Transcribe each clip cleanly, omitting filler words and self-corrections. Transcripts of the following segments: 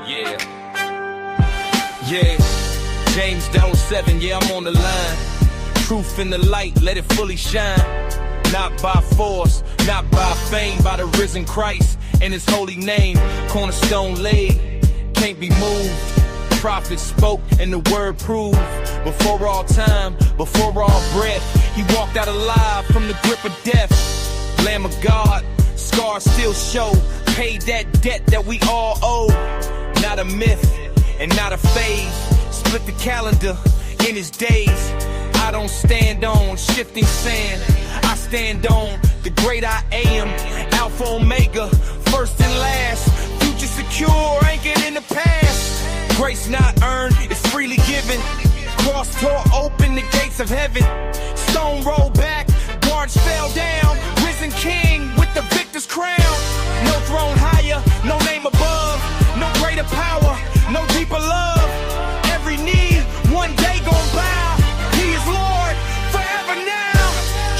Yeah. Yeah. James Doe 7, yeah, I'm on the line. Truth in the light, let it fully shine. Not by force, not by fame, by the risen Christ and his holy name. Cornerstone laid, can't be moved. Prophet spoke and the word proved. Before all time, before all breath, he walked out alive from the grip of death. Lamb of God, scars still show. Paid that debt that we all owe. Not a myth and not a phase. Split the calendar in his days. I don't stand on shifting sand. I stand on the great I am. Alpha Omega, first and last. Future secure, anchored in the past. Grace not earned, it's freely given. Cross tore open the gates of heaven. Stone rolled back, guards fell down. Risen king with the victor's crown. No throne higher, no name above. No greater power, no deeper love. Every knee, one day gon' bow. He is Lord, forever now.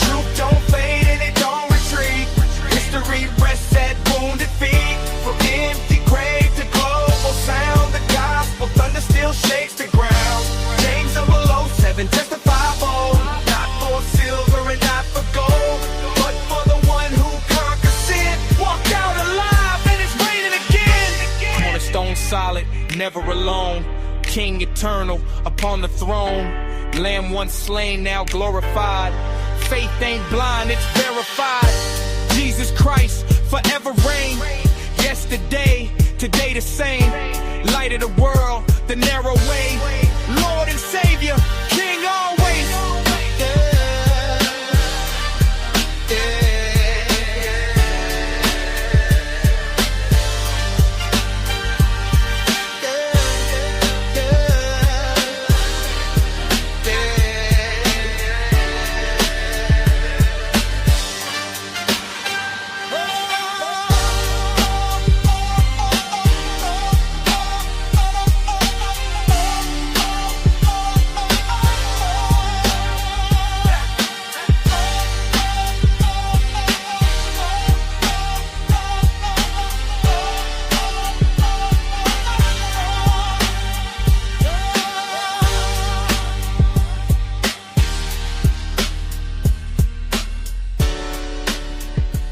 Truth don't fade and it don't retreat. History rests at wounded feet. From empty grave to global sound. The gospel thunder still shakes the ground. James 007 testify bold. Not for silver and not for gold, but for the one who conquers sin. Walked out alive and it's raining again. Cornerstone solid, never alone. King eternal upon the throne. Lamb once slain, now glorified. Faith ain't blind, it's verified. Jesus Christ forever reign. Yesterday, today the same. Light of the world, the narrow way. Lord and Savior, King always.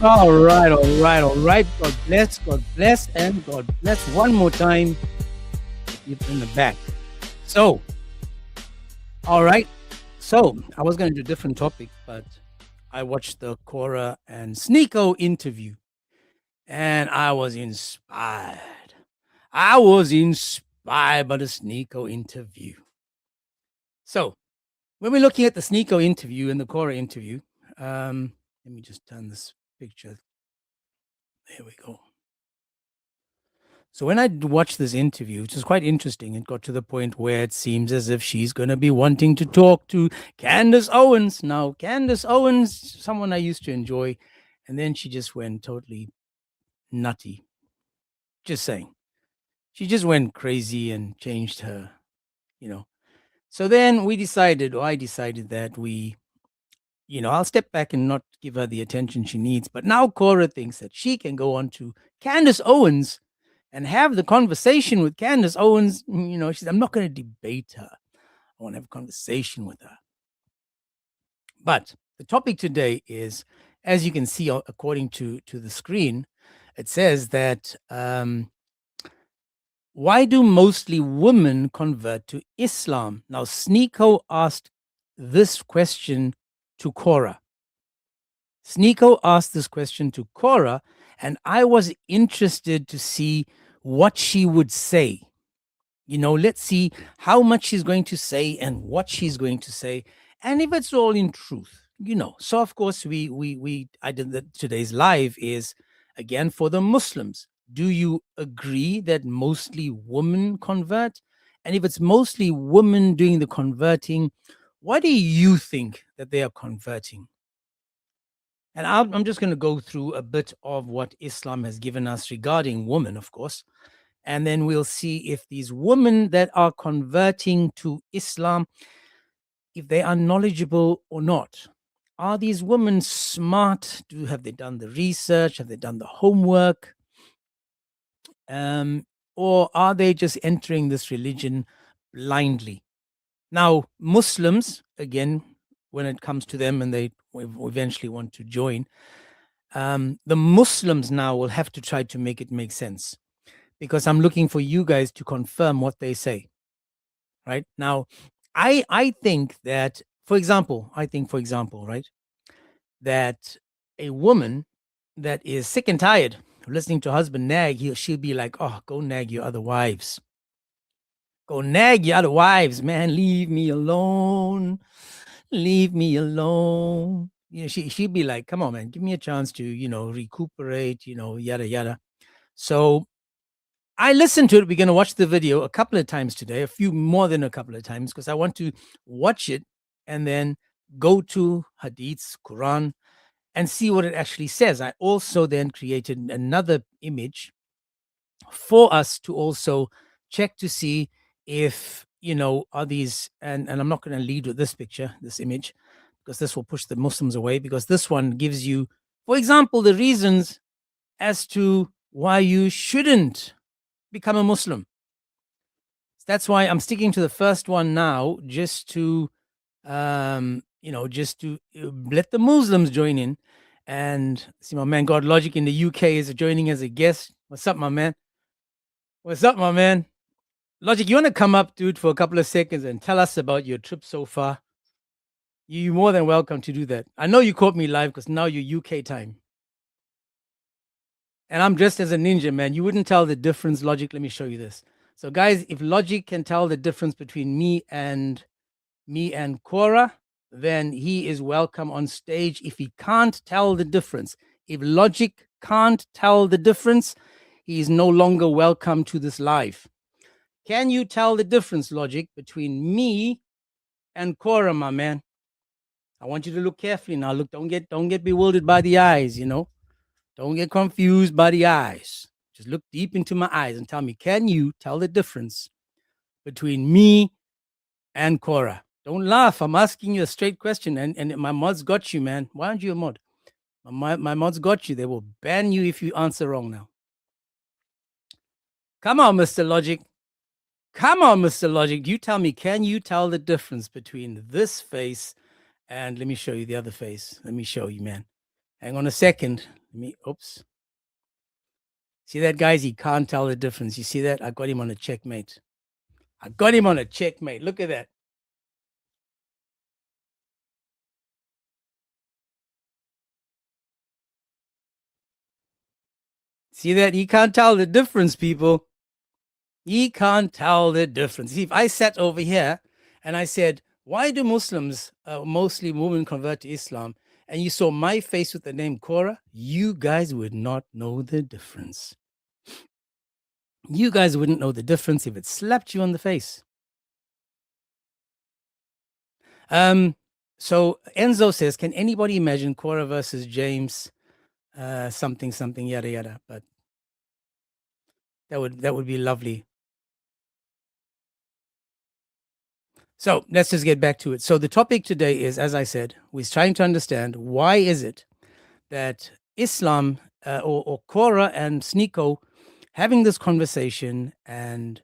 All right, all right, all right. God bless, and God bless one more time. You in the back. So, all right. So, I was going to do a different topic, but I watched the Korra and Sneako interview, and I was inspired. I was inspired by the Sneako interview. So, when we're looking at the Sneako interview and the Korra interview, let me just turn this picture. There we go. So when I watched this interview, which is quite interesting, it got to the point where it seems as if she's going to be wanting to talk to Candace Owens. Now, Candace Owens, someone I used to enjoy, and then she just went totally nutty. Just saying. She just went crazy and changed her, So then I decided that I'll step back and not give her the attention she needs. But now Korra thinks that she can go on to Candace Owens and have the conversation with Candace Owens. She said, I'm not going to debate her. I want to have a conversation with her. But the topic today is, as you can see, according to the screen, it says that why do mostly women convert to Islam? Now, Sneako asked this question to Korra. Sneako asked this question to Korra, and I was interested to see what she would say. Let's see how much she's going to say and what she's going to say, and if it's all in truth. So of course I did that. Today's live is again for the Muslims. Do you agree that mostly women convert? And if it's mostly women doing the converting, why do you think that they are converting? And I'm just going to go through a bit of what Islam has given us regarding women, of course. And then we'll see if these women that are converting to Islam, if they are knowledgeable or not. are these women smart? Have they done the research? Have they done the homework? Um, or are they just entering this religion blindly? Now, Muslims, again, when it comes to them and they eventually want to join, the Muslims now will have to try to make it make sense, because I'm looking for you guys to confirm what they say. Right now, I think that, for example, right, that a woman that is sick and tired of listening to her husband nag, she'll be like, "Oh, go nag your other wives. Go nag your other wives, man. Leave me alone. Leave me alone." She'd be like, "Come on, man. Give me a chance to, recuperate, yada, yada." So I listened to it. We're going to watch the video a couple of times today, a few more than a couple of times, because I want to watch it and then go to Hadiths, Quran, and see what it actually says. I also then created another image for us to also check to see if, are these, and I'm not going to lead with this picture, this image, because this will push the Muslims away, because this one gives you, for example, the reasons as to why you shouldn't become a Muslim. That's why I'm sticking to the first one now, just to just to let the Muslims join in. And see, my man God Logic in the UK is joining as a guest. What's up, my man? What's up, my man? Logic, you want to come up, dude, for a couple of seconds and tell us about your trip so far? You're more than welcome to do that. I know you caught me live because now you're UK time. And I'm dressed as a ninja, man. You wouldn't tell the difference, Logic. Let me show you this. So, guys, if Logic can tell the difference between me and Korra, then he is welcome on stage. If he can't tell the difference, if Logic can't tell the difference, he is no longer welcome to this live. Can you tell the difference, Logic, between me and Korra, my man? I want you to look carefully now. Look, don't get bewildered by the eyes, Don't get confused by the eyes. Just look deep into my eyes and tell me, can you tell the difference between me and Korra? Don't laugh. I'm asking you a straight question. And my mods got you, man. Why aren't you a mod? My mods got you. They will ban you if you answer wrong now. Come on, Mr. Logic. Come on, Mr. Logic. You tell me, can you tell the difference between this face and let me show you the other face. Let me show you, man. Hang on a second. Oops. See that, guys? He can't tell the difference. You see that? I got him on a checkmate. Look at that. See that? He can't tell the difference, people. He can't tell the difference. See, if I sat over here and I said, why do Muslims, mostly women, convert to Islam? And you saw my face with the name Korra, you guys would not know the difference. You guys wouldn't know the difference if it slapped you on the face. So Enzo says, can anybody imagine Korra versus James, something, yada, yada? But that would be lovely. So let's just get back to it. So the topic today is, as I said, we're trying to understand why is it that Islam or Korra and Sneako having this conversation and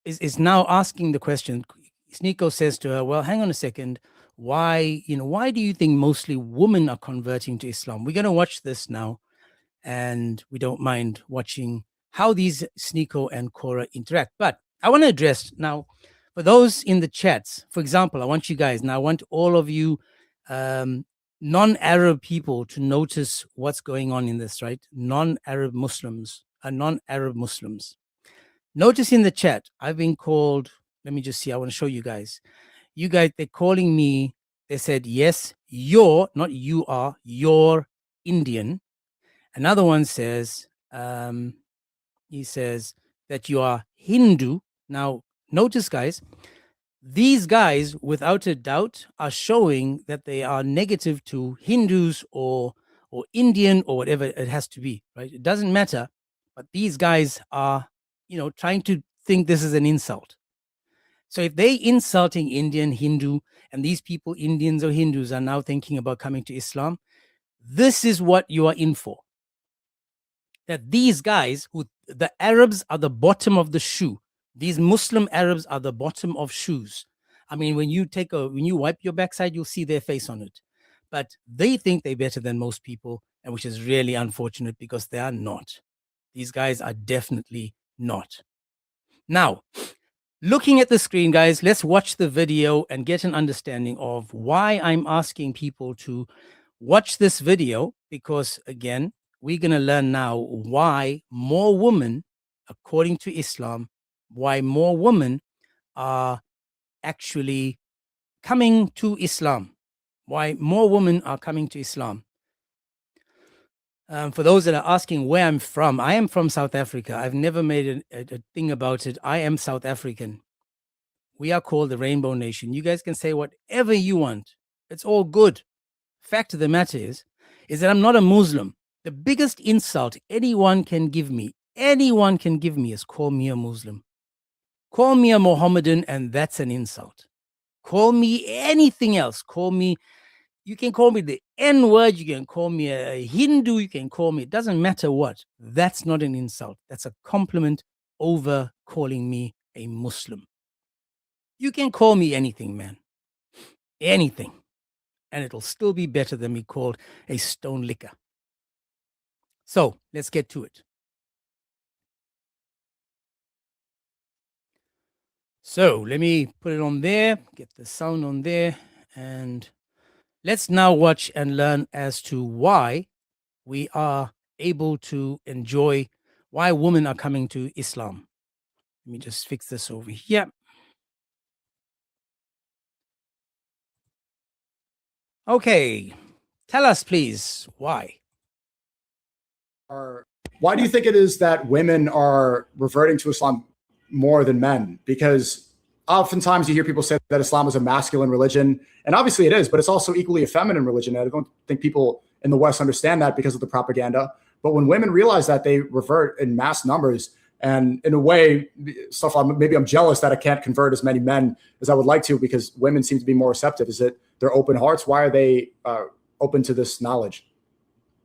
is now asking the question. Sneako says to her, well, hang on a second. Why do you think mostly women are converting to Islam? We're going to watch this now, and we don't mind watching how these Sneako and Korra interact. But I want to address now, for those in the chats, for example, I want you guys, now I want all of you non-Arab people to notice what's going on in this, right? Non-Arab Muslims. Notice in the chat, I've been called, let me just see, I want to show you guys. You guys, they're calling me, they said, yes, you're, not you are, you're Indian. Another one says, he says that you are Hindu. Now, notice, guys, these guys, without a doubt, are showing that they are negative to Hindus or Indian or whatever it has to be, right? It doesn't matter. But these guys are, trying to think this is an insult. So if they insulting Indian, Hindu, and these people, Indians or Hindus, are now thinking about coming to Islam, this is what you are in for. That these guys, who the Arabs are the bottom of the shoe. These Muslim Arabs are the bottom of shoes. I mean, when you wipe your backside, you'll see their face on it. But they think they're better than most people, and which is really unfortunate because they are not. These guys are definitely not. Now, looking at the screen, guys, let's watch the video and get an understanding of why I'm asking people to watch this video, because again, we're going to learn now why more women, according to Islam, why more women are actually coming to Islam, why more women are coming to Islam. For those that are asking where I'm from, I am from South Africa. I've never made a thing about it. I am South African. We are called the Rainbow Nation. You guys can say whatever you want. It's all good. Fact of the matter is that I'm not a Muslim. The biggest insult anyone can give me is call me a Muslim. Call me a Mohammedan, and that's an insult. Call me anything else. You can call me the N-word, you can call me a Hindu, you can call me, it doesn't matter what. That's not an insult. That's a compliment over calling me a Muslim. You can call me anything, man. Anything. And it'll still be better than me called a stone licker. So let's get to it. So let me put it on there, get the sound on there, and let's now watch and learn as to why we are able to enjoy, why women are coming to Islam. Let me just fix this over here. Okay, tell us, please, why? Why do you think it is that women are reverting to Islam more than men? Because oftentimes you hear people say that Islam is a masculine religion, and obviously it is, but it's also equally a feminine religion. And I don't think people in the West understand that because of the propaganda. But when women realize that, they revert in mass numbers. And in a way, maybe I'm jealous that I can't convert as many men as I would like to, because women seem to be more receptive. Is it their open hearts? Why are they open to this knowledge?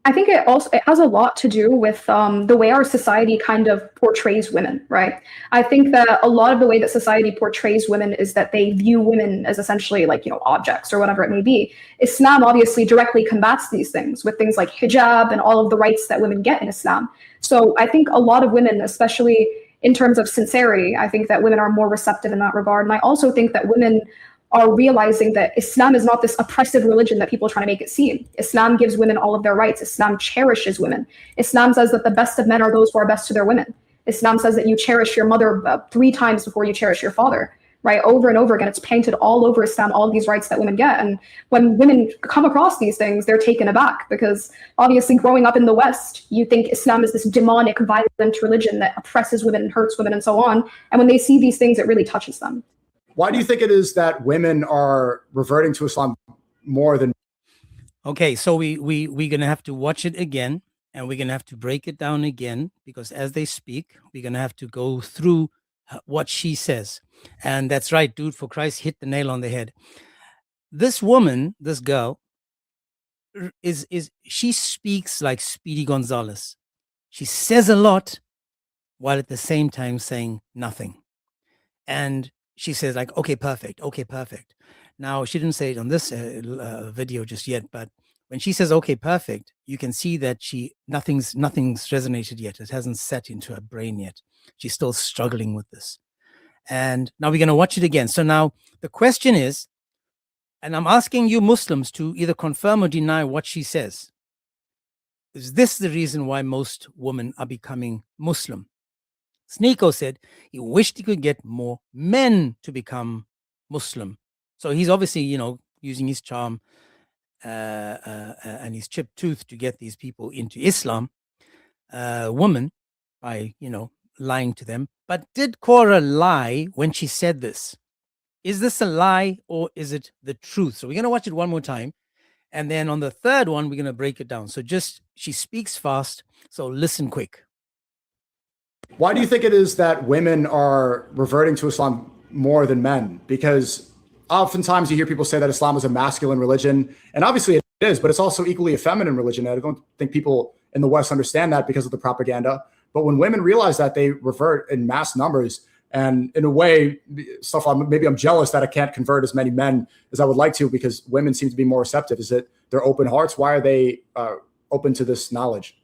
I think it has a lot to do with the way our society kind of portrays women, right? I think that a lot of the way that society portrays women is that they view women as essentially like, objects or whatever it may be. Islam obviously directly combats these things with things like hijab and all of the rights that women get in Islam. So I think a lot of women, especially in terms of sincerity, I think that women are more receptive in that regard. And I also think that women are realizing that Islam is not this oppressive religion that people are trying to make it seem. Islam gives women all of their rights. Islam cherishes women. Islam says that the best of men are those who are best to their women. Islam says that you cherish your mother 3 times before you cherish your father, right? Over and over again, it's painted all over Islam, all of these rights that women get. And when women come across these things, they're taken aback, because obviously growing up in the West, you think Islam is this demonic, violent religion that oppresses women and hurts women and so on. And when they see these things, it really touches them. Why do you think it is that women are reverting to Islam more than? Okay, so we're going to have to watch it again, and we're going to have to break it down again, because as they speak, we're going to have to go through what she says. And that's right, dude, for Christ, hit the nail on the head. This woman, this girl, she speaks like Speedy Gonzalez. She says a lot while at the same time saying nothing. And she says like, okay, perfect. Now, she didn't say it on this video just yet, but when she says, okay, perfect, you can see that nothing's resonated yet. It hasn't set into her brain yet. She's still struggling with this. And now we're going to watch it again. So now the question is, and I'm asking you Muslims to either confirm or deny what she says. Is this the reason why most women are becoming Muslim? Sneako said he wished he could get more men to become Muslim. So he's obviously, using his charm and his chipped tooth to get these people into Islam, women, by, lying to them. But did Korra lie when she said this? Is this a lie or is it the truth? So we're going to watch it one more time. And then on the third one, we're going to break it down. So she speaks fast, so listen quick. Why do you think it is that women are reverting to Islam more than men, because oftentimes you hear people say that Islam is a masculine religion, and obviously it is, but it's also equally a feminine religion. I don't think people in the West understand that because of the propaganda. But when women realize that, they revert in mass numbers. And in a way, maybe I'm jealous that I can't convert as many men as I would like to, because women seem to be more receptive. Is it their open hearts? Why are they open to this knowledge?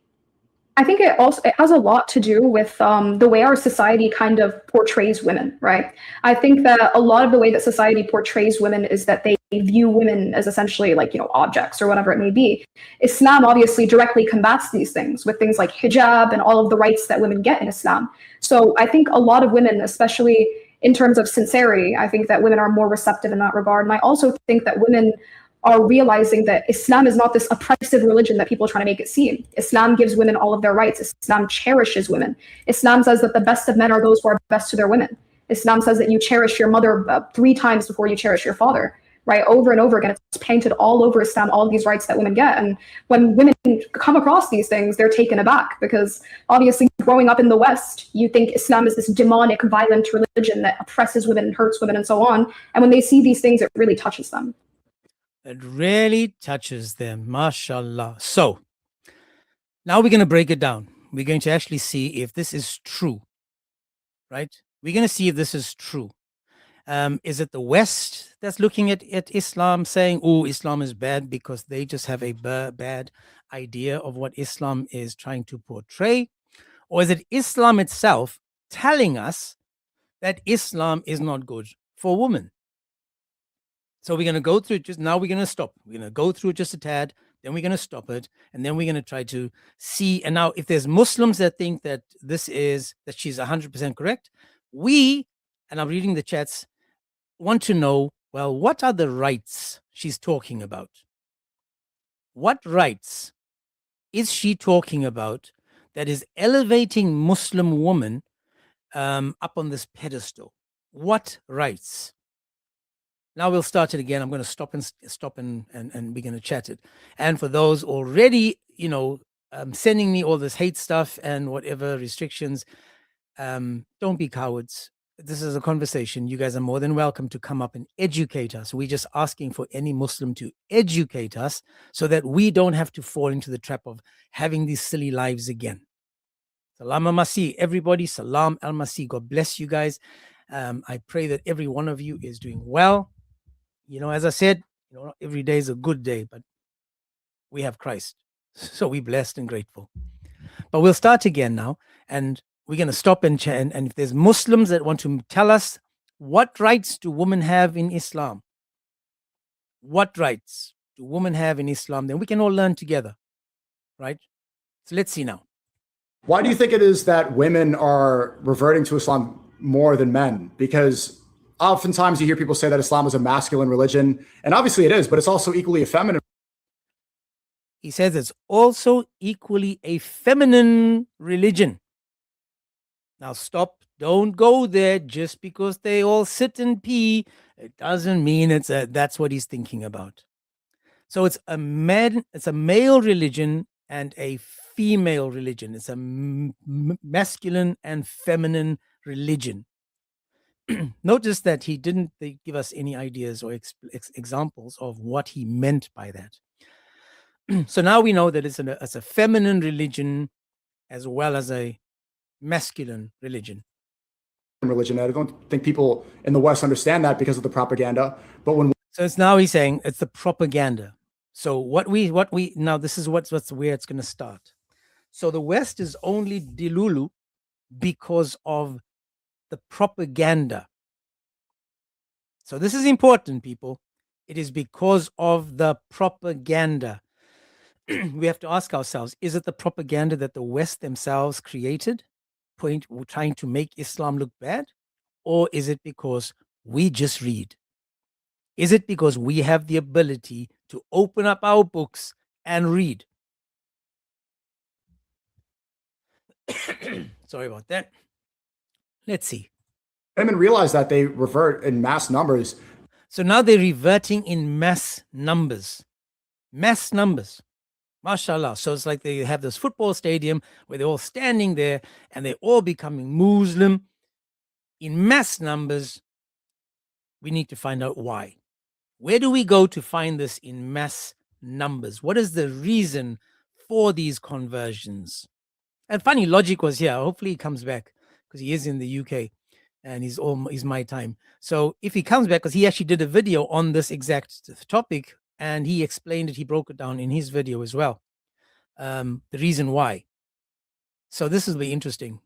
I think it has a lot to do with the way our society kind of portrays women, right? I think that a lot of the way that society portrays women is that they view women as essentially like, objects or whatever it may be. Islam obviously directly combats these things with things like hijab and all of the rights that women get in Islam. So I think a lot of women, especially in terms of sincerity, I think that women are more receptive in that regard. And I also think that women are realizing that Islam is not this oppressive religion that people are trying to make it seem. Islam gives women all of their rights. Islam cherishes women. Islam says that the best of men are those who are best to their women. Islam says that you cherish your mother 3 times before you cherish your father, right? Over and over again, it's painted all over Islam, all of these rights that women get. And when women come across these things, they're taken aback, because obviously growing up in the West, you think Islam is this demonic, violent religion that oppresses women and hurts women and so on. And when they see these things, it really touches them. It really touches them, mashallah. So now we're going to break it down. We're going to actually see if this is true, right? We're going to see if this is true. Is it the West that's looking at Islam saying, oh, Islam is bad because they just have a bad idea of what Islam is trying to portray? Or is it Islam itself telling us that Islam is not good for women? So we're going to go through it. Now we're going to stop. We're going to go through it just a tad. Then we're going to stop it. And then we're going to try to see. And now if there's Muslims that think that that she's 100% correct, and I'm reading the chats, want to know, well, what are the rights she's talking about? What rights is she talking about that is elevating Muslim women up on this pedestal? What rights? Now we'll start it again. I'm going to stop and we're going to chat it. And for those already, sending me all this hate stuff and whatever restrictions, don't be cowards. This is a conversation. You guys are more than welcome to come up and educate us. We're just asking for any Muslim to educate us so that we don't have to fall into the trap of having these silly lives again. Salam al-Masih, everybody. Salam al-Masih. God bless you guys. I pray that every one of you is doing well. As I said, every day is a good day, but we have Christ. So we're blessed and grateful. But we'll start again now, and we're going to stop and chat. And if there's Muslims that want to tell us, what rights do women have in Islam? What rights do women have in Islam? Then we can all learn together, right? So let's see now. Why do you think it is that women are reverting to Islam more than men? Because oftentimes you hear people say that Islam is a masculine religion, and obviously it is, but it's also equally a feminine. He says it's also equally a feminine religion. Now stop. Don't go there. Just because they all sit and pee, it doesn't mean that's what he's thinking about. So it's a male religion and a female religion. It's a masculine and feminine religion. Notice that he didn't give us any ideas or examples of what he meant by that. So now we know that it's a feminine religion as well as a masculine religion. I don't think people in the West understand that because of the propaganda. But now he's saying it's the propaganda. So what we now, this is what's where it's going to start. So the West is only dilulu because of the propaganda. So this is important, people. It is because of the propaganda. We have to ask ourselves, is it the propaganda that the West themselves created, trying to make Islam look bad? Or is it because we just read? Is it because we have the ability to open up our books and read? Sorry about that. Let's see. Women realize that, they revert in mass numbers. So now they're reverting in mass numbers. Mass numbers. MashaAllah. So it's like they have this football stadium where they're all standing there and they're all becoming Muslim in mass numbers We need to find out why. Where do we go to find this in mass numbers? What is the reason for these conversions? And funny, Logic was here. Hopefully he comes back because he is in the UK and he's my time. So if he comes back, because he actually did a video on this exact topic and he explained it, he broke it down in his video as well. The reason why. So this will be interesting.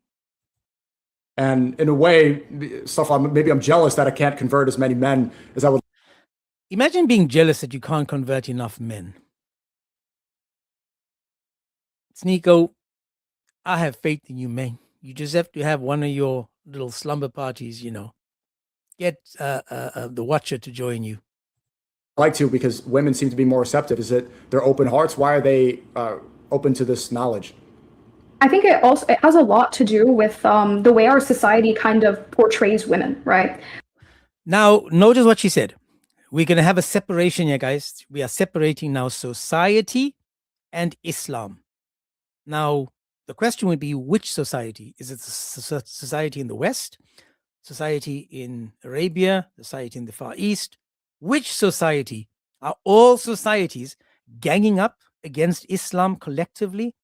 And in a way, maybe I'm jealous that I can't convert as many men as I would. Imagine being jealous that you can't convert enough men. Sneako, I have faith in you, man. You just have to have one of your little slumber parties, Get the Watcher to join you. I like to, because women seem to be more receptive. Is it their open hearts? Why are they open to this knowledge? I think it has a lot to do with the way our society kind of portrays women, right? Now, notice what she said. We're going to have a separation here, guys. We are separating now society and Islam. Now, the question would be, which society? Is it society in the West, society in Arabia, society in the Far East? Which society? Are all societies ganging up against Islam collectively?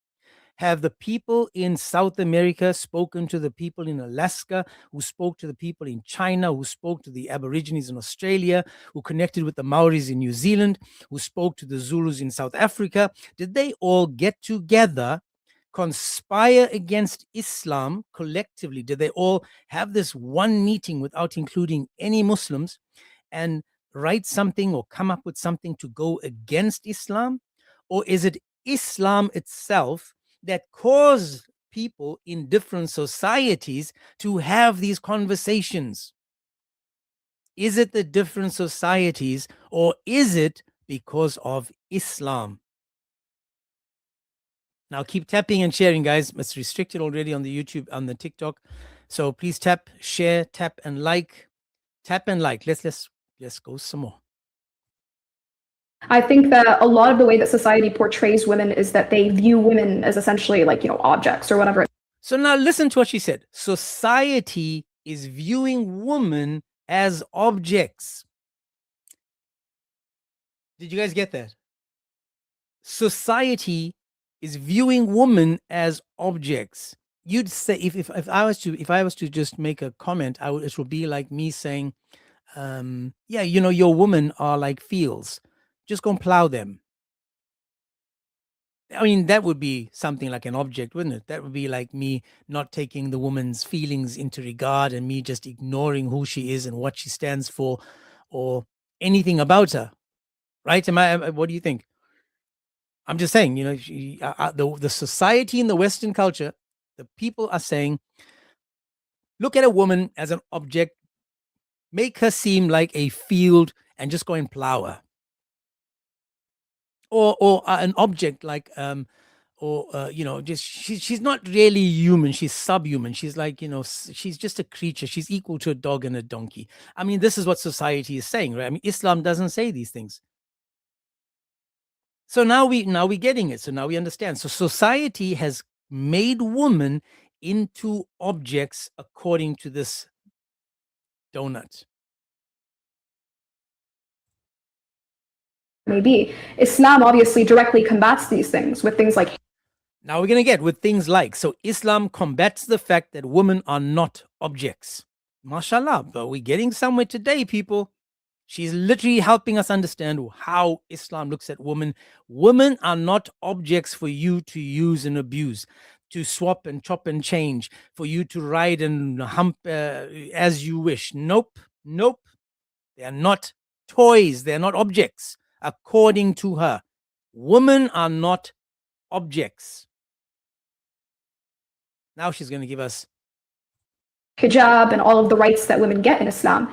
Have the people in South America spoken to the people in Alaska, who spoke to the people in China, who spoke to the Aborigines in Australia, who connected with the Maoris in New Zealand, who spoke to the Zulus in South Africa? Did they all get together, conspire against Islam collectively? Did they all have this one meeting without including any Muslims and write something or come up with something to go against Islam? Or is it Islam itself that caused people in different societies to have these conversations? Is it the different societies, or is it because of Islam? Now keep tapping and sharing, guys. It's restricted already on the YouTube, on the TikTok. So please tap, share, tap and like. Tap and like. Let's go some more. I think that a lot of the way that society portrays women is that they view women as essentially like, objects or whatever. So now listen to what she said. Society is viewing women as objects. Did you guys get that? Society is viewing women as objects. You'd say, if I was to just make a comment, it would be like me saying, your women are like fields. Just go and plow them. I mean, that would be something like an object, wouldn't it? That would be like me not taking the woman's feelings into regard and me just ignoring who she is and what she stands for or anything about her. Right? What do you think? I'm just saying, the society in the Western culture, the people are saying, look at a woman as an object, make her seem like a field and just go and plow her. Or an object like just she's not really human, she's subhuman, she's like, she's just a creature, she's equal to a dog and a donkey. I mean, this is what society is saying, right? I mean, Islam doesn't say these things. So now we're getting it. So now we understand. So society has made women into objects according to this donut. Maybe Islam obviously directly combats these things with things like. Now we're going to get with things like, so Islam combats the fact that women are not objects. MashaAllah, but we're getting somewhere today, people. She's literally helping us understand how Islam looks at women. Women are not objects for you to use and abuse, to swap and chop and change, for you to ride and hump as you wish. Nope. They are not toys. They are not objects. According to her, women are not objects. Now she's going to give us hijab and all of the rights that women get in Islam.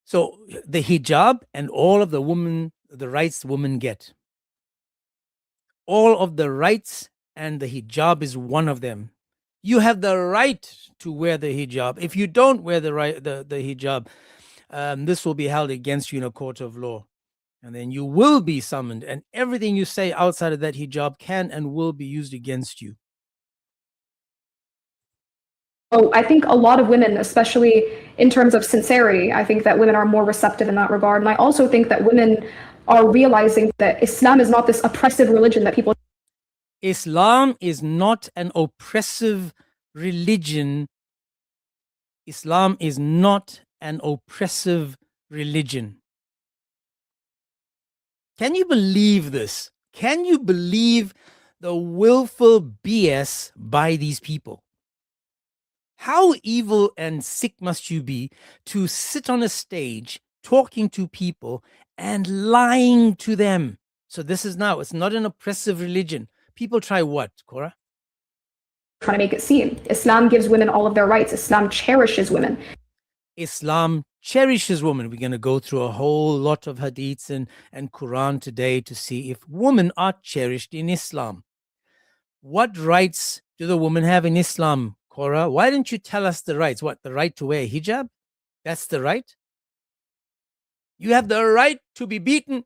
So the hijab and all of the rights women get. All of the rights, and the hijab is one of them. You have the right to wear the hijab. If you don't wear the hijab, this will be held against you in a court of law. And then you will be summoned, and everything you say outside of that hijab can and will be used against you. Oh, I think a lot of women, especially in terms of sincerity, I think that women are more receptive in that regard. And I also think that women are realizing that Islam is not this oppressive religion that people. Islam is not an oppressive religion. Islam is not an oppressive religion. Can you believe this? Can you believe the willful BS by these people? How evil and sick must you be to sit on a stage talking to people and lying to them? So this is now, it's not an oppressive religion. People try what, Korra? Trying to make it seem. Islam gives women all of their rights. Islam cherishes women. Islam cherishes women. We're going to go through a whole lot of hadiths and Quran today to see if women are cherished in Islam. What rights do the women have in Islam, Korra? Why didn't you tell us the rights? What, the right to wear a hijab? That's the right? You have the right to be beaten.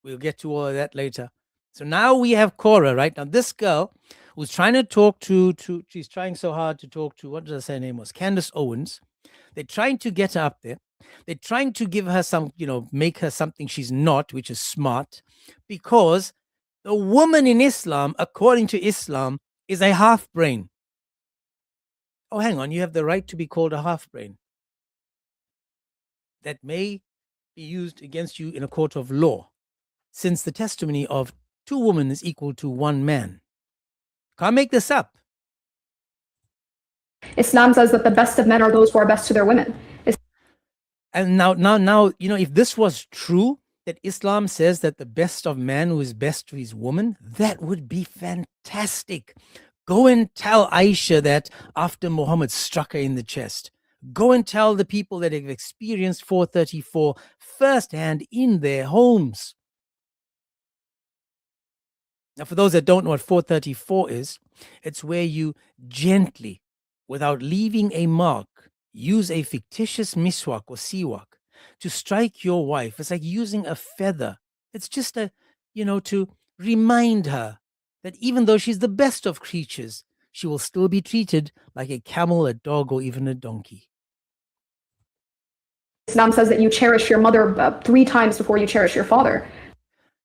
We'll get to all of that later. So now we have Korra, right? Now this girl who's trying to talk to she's trying so hard to talk to, what did I say her name was? Candace Owens. They're trying to get her up there. They're trying to give her some, make her something she's not, which is smart, because the woman in Islam, according to Islam, is a half-brain. Oh, hang on, you have the right to be called a half-brain. That may be used against you in a court of law, since the testimony of 2 women is equal to 1 man. Can't make this up. Islam says that the best of men are those who are best to their women. And now, if this was true, that Islam says that the best of man who is best to his woman, that would be fantastic. Go and tell Aisha that after Muhammad struck her in the chest. Go and tell the people that have experienced 434 firsthand in their homes. Now, for those that don't know what 434 is, it's where you gently, without leaving a mark, use a fictitious miswak or siwak to strike your wife. It's like using a feather. It's just to remind her that even though she's the best of creatures, she will still be treated like a camel, a dog, or even a donkey. Islam says that you cherish your mother 3 times before you cherish your father.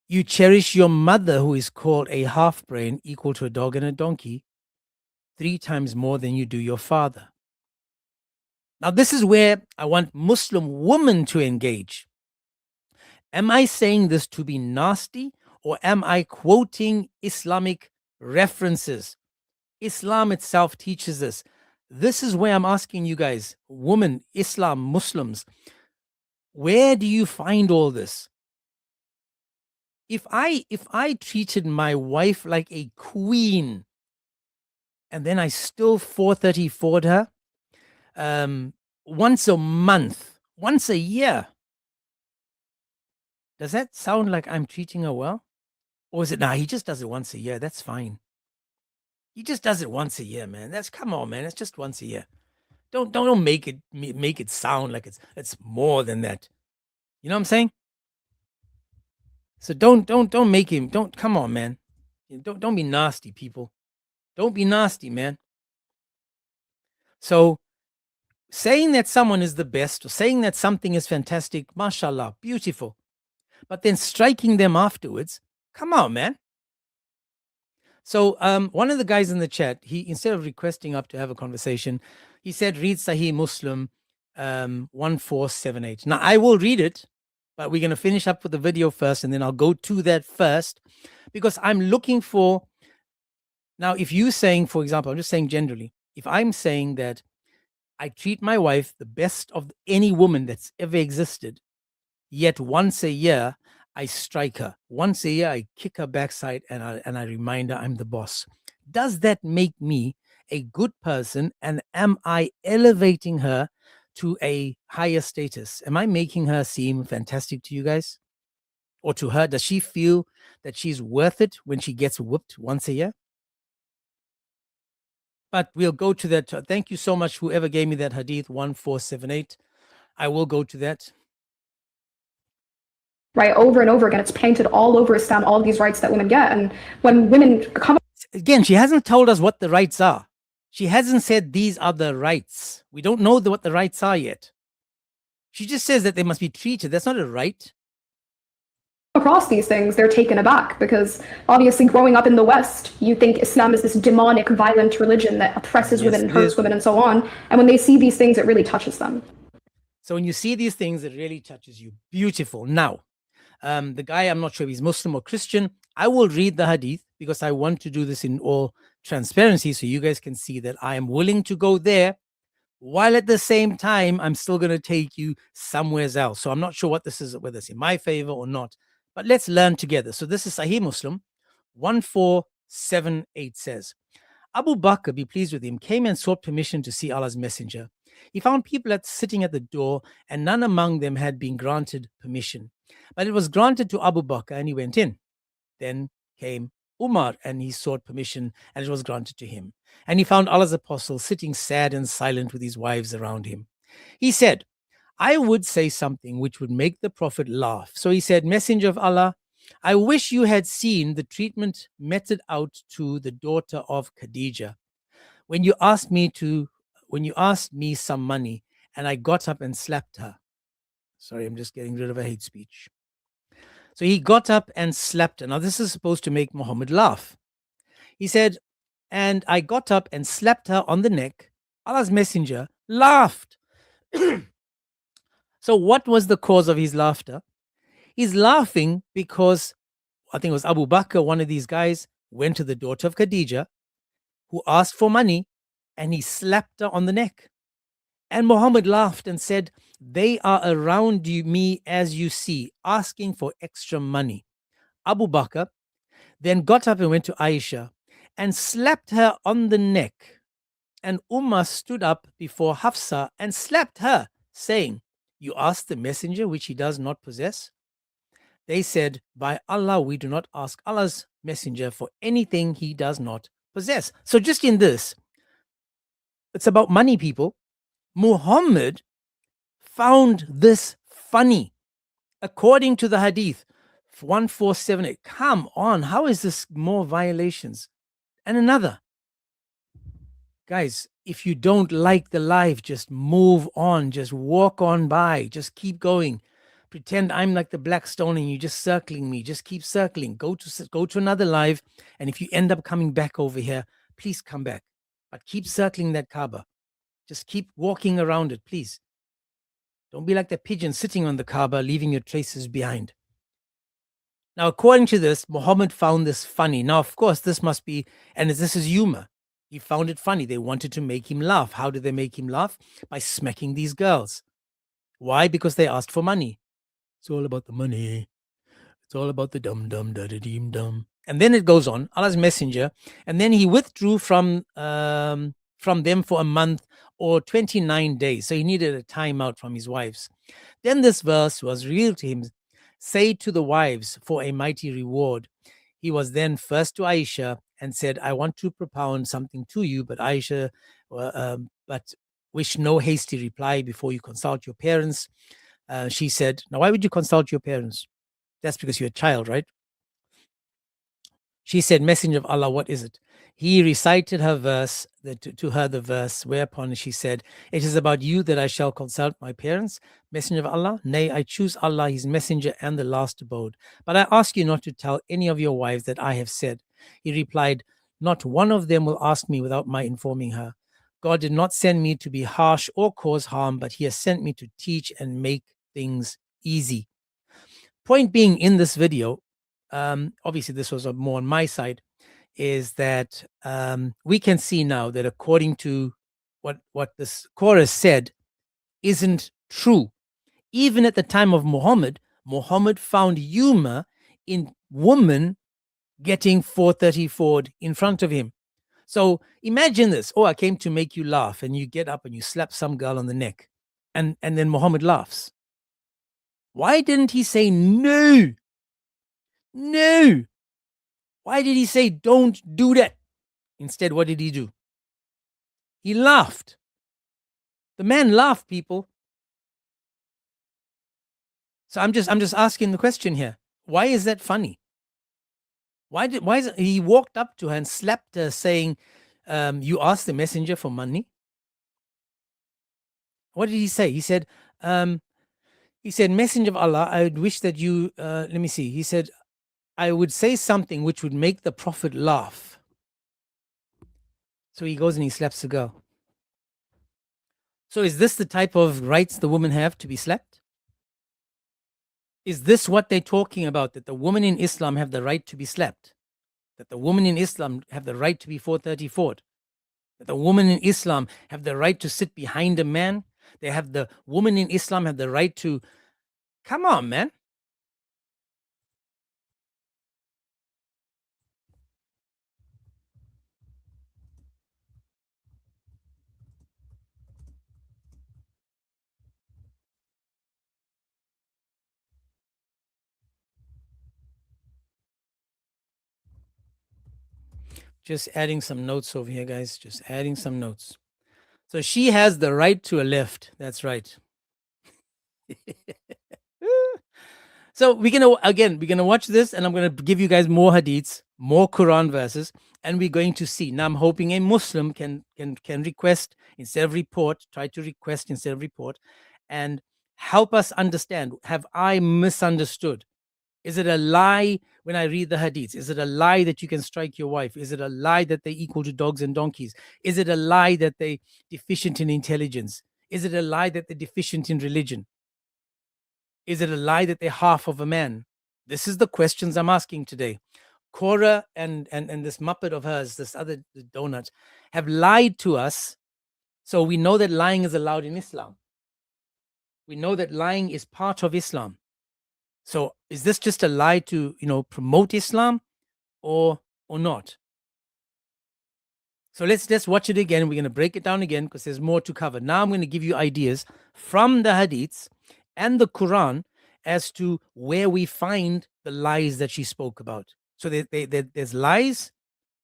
You cherish your mother, who is called a half-brain, equal to a dog and a donkey, 3 times more than you do your father. Now, this is where I want Muslim women to engage. Am I saying this to be nasty, or am I quoting Islamic references? Islam itself teaches this. This is where I'm asking you guys, women, Islam, Muslims, where do you find all this? If I treated my wife like a queen, and then I still 434'd her once a month, once a year, does that sound like I'm treating her well? Or is it, he just does it once a year, that's fine. He just does it once a year, man. Come on, man, it's just once a year. Don't make it sound like it's more than that. You know what I'm saying? So don't make him, come on, man. Don't be nasty, people. Don't be nasty, man. So saying that someone is the best, or saying that something is fantastic, mashallah, beautiful, but then striking them afterwards, come on, man. So one of the guys in the chat, he, instead of requesting up to have a conversation, he said, read Sahih Muslim 1478. Now, I will read it, but we're going to finish up with the video first, and then I'll go to that first, because I'm looking for, now, if you're saying, for example, I'm just saying generally, if I'm saying that I treat my wife the best of any woman that's ever existed, yet once a year, I strike her. Once a year, I kick her backside and I remind her I'm the boss. Does that make me a good person? And am I elevating her to a higher status? Am I making her seem fantastic to you guys? Or to her, does she feel that she's worth it when she gets whooped once a year? But we'll go to that. Thank you so much, whoever gave me that hadith 1478. I will go to that. Right, over and over again, it's painted all over Islam, all these rights that women get. And when women come, again, she hasn't told us what the rights are. She hasn't said these are the rights. We don't know what the rights are yet. She just says that they must be treated. That's not a right. Across these things, they're taken aback because obviously growing up in the West, you think Islam is this demonic, violent religion that oppresses women and hurts women and so on. And when they see these things, it really touches them. So when you see these things, it really touches you. Beautiful. Now, the guy, I'm not sure if he's Muslim or Christian. I will read the hadith because I want to do this in all transparency so you guys can see that I am willing to go there while at the same time, I'm still going to take you somewhere else. So I'm not sure what this is, whether it's in my favor or not. But let's learn together. So this is Sahih Muslim 1478 says, Abu Bakr, be pleased with him, came and sought permission to see Allah's messenger. He found people sitting at the door, and none among them had been granted permission. But it was granted to Abu Bakr, and he went in. Then came Umar, and he sought permission, and it was granted to him. And he found Allah's apostle sitting sad and silent with his wives around him. He said, I would say something which would make the Prophet laugh. So he said, Messenger of Allah, I wish you had seen the treatment meted out to the daughter of Khadijah. When you asked me some money, and I got up and slapped her. Sorry, I'm just getting rid of a hate speech. So he got up and slapped her. Now, this is supposed to make Muhammad laugh. He said, and I got up and slapped her on the neck. Allah's messenger laughed. So what was the cause of his laughter? He's laughing because I think it was Abu Bakr, one of these guys, went to the daughter of Khadijah who asked for money, and he slapped her on the neck. And Muhammad laughed and said, they are around me as you see, asking for extra money. Abu Bakr then got up and went to Aisha and slapped her on the neck. And Umar stood up before Hafsa and slapped her, saying, you ask the messenger which he does not possess? They said, by Allah, we do not ask Allah's messenger for anything he does not possess. So just in this, it's about money, people. Muhammad found this funny. According to the hadith, 1478. Come on, how is this more violations? And another. Guys, if you don't like the life, just move on. Just walk on by. Just keep going. Pretend I'm like the black stone and you're just circling me. Just keep circling. Go to another life. And if you end up coming back over here, please come back. But keep circling that Kaaba. Just keep walking around it, please. Don't be like the pigeon sitting on the Kaaba, leaving your traces behind. Now, according to this, Muhammad found this funny. Now, of course, this must be, and this is humor. He found it funny. They wanted to make him laugh. How did they make him laugh? By smacking these girls. Why? Because they asked for money. It's all about the money. It's all about the dum-dum, da-da-deem-dum. And then it goes on, Allah's messenger, and then he withdrew from them for a month or 29 days. So he needed a time out from his wives. Then this verse was revealed to him, say to the wives for a mighty reward. He was then first to Aisha and said, I want to propound something to you, but Aisha, but wish no hasty reply before you consult your parents. She said, now why would you consult your parents? That's because you're a child, right? She said, Messenger of Allah, what is it? He recited her verse, to her the verse, whereupon she said, it is about you that I shall consult my parents. Messenger of Allah, nay, I choose Allah, his messenger, and the last abode. But I ask you not to tell any of your wives that I have said. He replied, not one of them will ask me without my informing her. God did not send me to be harsh or cause harm, but he has sent me to teach and make things easy. Point being, in this video, obviously this was more on my side, is that we can see now that according to what this Korra said isn't true. Even at the time of Muhammad found humor in women getting 434'd in front of him. So imagine this. Oh, I came to make you laugh, and you get up and you slap some girl on the neck, and then Muhammad laughs. Why didn't he say no? No. Why did he say don't do that? Instead, what did he do? He laughed. The man laughed, people. So I'm just asking the question here. Why is that funny? Why is it, he walked up to her and slapped her, saying, You asked the messenger for money. What did he say? He said, Messenger of Allah, I would wish that you, let me see. He said, I would say something which would make the Prophet laugh. So he goes and he slaps the girl. So is this the type of rights the women have to be slapped? Is this what they're talking about? That the women in Islam have the right to be slapped? That the women in Islam have the right to be 434'd? That the women in Islam have the right to sit behind a man? The women in Islam have the right to, come on, man. Just adding some notes over here, guys. Just adding some notes. So she has the right to a lift. That's right. So we're gonna watch this, and I'm gonna give you guys more hadiths, more Quran verses, and we're going to see. Now I'm hoping a Muslim can request instead of report, try to request instead of report, and help us understand. Have I misunderstood? Is it a lie when I read the hadiths? Is it a lie that you can strike your wife? Is it a lie that they're equal to dogs and donkeys? Is it a lie that they're deficient in intelligence? Is it a lie that they're deficient in religion? Is it a lie that they're half of a man? This is the questions I'm asking today. Korra and this Muppet of hers, this other donut, have lied to us. So we know that lying is allowed in Islam. We know that lying is part of Islam. So is this just a lie to, promote Islam or not? So let's watch it again. We're going to break it down again because there's more to cover. Now I'm going to give you ideas from the hadiths and the Quran as to where we find the lies that she spoke about. So there's lies,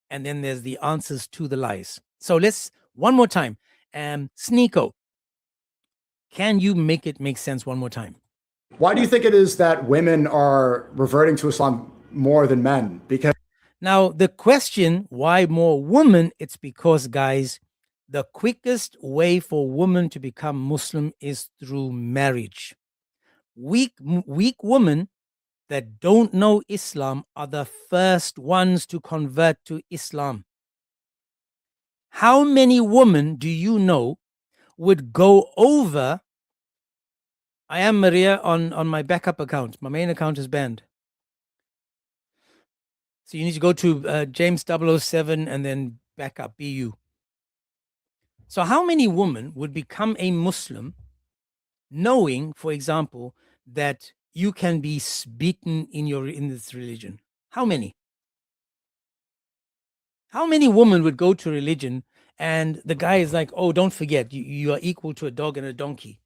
and then there's the answers to the lies. So let's, one more time. Sneako, can you make it make sense one more time? Why do you think it is that women are reverting to Islam more than men? Because now the question, why more women? It's because, guys, the quickest way for women to become Muslim is through marriage. Weak women that don't know Islam are the first ones to convert to Islam. How many women do you know would go over? I am Maria on my backup account. My main account is banned. So you need to go to James 007 and then backup BU. So how many women would become a Muslim knowing, for example, that you can be beaten in this religion? How many? How many women would go to religion and the guy is like, oh, don't forget, you are equal to a dog and a donkey?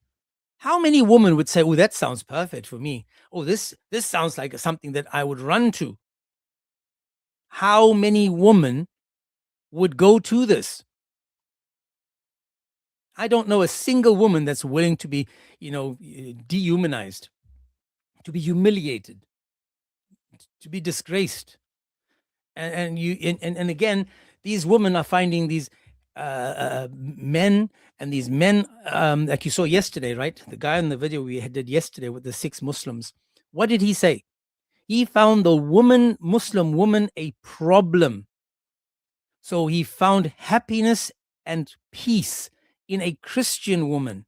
How many women would say, oh, that sounds perfect for me? Oh, this sounds like something that I would run to. How many women would go to this? I don't know a single woman that's willing to be, dehumanized, to be humiliated, to be disgraced. And again, these women are finding these men, and these men, like you saw yesterday, right? The guy in the video we did yesterday with the 6 Muslims. What did he say? He found the Muslim woman a problem. So he found happiness and peace in a Christian woman.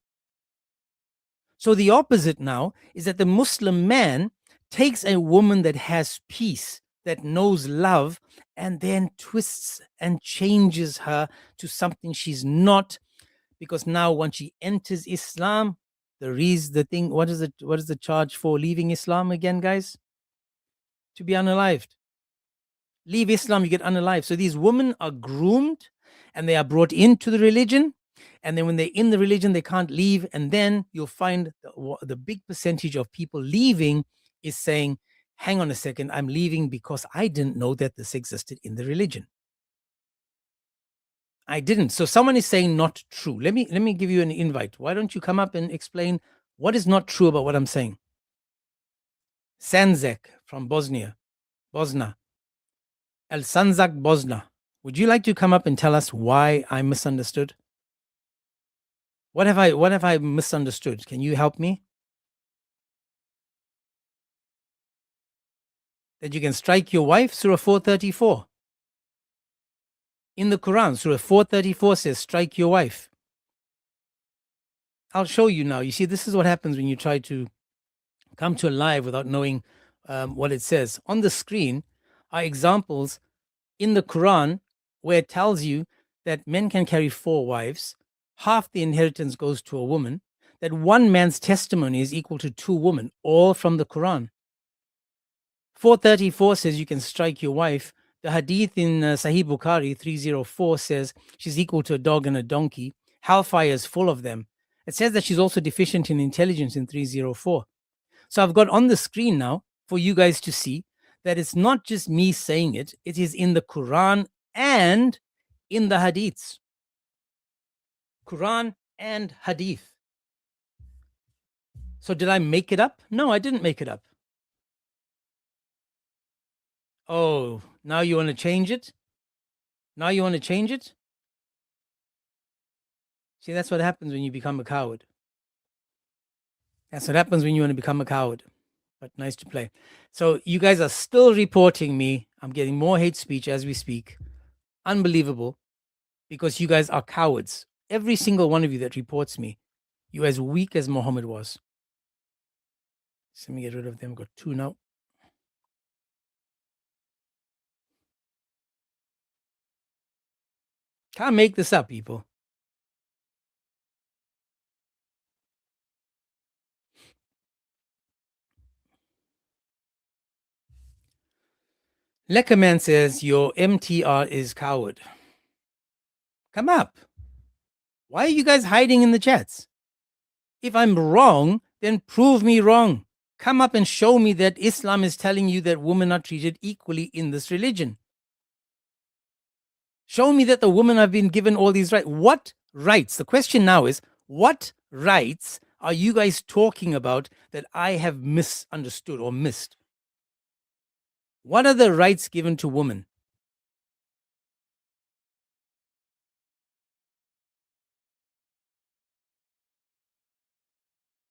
So the opposite now is that the Muslim man takes a woman that has peace, that knows love, and then twists and changes her to something she's not, because now once she enters Islam, what is the charge for leaving Islam again, guys? To be unalived. Leave Islam, you get unalived. So these women are groomed and they are brought into the religion. And then when they're in the religion, they can't leave. And then you'll find the big percentage of people leaving is saying, hang on a second, I'm leaving because I didn't know that this existed in the religion. I didn't. So someone is saying not true. Let me give you an invite. Why don't you come up and explain what is not true about what I'm saying? Sanzak from Bosnia. El Sanzak Bosna. Would you like to come up and tell us why I misunderstood? What have I misunderstood? Can you help me? That you can strike your wife, Surah 434. In the Quran, Surah 434 says, strike your wife. I'll show you now. You see, this is what happens when you try to come to a live without knowing what it says. On the screen are examples in the Quran where it tells you that men can carry 4 wives, half the inheritance goes to a woman, that one man's testimony is equal to 2 women, all from the Quran. 434 says you can strike your wife. The hadith in Sahih Bukhari 304 says she's equal to a dog and a donkey. Hellfire is full of them. It says that she's also deficient in intelligence in 304. So I've got on the screen now for you guys to see that it's not just me saying it. It is in the Quran and in the hadiths. Quran and hadith. So did I make it up? No, I didn't make it up. Oh, now you want to change it? Now you want to change it? See, that's what happens when you become a coward. That's what happens when you want to become a coward. But nice to play. So you guys are still reporting me. I'm getting more hate speech as we speak. Unbelievable. Because you guys are cowards. Every single one of you that reports me, you're as weak as Muhammad was. So let me get rid of them. I've got 2 now. Can't make this up, people. Leckerman says your MTR is coward. Come up. Why are you guys hiding in the chats? If I'm wrong, then prove me wrong. Come up and show me that Islam is telling you that women are treated equally in this religion. Show me that the women have been given all these rights. What rights? The question now is, what rights are you guys talking about that I have misunderstood or missed? What are the rights given to women?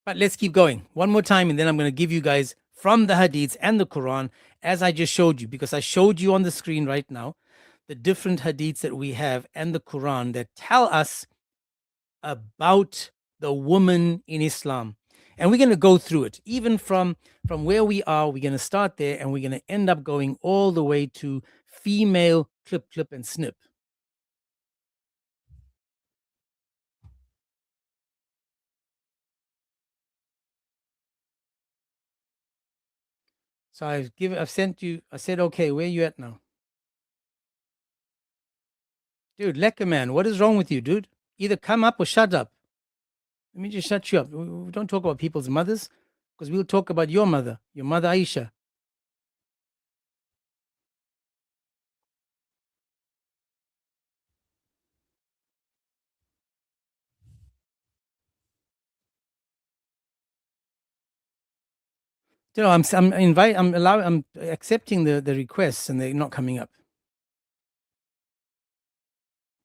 But let's keep going. One more time, and then I'm going to give you guys from the hadiths and the Quran, as I just showed you, because I showed you on the screen right now the different hadiths that we have and the Quran that tell us about the woman in Islam. And we're going to go through it. Even from where we are, we're going to start there, and we're going to end up going all the way to female clip, and snip. So I've sent you, I said, okay, where are you at now? Dude, lekker man, what is wrong with you, dude? Either come up or shut up. Let me just shut you up. We don't talk about people's mothers, because we'll talk about your mother Aisha. You know, I'm accepting the requests, and they're not coming up.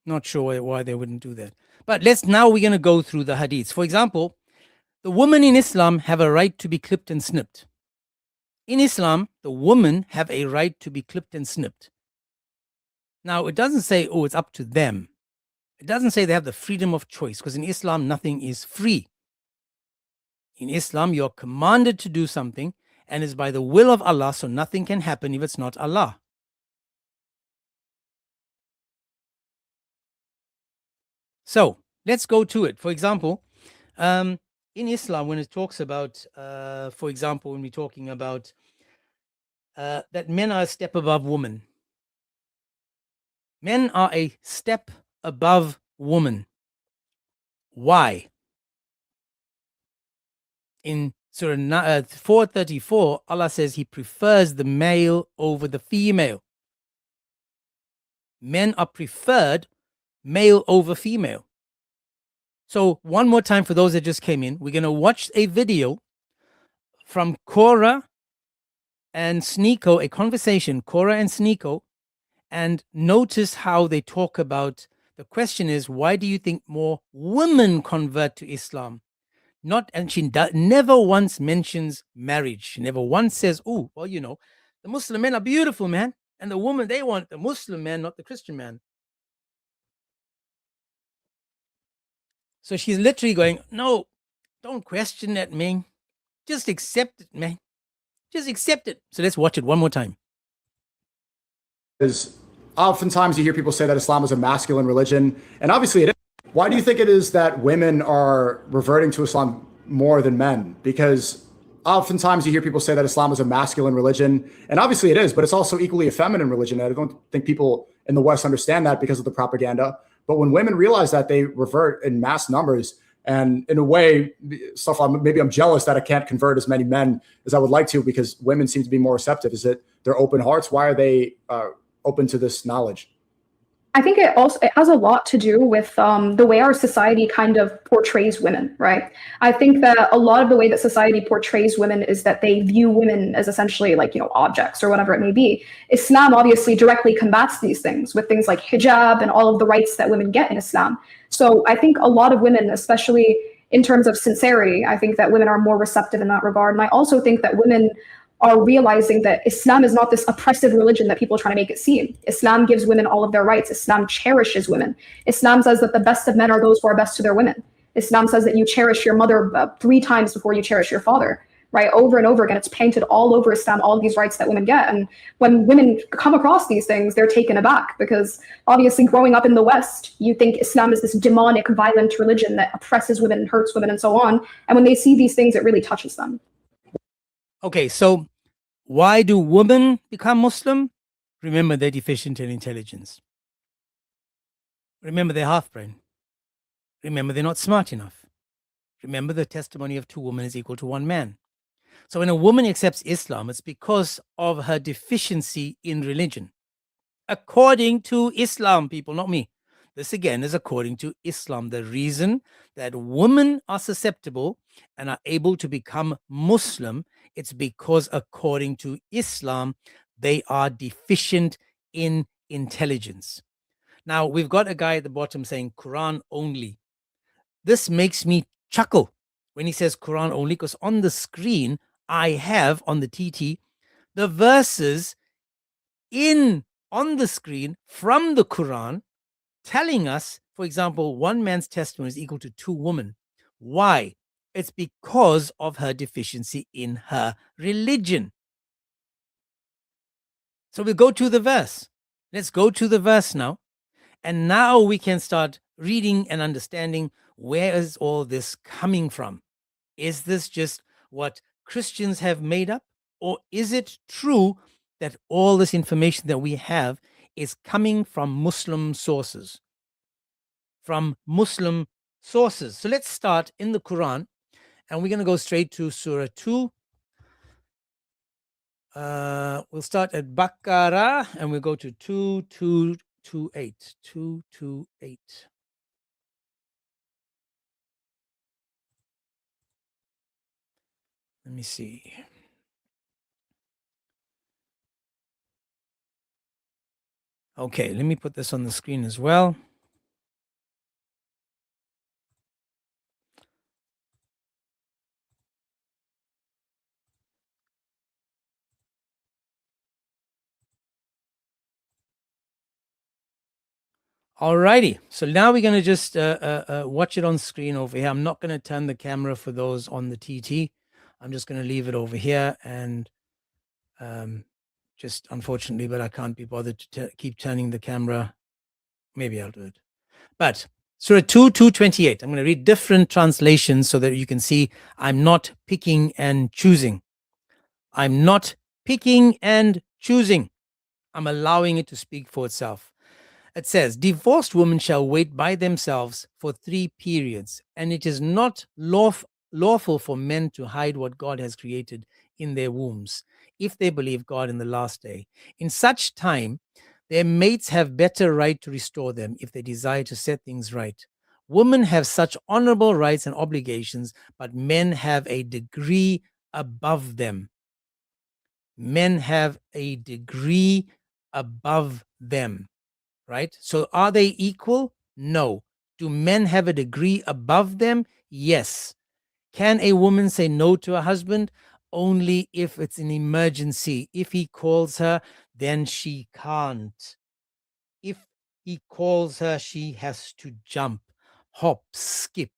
Not sure why they wouldn't do that. But now we're going to go through the hadiths. For example, the women in Islam have a right to be clipped and snipped. In Islam, the women have a right to be clipped and snipped. Now, it doesn't say, oh, it's up to them. It doesn't say they have the freedom of choice, because in Islam, nothing is free. In Islam, you're commanded to do something, and it's by the will of Allah, so nothing can happen if it's not Allah. So let's go to it. For example, in Islam, when it talks about, for example, when we're talking about that men are a step above women. Men are a step above woman. Why? In Surah 434, Allah says He prefers the male over the female. Men are preferred male over female. So one more time for those that just came in, we're going to watch a video from Korra and Sneako, a conversation, Korra and Sneako, And notice how they talk about, the question is, why do you think more women convert to Islam? Not, and she never once mentions marriage. She never once says, oh, well, the Muslim men are beautiful, man. And the woman, they want the Muslim man, not the Christian man. So she's literally going, no, don't question that, man. Just accept it, man. Just accept it. So let's watch it one more time. Is oftentimes you hear people say that Islam is a masculine religion, and obviously it is. Why do you think it is that women are reverting to Islam more than men? Because oftentimes you hear people say that Islam is a masculine religion, and obviously it is, but it's also equally a feminine religion. I don't think people in the West understand that because of the propaganda. But when women realize that, they revert in mass numbers. And in a way, maybe I'm jealous that I can't convert as many men as I would like to, because women seem to be more receptive. Is it their open hearts? Why are they open to this knowledge? I think it has a lot to do with the way our society kind of portrays women, right? I think that a lot of the way that society portrays women is that they view women as essentially like, objects or whatever it may be. Islam obviously directly combats these things with things like hijab and all of the rights that women get in Islam. So I think a lot of women, especially in terms of sincerity, I think that women are more receptive in that regard. And I also think that women are realizing that Islam is not this oppressive religion that people are trying to make it seem. Islam gives women all of their rights. Islam cherishes women. Islam says that the best of men are those who are best to their women. Islam says that you cherish your mother 3 times before you cherish your father, right? Over and over again, it's painted all over Islam, all of these rights that women get. And when women come across these things, they're taken aback, because obviously growing up in the West, you think Islam is this demonic, violent religion that oppresses women and hurts women and so on. And when they see these things, it really touches them. Okay, so why do women become Muslim? Remember, they're deficient in intelligence. Remember, they're half-brain. Remember, they're not smart enough. Remember, the testimony of 2 women is equal to 1 man. So when a woman accepts Islam, it's because of her deficiency in religion. According to Islam, people, not me. This again is according to Islam. The reason that women are susceptible and are able to become Muslim, it's because according to Islam, they are deficient in intelligence. Now, we've got a guy at the bottom saying Quran only. This makes me chuckle when he says Quran only, because on the screen, I have on the TT the verses on the screen from the Quran telling us, for example, 1 man's testimony is equal to 2 women. Why? It's because of her deficiency in her religion. So we'll go to the verse. Let's go to the verse now. And now we can start reading and understanding, where is all this coming from? Is this just what Christians have made up? Or is it true that all this information that we have is coming from Muslim sources? From Muslim sources. So let's start in the Quran, and we're going to go straight to Surah 2. We'll start at Baqarah, and we'll go to 228. 228. Let me see. Okay, let me put this on the screen as well. Alrighty, so now we're going to just watch it on screen over here. I'm not going to turn the camera for those on the TT. I'm just going to leave it over here, and just unfortunately, but I can't be bothered to keep turning the camera. Maybe I'll do it. But Surah 2:228. I'm going to read different translations so that you can see I'm not picking and choosing. I'm not picking and choosing. I'm allowing it to speak for itself. It says, divorced women shall wait by themselves for 3 periods, and it is not lawful for men to hide what God has created in their wombs, if they believe God in the last day. In such time, their mates have better right to restore them if they desire to set things right. Women have such honorable rights and obligations, but men have a degree above them. Men have a degree above them, right? So are they equal? No. Do men have a degree above them? Yes. Can a woman say no to a husband? Only if it's an emergency. If he calls her, then she can't. If he calls her, she has to jump, hop, skip,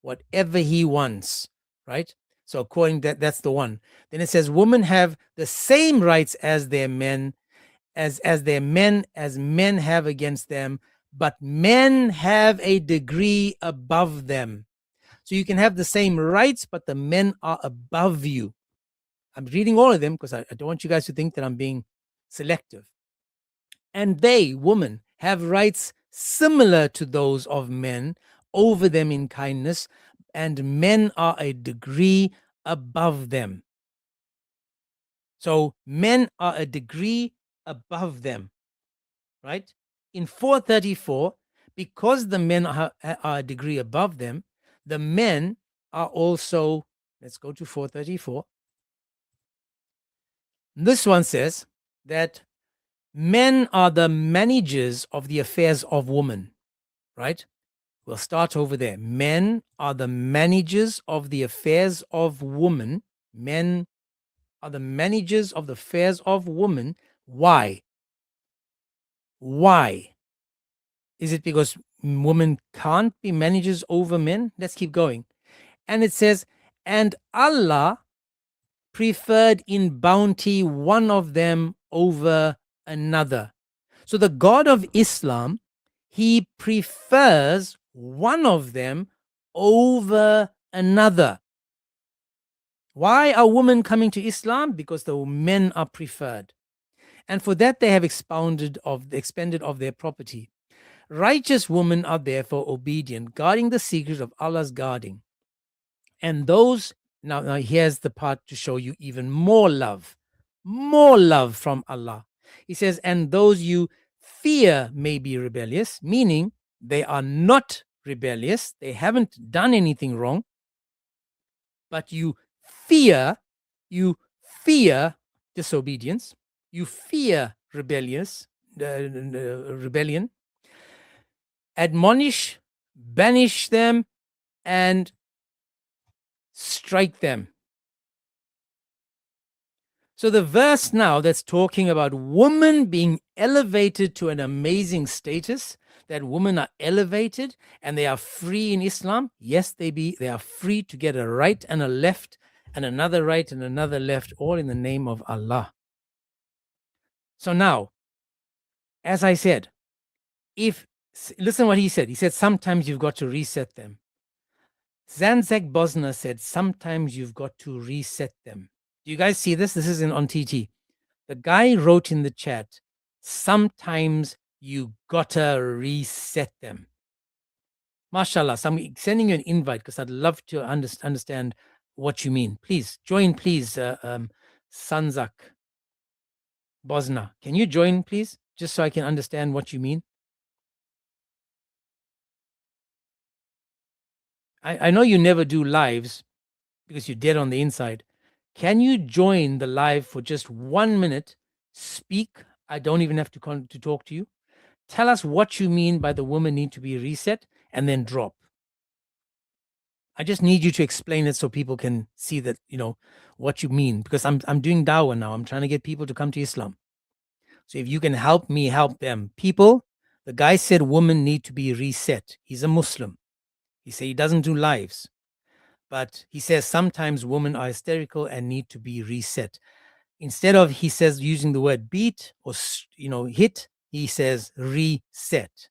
whatever he wants, right? So according to that, that's the one. Then it says women have the same rights as their men, as men have against them, but men have a degree above them. So you can have the same rights, but the men are above you. I'm reading all of them because I don't want you guys to think that I'm being selective. And they, women, have rights similar to those of men over them in kindness, and men are a degree above them. So men are a degree above them, right? In 434, because the men are a degree above them, the men are also, let's go to 434. This one says that men are the managers of the affairs of women, right? We'll start over there. Men are the managers of the affairs of women. Men are the managers of the affairs of women. Why? Why? Is it because women can't be managers over men? Let's keep going. And it says, and Allah preferred in bounty one of them over another. So the God of Islam, he prefers one of them over another. Why are women coming to Islam? Because the men are preferred. And for that they have expended of their property. Righteous women are therefore obedient, guarding the secret of Allah's guarding. And those, now here's the part to show you even more love from Allah. He says, and those you fear may be rebellious, meaning they are not rebellious, they haven't done anything wrong, but you fear disobedience, you fear rebellion, admonish, banish them, and strike them. So the verse now that's talking about women being elevated to an amazing status, that women are elevated and they are free in Islam. Yes, they are free to get a right and a left and another right and another left, all in the name of Allah. So now, as I said, listen what he said. He said, sometimes you've got to reset them. Zanzak Bosna said, sometimes you've got to reset them. Do you guys see this? This is on TT. The guy wrote in the chat, sometimes you gotta reset them. MashaAllah. So I'm sending you an invite because I'd love to understand what you mean. Please join, please, Sanzak Bosna. Can you join, please? Just so I can understand what you mean. I know you never do lives because you're dead on the inside. Can you join the live for just 1 minute? Speak. I don't even have to talk to you. Tell us what you mean by the women need to be reset, and then drop. I just need you to explain it so people can see that, what you mean, because I'm doing dawah now. I'm trying to get people to come to Islam. So if you can help me help them. People, the guy said women need to be reset. He's a Muslim. He said he doesn't do lives. But he says sometimes women are hysterical and need to be reset. Instead of, he says, using the word beat or, hit, he says reset.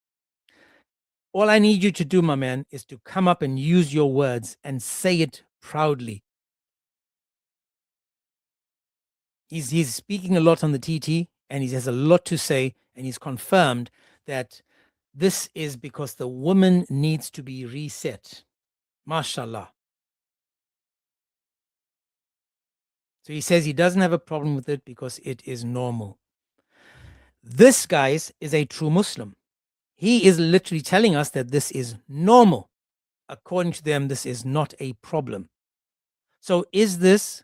All I need you to do, my man, is to come up and use your words and say it proudly. He's speaking a lot on the TT, and he has a lot to say, and he's confirmed that this is because the woman needs to be reset. MashaAllah. So he says he doesn't have a problem with it because it is normal. This, guys, is a true Muslim. He is literally telling us that this is normal. According to them, this is not a problem. So is this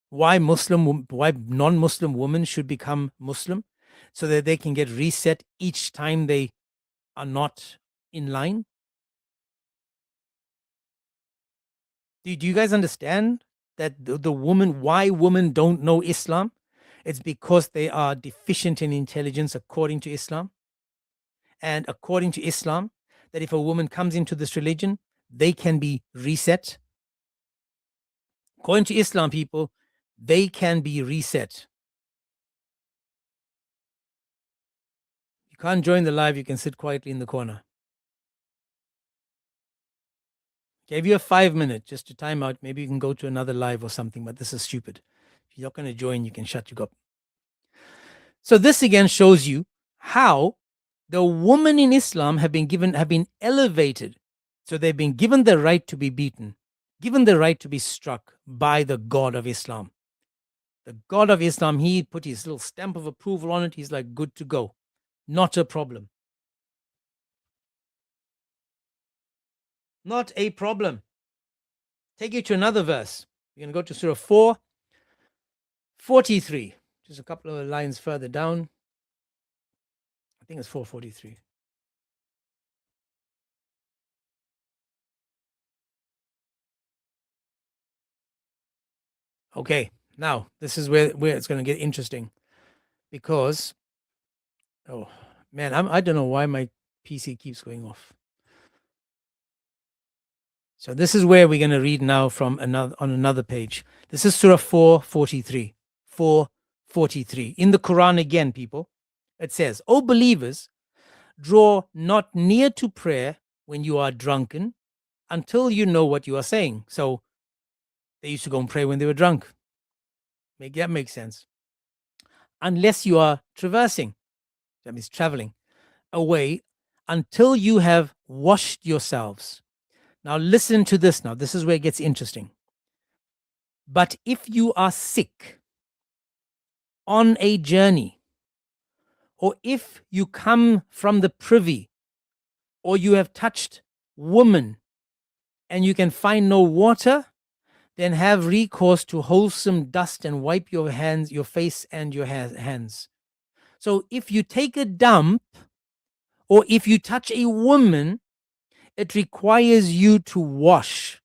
why non-Muslim women should become Muslim? so that they can get reset each time they are not in line? Do you guys understand that the woman, why women don't know Islam? It's because they are deficient in intelligence according to Islam. And according to Islam, that if a woman comes into this religion, they can be reset. According to Islam, people, they can be reset. You can't join the live, you can sit quietly in the corner. Gave you a 5 minute just to time out. Maybe you can go to another live or something, but this is stupid. If you're not going to join, you can shut your up. So this again shows you how the women in Islam have been elevated. So they've been given the right to be beaten, given the right to be struck by the God of Islam. The God of Islam, he put his little stamp of approval on it. He's like, good to go. Not a problem. Not a problem. Take you to another verse. We're going to go to Surah 4:43. Just a couple of lines further down. I think it's 4:43. Okay, now this is where it's going to get interesting, because, oh man, I don't know why my PC keeps going off. So this is where we're going to read now from another page. This is Surah 4:43. 4:43. In the Quran again, people, it says, "O believers, draw not near to prayer when you are drunken until you know what you are saying." So they used to go and pray when they were drunk. That makes sense. Unless you are traversing, that means traveling away, until you have washed yourselves. Now listen to this now. This is where it gets interesting. "But if you are sick, on a journey, or if you come from the privy, or you have touched woman, and you can find no water, then have recourse to wholesome dust and wipe your hands, your face and your hands." So if you take a dump, or if you touch a woman, it requires you to wash.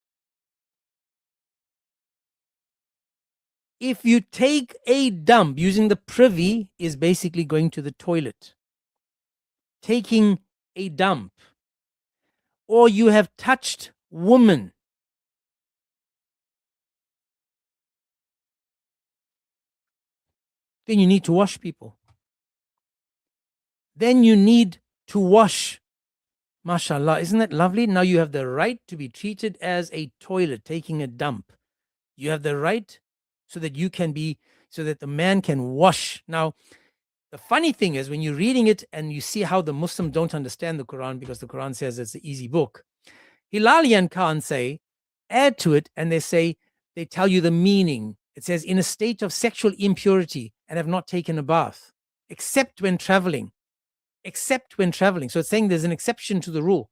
If you take a dump, using the privy is basically going to the toilet. Taking a dump, or you have touched woman, then you need to wash, people. Then you need to wash. MashaAllah, isn't that lovely? Now you have the right to be treated as a toilet, taking a dump. You have the right so that the man can wash. Now, the funny thing is, when you're reading it and you see how the Muslim don't understand the Quran, because the Quran says it's an easy book, Hilali and Khan say, add to it, and they tell you the meaning. It says, in a state of sexual impurity and have not taken a bath, except when traveling. Except when traveling. So it's saying there's an exception to the rule.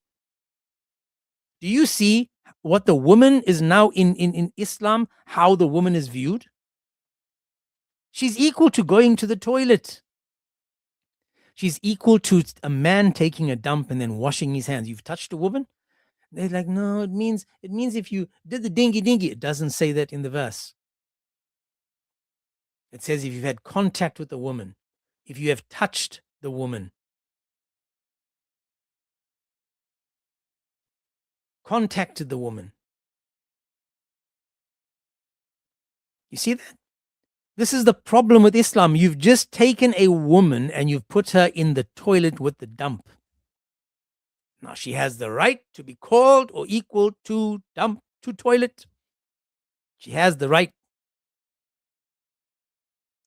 Do you see what the woman is now in Islam, how the woman is viewed? She's equal to going to the toilet. She's equal to a man taking a dump and then washing his hands. You've touched a woman? They're like, no, it means if you did the dingy. It doesn't say that in the verse. It says if you've had contact with the woman, if you have touched the woman. Contacted the woman. You see that? This is the problem with Islam. You've just taken a woman and you've put her in the toilet with the dump. Now she has the right to be called or equal to dump to toilet. She has the right.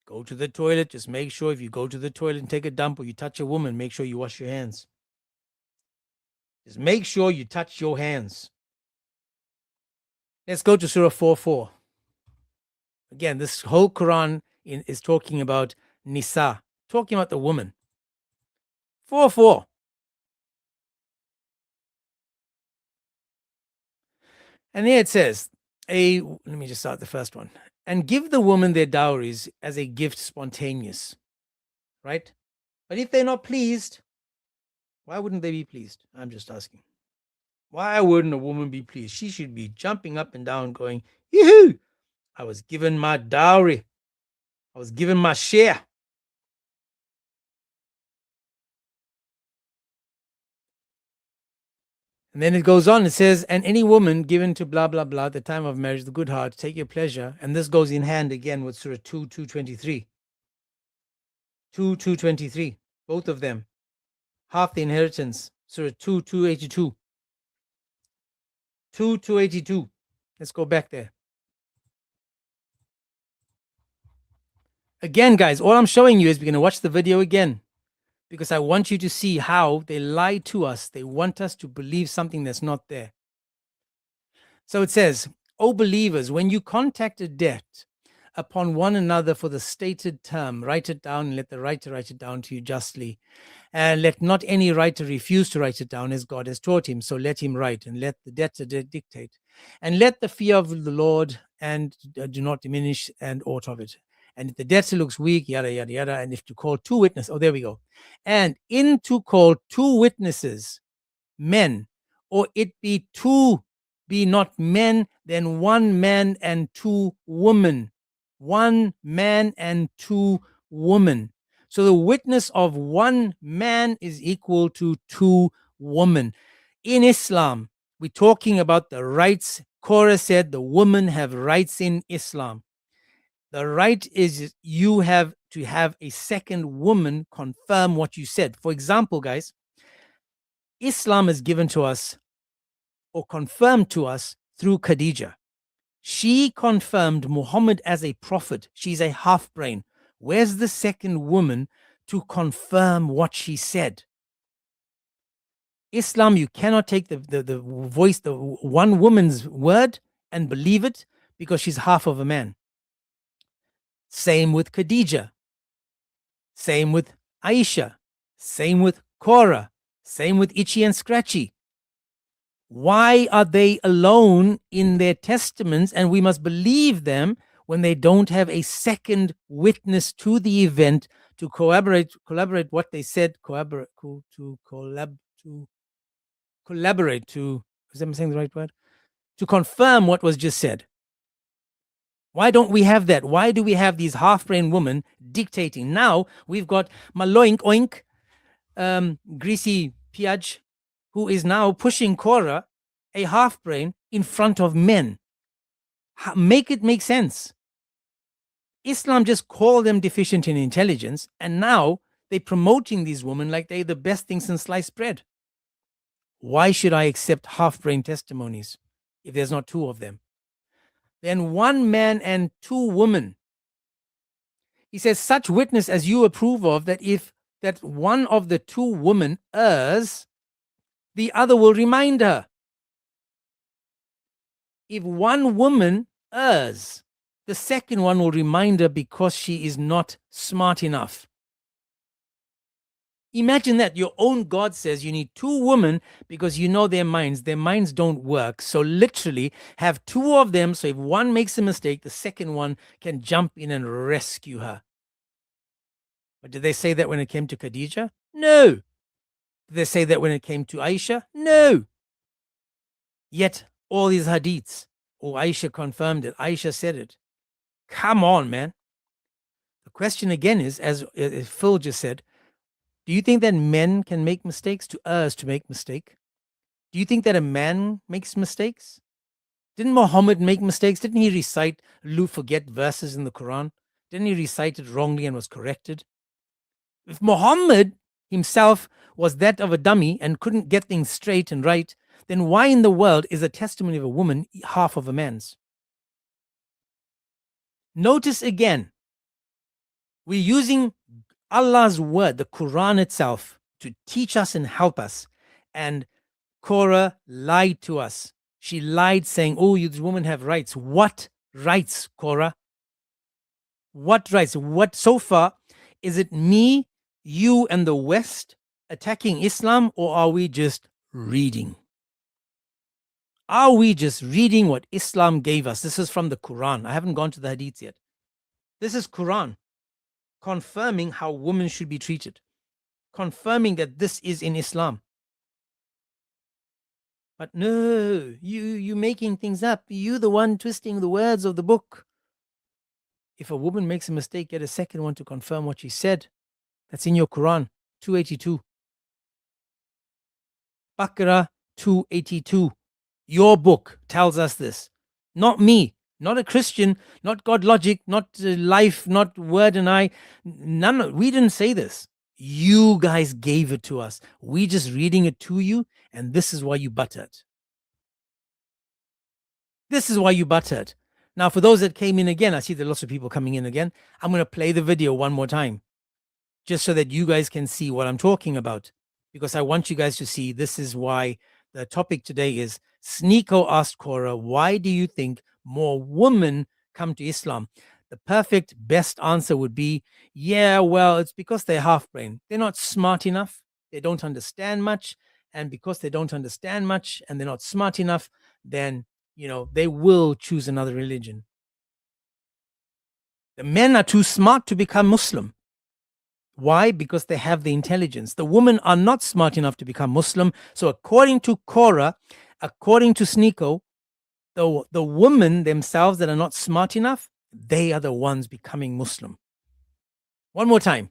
Go to the toilet. Just make sure if you go to the toilet and take a dump or you touch a woman, make sure you wash your hands. Just make sure you touch your hands. Let's go to Surah 4:4. Again, this whole Quran is talking about Nisa, talking about the woman. 4:4. And there it says, let me just start the first one. "And give the woman their dowries as a gift spontaneous." Right? But if they're not pleased, why wouldn't they be pleased? I'm just asking. Why wouldn't a woman be pleased? She should be jumping up and down going, yoo-hoo! I was given my dowry. I was given my share. And then it goes on, it says, and any woman given to blah, blah, blah, at the time of marriage, the good heart, take your pleasure. And this goes in hand again with Surah 2, 223. 2, 223. Both of them. Half the inheritance. Surah 2, 282. 2, 282. Let's go back there. Again, guys, all I'm showing you is we're going to watch the video again, because I want you to see how they lie to us. They want us to believe something that's not there. So it says, O believers, when you contract a debt upon one another for the stated term, write it down and let the writer write it down to you justly. And let not any writer refuse to write it down as God has taught him. So let him write, and let the debtor dictate. And let the fear of the Lord and do not diminish and aught of it. And if the debtor looks weak, yada, yada, yada. And if to call two witnesses, oh, there we go. And in to call two witnesses, men, or it be two, be not men, then one man and two women. One man and two women. So the witness of one man is equal to two women. In Islam, we're talking about the rights. Korra said the women have rights in Islam. The right is you have to have a second woman confirm what you said. For example, guys, Islam is given to us or confirmed to us through Khadijah. She confirmed Muhammad as a prophet. She's a half-brain. Where's the second woman to confirm what she said? Islam, you cannot take the voice, the one woman's word and believe it because she's half of a man. Same with Khadijah. Same with Aisha. Same with Korra. Same with Itchy and Scratchy. Why are they alone in their testaments and we must believe them when they don't have a second witness to the event to collaborate what they said, collaborate, is that saying the right word? To confirm what was just said. Why don't we have that? Why do we have these half-brain women dictating? Now we've got Maloink Oink, Greasy Piaj, who is now pushing Korra, a half-brain, in front of men. Make it make sense. Islam just called them deficient in intelligence, and now they're promoting these women like they're the best thing since sliced bread. Why should I accept half-brain testimonies if there's not two of them? Then one man and two women. He says, such witness as you approve of, that if that one of the two women errs, the other will remind her. If one woman errs, the second one will remind her because she is not smart enough. Imagine that. Your own God says you need two women because you know their minds. Their minds don't work. So literally have two of them. So if one makes a mistake, the second one can jump in and rescue her. But did they say that when it came to Khadijah? No. Did they say that when it came to Aisha? No. Yet all these hadiths, Aisha confirmed it. Aisha said it. Come on, man. The question again is, as Phil just said, do you think that men can make mistakes? To us to make mistake? Do you think that a man makes mistakes? Didn't Muhammad make mistakes? Didn't he forget verses in the Quran? Didn't he recite it wrongly and was corrected? If Muhammad himself was that of a dummy and couldn't get things straight and right, then why in the world is a testimony of a woman half of a man's? Notice again, we're using Allah's word, the Quran itself, to teach us and help us. And Korra lied to us. She lied saying, oh, you women have rights. What rights, Korra? What rights? What so far? Is it me, you, and the West attacking Islam, or are we just reading? Are we just reading what Islam gave us? This is from the Quran. I haven't gone to the hadiths yet. This is Quran confirming how women should be treated. confirming that this is in Islam. But no, you making things up. You the one twisting the words of the book. If a woman makes a mistake, get a second one to confirm what she said. That's in your Quran, 282. Baqarah 282. Your book tells us this. Not me, not a Christian, not God logic, not life, not word and I. We didn't say this. You guys gave it to us. We just reading it to you, and this is why you buttered. This is why you buttered. Now, for those that came in again, I see there are lots of people coming in again. I'm going to play the video one more time, just so that you guys can see what I'm talking about, because I want you guys to see this is why the topic today is Sneako asked Korra, why do you think more women come to Islam? The perfect best answer would be, yeah, well, it's because they're half brain. They're not smart enough. They don't understand much. And because they don't understand much and they're not smart enough, then, they will choose another religion. The men are too smart to become Muslim. Why? Because they have the intelligence. The women are not smart enough to become Muslim. So according to Korra, according to Sneako, the women themselves that are not smart enough, they are the ones becoming Muslim. One more time.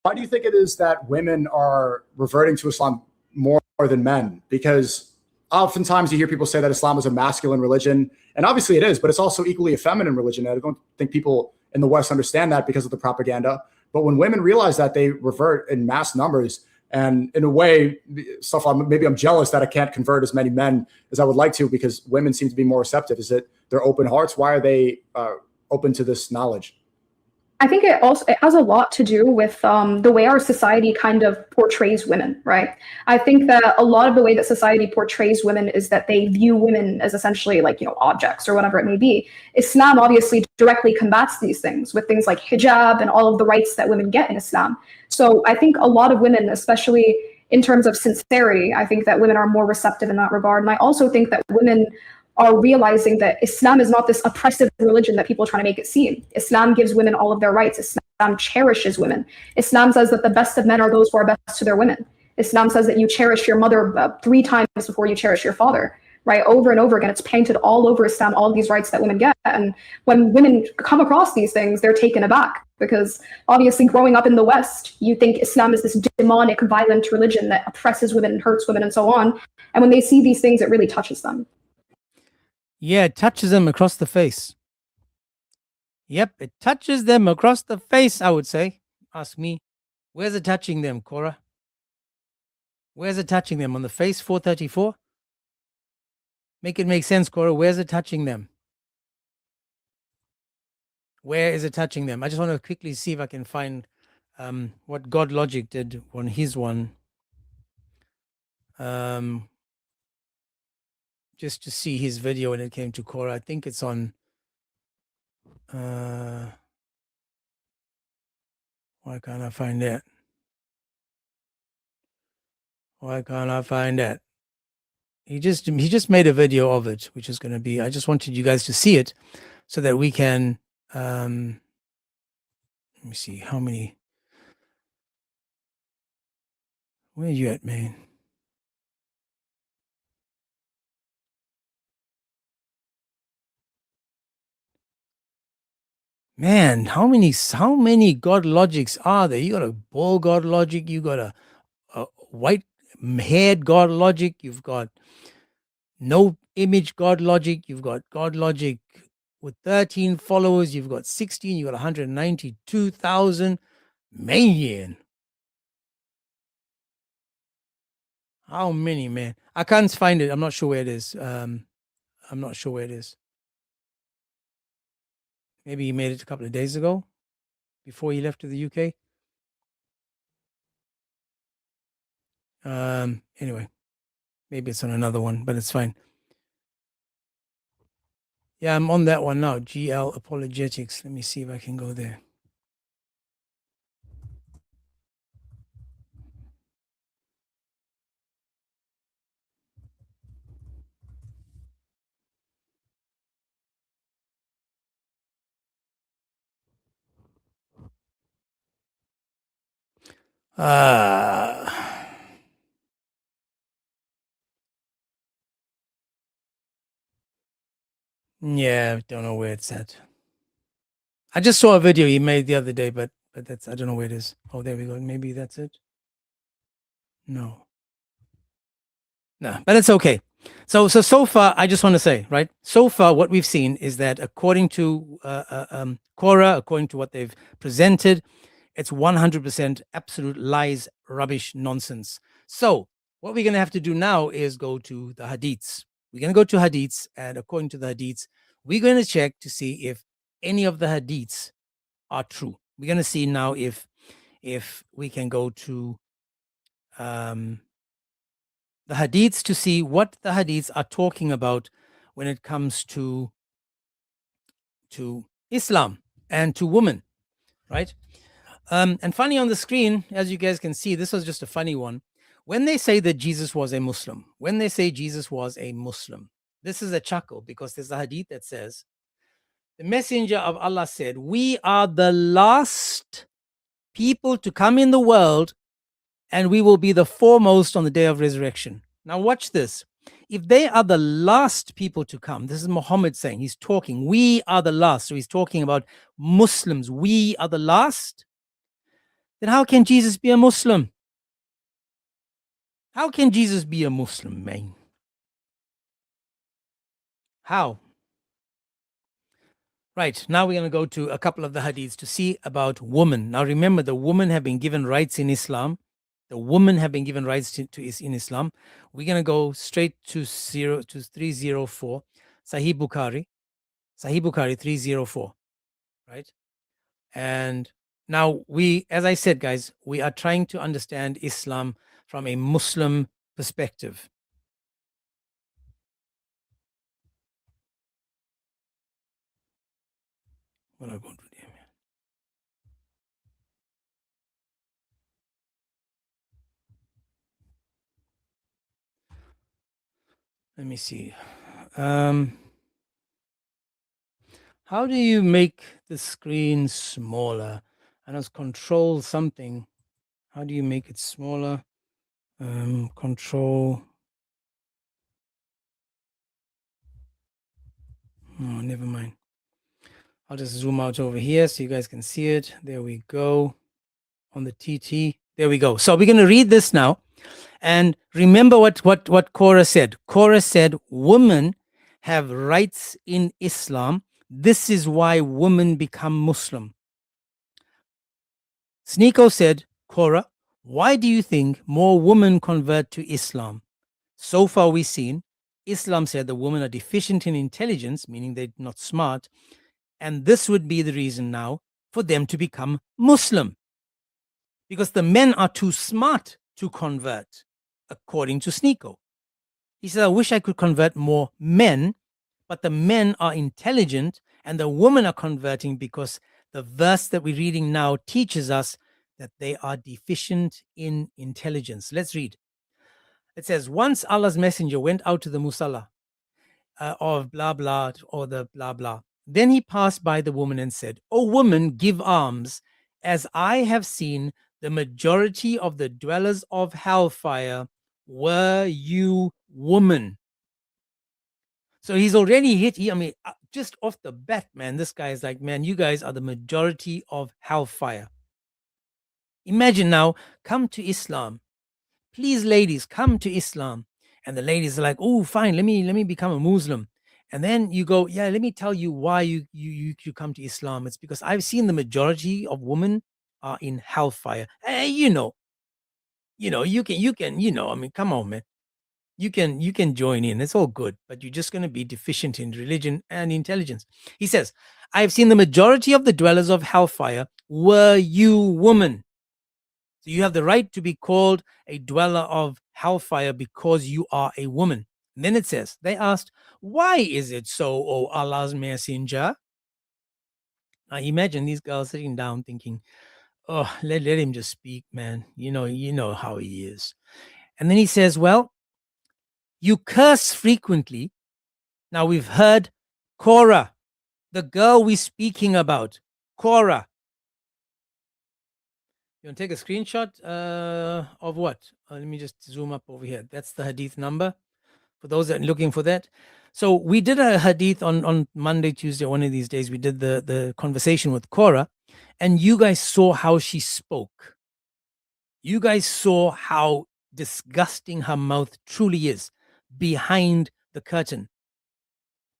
Why do you think it is that women are reverting to Islam more than men? Because oftentimes you hear people say that Islam is a masculine religion, and obviously it is, but it's also equally a feminine religion. I don't think people in the West understand that because of the propaganda. But when women realize that, they revert in mass numbers. And in a way, maybe I'm jealous that I can't convert as many men as I would like to, because women seem to be more receptive. Is it their open hearts? Why are they open to this knowledge? I think it has a lot to do with the way our society kind of portrays women, right? I think that a lot of the way that society portrays women is that they view women as essentially like, objects or whatever it may be. Islam obviously directly combats these things with things like hijab and all of the rights that women get in Islam. So I think a lot of women, especially in terms of sincerity, I think that women are more receptive in that regard. And I also think that women are realizing that Islam is not this oppressive religion that people are trying to make it seem. Islam gives women all of their rights. Islam cherishes women. Islam says that the best of men are those who are best to their women. Islam says that you cherish your mother 3 times before you cherish your father, right? Over and over again, it's painted all over Islam, all of these rights that women get. And when women come across these things, they're taken aback, because obviously growing up in the West, you think Islam is this demonic, violent religion that oppresses women and hurts women and so on. And when they see these things, it really touches them. Yeah, it touches them across the face. Yep, it touches them across the face, I would say. Ask me. Where's it touching them, Korra? Where's it touching them? On the face, 434? Make it make sense, Korra. Where's it touching them? Where is it touching them? I just want to quickly see if I can find what God Logic did on his one. Just to see his video when it came to Korra. I think it's on why can't I find that? Why can't I find that? He just made a video of it, which is going to be, I just wanted you guys to see it so that we can let me see how many. Where are you at, man? Man, how many God logics are there? You got a ball God logic, you got a white haired God logic, you've got no image God logic, you've got God logic with 13 followers, you've got 16, you got 192,000. Man, how many, man? I can't find it. I'm not sure where it is. I'm not sure where it is. Maybe he made it a couple of days ago before he left to the UK. Anyway, maybe it's on another one, but it's fine. Yeah, I'm on that one now. GL Apologetics. Let me see if I can go there. Uh, yeah, don't know where it's at. I just saw a video he made the other day, but that's, I don't know where it is. Oh, there we go. Maybe that's it. No. No, but it's okay. So far, I just want to say, right? So far, what we've seen is that according to Korra, according to what they've presented, it's 100% absolute lies, rubbish, nonsense. So what we're going to have to do now is go to the hadiths. We're going to go to hadiths, and according to the hadiths, we're going to check to see if any of the hadiths are true. We're going to see now if we can go to the hadiths to see what the hadiths are talking about when it comes to Islam and to women, right? And funny on the screen, as you guys can see, this was just a funny one. When they say that Jesus was a Muslim, this is a chuckle because there's a hadith that says, the messenger of Allah said, we are the last people to come in the world and we will be the foremost on the day of resurrection. Now watch this. If they are the last people to come, this is Muhammad saying, he's talking, we are the last. So he's talking about Muslims, we are the last. Then how can Jesus be a Muslim? How can Jesus be a Muslim, man? How? Right, now we're going to go to a couple of the hadiths to see about women. Now remember, the women have been given rights in Islam. In Islam. We're going to go straight to 304, Sahih Bukhari 304, right? And now as I said, guys, we are trying to understand Islam from a Muslim perspective. What am I going to do? Let me see. How do you make the screen smaller? And as control something. How do you make it smaller? Control. Oh, never mind. I'll just zoom out over here so you guys can see it. There we go. On the TT. There we go. So we're going to read this now. And remember what Korra said. Korra said, women have rights in Islam. This is why women become Muslim. Sneako said, Korra, why do you think more women convert to Islam? So far we've seen, Islam said the women are deficient in intelligence, meaning they're not smart. And this would be the reason now for them to become Muslim. Because the men are too smart to convert, according to Sneako. He said, I wish I could convert more men, but the men are intelligent and the women are converting because the verse that we're reading now teaches us that they are deficient in intelligence. Let's read. It says, once Allah's messenger went out to the Musalla of blah, blah, or the blah, blah. Then he passed by the woman and said, O woman, give alms, as I have seen the majority of the dwellers of hellfire were you woman. So he's already hit. Just off the bat, man, this guy is like, man, you guys are the majority of hellfire. Imagine now, come to Islam. Please, ladies, come to Islam. And the ladies are like, oh, fine, let me become a Muslim. And then you go, yeah, let me tell you why you come to Islam. It's because I've seen the majority of women are in hellfire. You can, come on, man. You can join in. It's all good, but you're just going to be deficient in religion and intelligence. He says, I've seen the majority of the dwellers of hellfire were you woman. So you have the right to be called a dweller of hellfire because you are a woman. And then it says, they asked, why is it so, O Allah's messenger? Now imagine these girls sitting down thinking, oh, let him just speak, man. You know how he is. And then he says, well, you curse frequently. Now we've heard Korra, the girl we're speaking about, Korra. You want to take a screenshot of what? Let me just zoom up over here. That's the hadith number for those that are looking for that. So we did a hadith on Monday, Tuesday, one of these days. We did the conversation with Korra, and you guys saw how she spoke. You guys saw how disgusting her mouth truly is behind the curtain.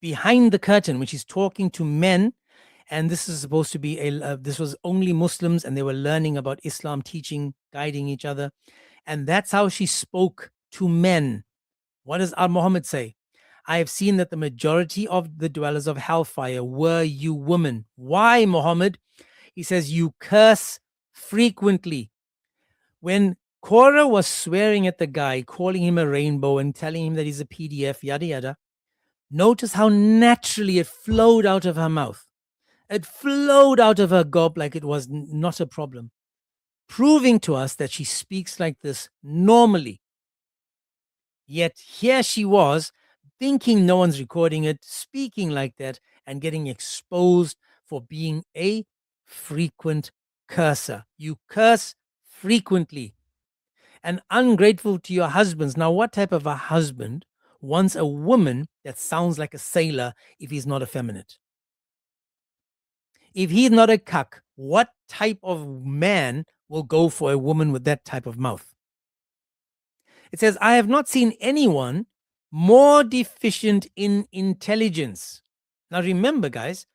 Behind the curtain, when she's talking to men, and this is supposed to be this was only Muslims, and they were learning about Islam, teaching, guiding each other, and that's how she spoke to men. What does Muhammad say? I have seen that the majority of the dwellers of hellfire were you women. Why, Muhammad? He says, you curse frequently. When Korra was swearing at the guy, calling him a rainbow and telling him that he's a PDF, yada yada, notice how naturally it flowed out of her mouth. It flowed out of her gob like it was not a problem, proving to us that she speaks like this normally. Yet here she was, thinking no one's recording it, speaking like that, and getting exposed for being a frequent curser. You curse frequently and ungrateful to your husbands. Now, what type of a husband wants a woman that sounds like a sailor if he's not effeminate? If he's not a cuck, what type of man will go for a woman with that type of mouth? It says, I have not seen anyone more deficient in intelligence. Now remember, guys,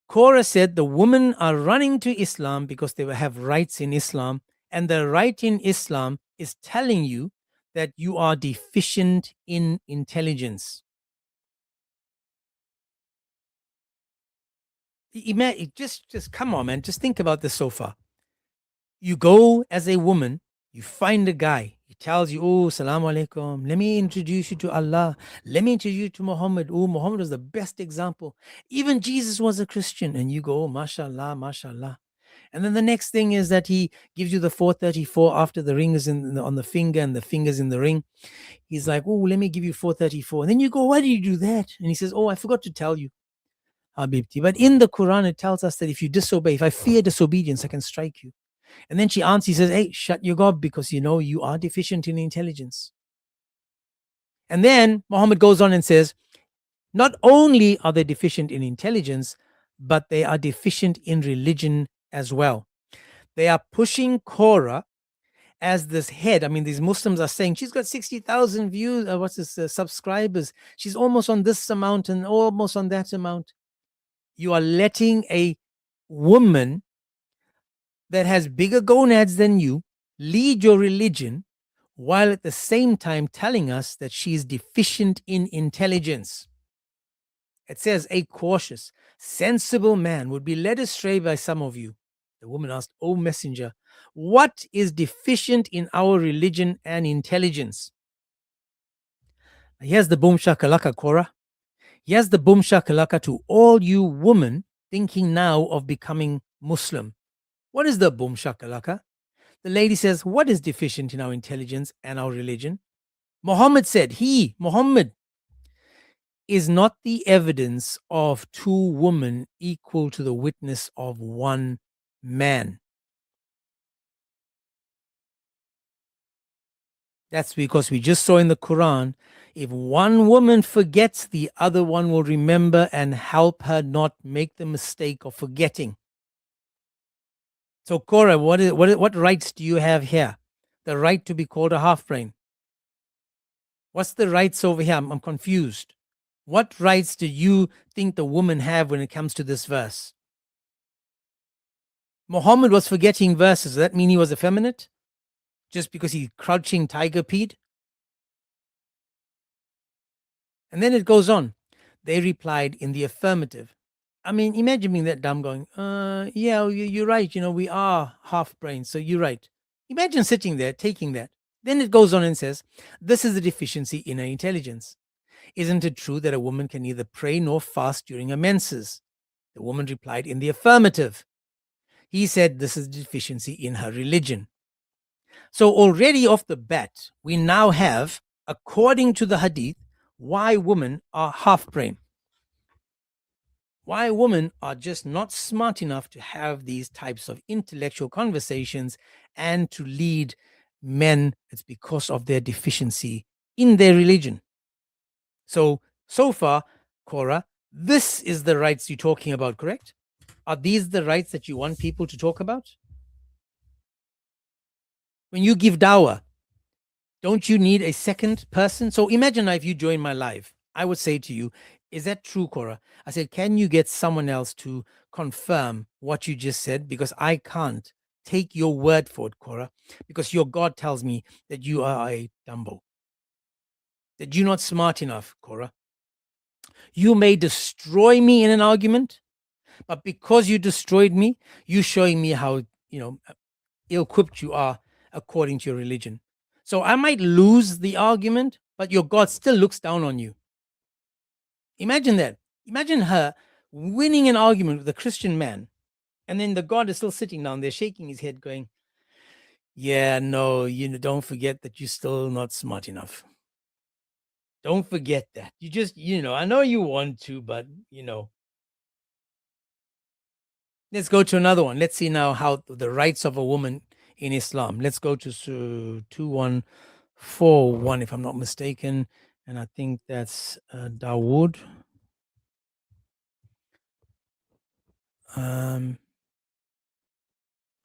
Korra said the women are running to Islam because they will have rights in Islam, and the right in Islam is telling you that you are deficient in intelligence. Just come on, man. Just think about this so far. You go as a woman, you find a guy, he tells you, oh, salaam alaikum, let me introduce you to Allah, let me introduce you to Muhammad. Oh, Muhammad was the best example. Even Jesus was a Christian. And you go, oh, mashallah, mashallah. And then the next thing is that he gives you the 434 after the ring is on the finger and the finger's in the ring. He's like, oh, let me give you 434. And then you go, why did you do that? And he says, oh, I forgot to tell you, Habibti. But in the Quran, it tells us that if you disobey, if I fear disobedience, I can strike you. And then she answers, he says, hey, shut your gob because you know you are deficient in intelligence. And then Muhammad goes on and says, not only are they deficient in intelligence, but they are deficient in religion as well. They are pushing Korra as this head. I mean, these Muslims are saying she's got 60,000 views, subscribers. She's almost on this amount and almost on that amount. You are letting a woman that has bigger gonads than you lead your religion, while at the same time telling us that she is deficient in intelligence. It says, a cautious, sensible man would be led astray by some of you. The woman asked, O messenger, what is deficient in our religion and intelligence? Here's the boom shakalaka, Korra. Here's the boom shakalaka to all you women thinking now of becoming Muslim. What is the boom shakalaka? The lady says, what is deficient in our intelligence and our religion? Muhammad said, Muhammad, is not the evidence of two women equal to the witness of one man. That's because we just saw in the Quran, if one woman forgets, the other one will remember and help her not make the mistake of forgetting. So, Korra, what rights do you have here? The right to be called a half-brain. What's the rights over here? I'm confused. What rights do you think the woman have when it comes to this verse? Muhammad was forgetting verses. Does that mean he was effeminate? Just because he's crouching tiger peed? And then it goes on. They replied in the affirmative. I mean, imagine being that dumb going, yeah, you're right. You know, we are half brains. So you're right. Imagine sitting there, taking that. Then it goes on and says, this is a deficiency in her intelligence. Isn't it true that a woman can neither pray nor fast during her menses? The woman replied in the affirmative. He said, this is a deficiency in her religion. So already off the bat, we now have, according to the hadith, why women are half brain. why women are just not smart enough to have these types of intellectual conversations and to lead men. It's because of their deficiency in their religion. So far, Korra, this is the rights you're talking about, correct? Are these the rights that you want people to talk about? When you give dawah, don't you need a second person? So imagine if you join my live, I would say to you, is that true, Korra? I said, can you get someone else to confirm what you just said? Because I can't take your word for it, Korra, because your God tells me that you are a Dumbo, that you're not smart enough, Korra. You may destroy me in an argument, but because you destroyed me, you're showing me how, ill-equipped you are according to your religion. So I might lose the argument, but your God still looks down on you. Imagine that. Imagine her winning an argument with a Christian man, and then the God is still sitting down there shaking his head going, yeah, no, don't forget that you're still not smart enough. Don't forget that. You just, I know you want to, but, Let's go to another one. Let's see now how the rights of a woman in Islam. Let's go to 2141, if I'm not mistaken. And I think that's Dawood.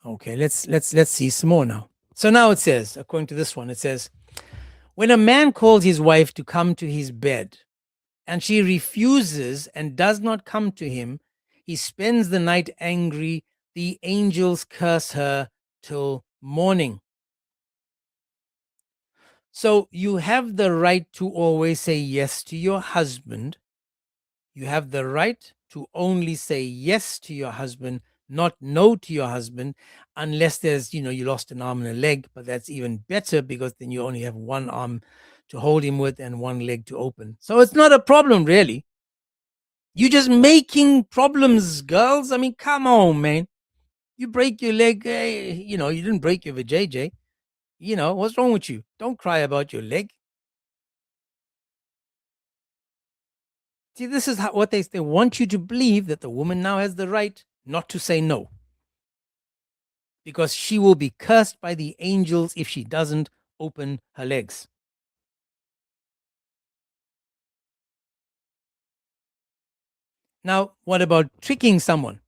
Okay, let's see some more now. So now it says, according to this one, it says, when a man calls his wife to come to his bed and she refuses and does not come to him, he spends the night angry. The angels curse her till morning. So you have the right to always say yes to your husband. You have the right to only say yes to your husband, not no to your husband, unless there's, you lost an arm and a leg, but that's even better because then you only have one arm to hold him with and one leg to open. So it's not a problem, really. You're just making problems, girls. I mean, come on, man. You break your leg, you didn't break your vajayjay. What's wrong with you? Don't cry about your leg. See, this is what they want you to believe, that the woman now has the right not to say no, because she will be cursed by the angels if she doesn't open her legs. Now, what about tricking someone?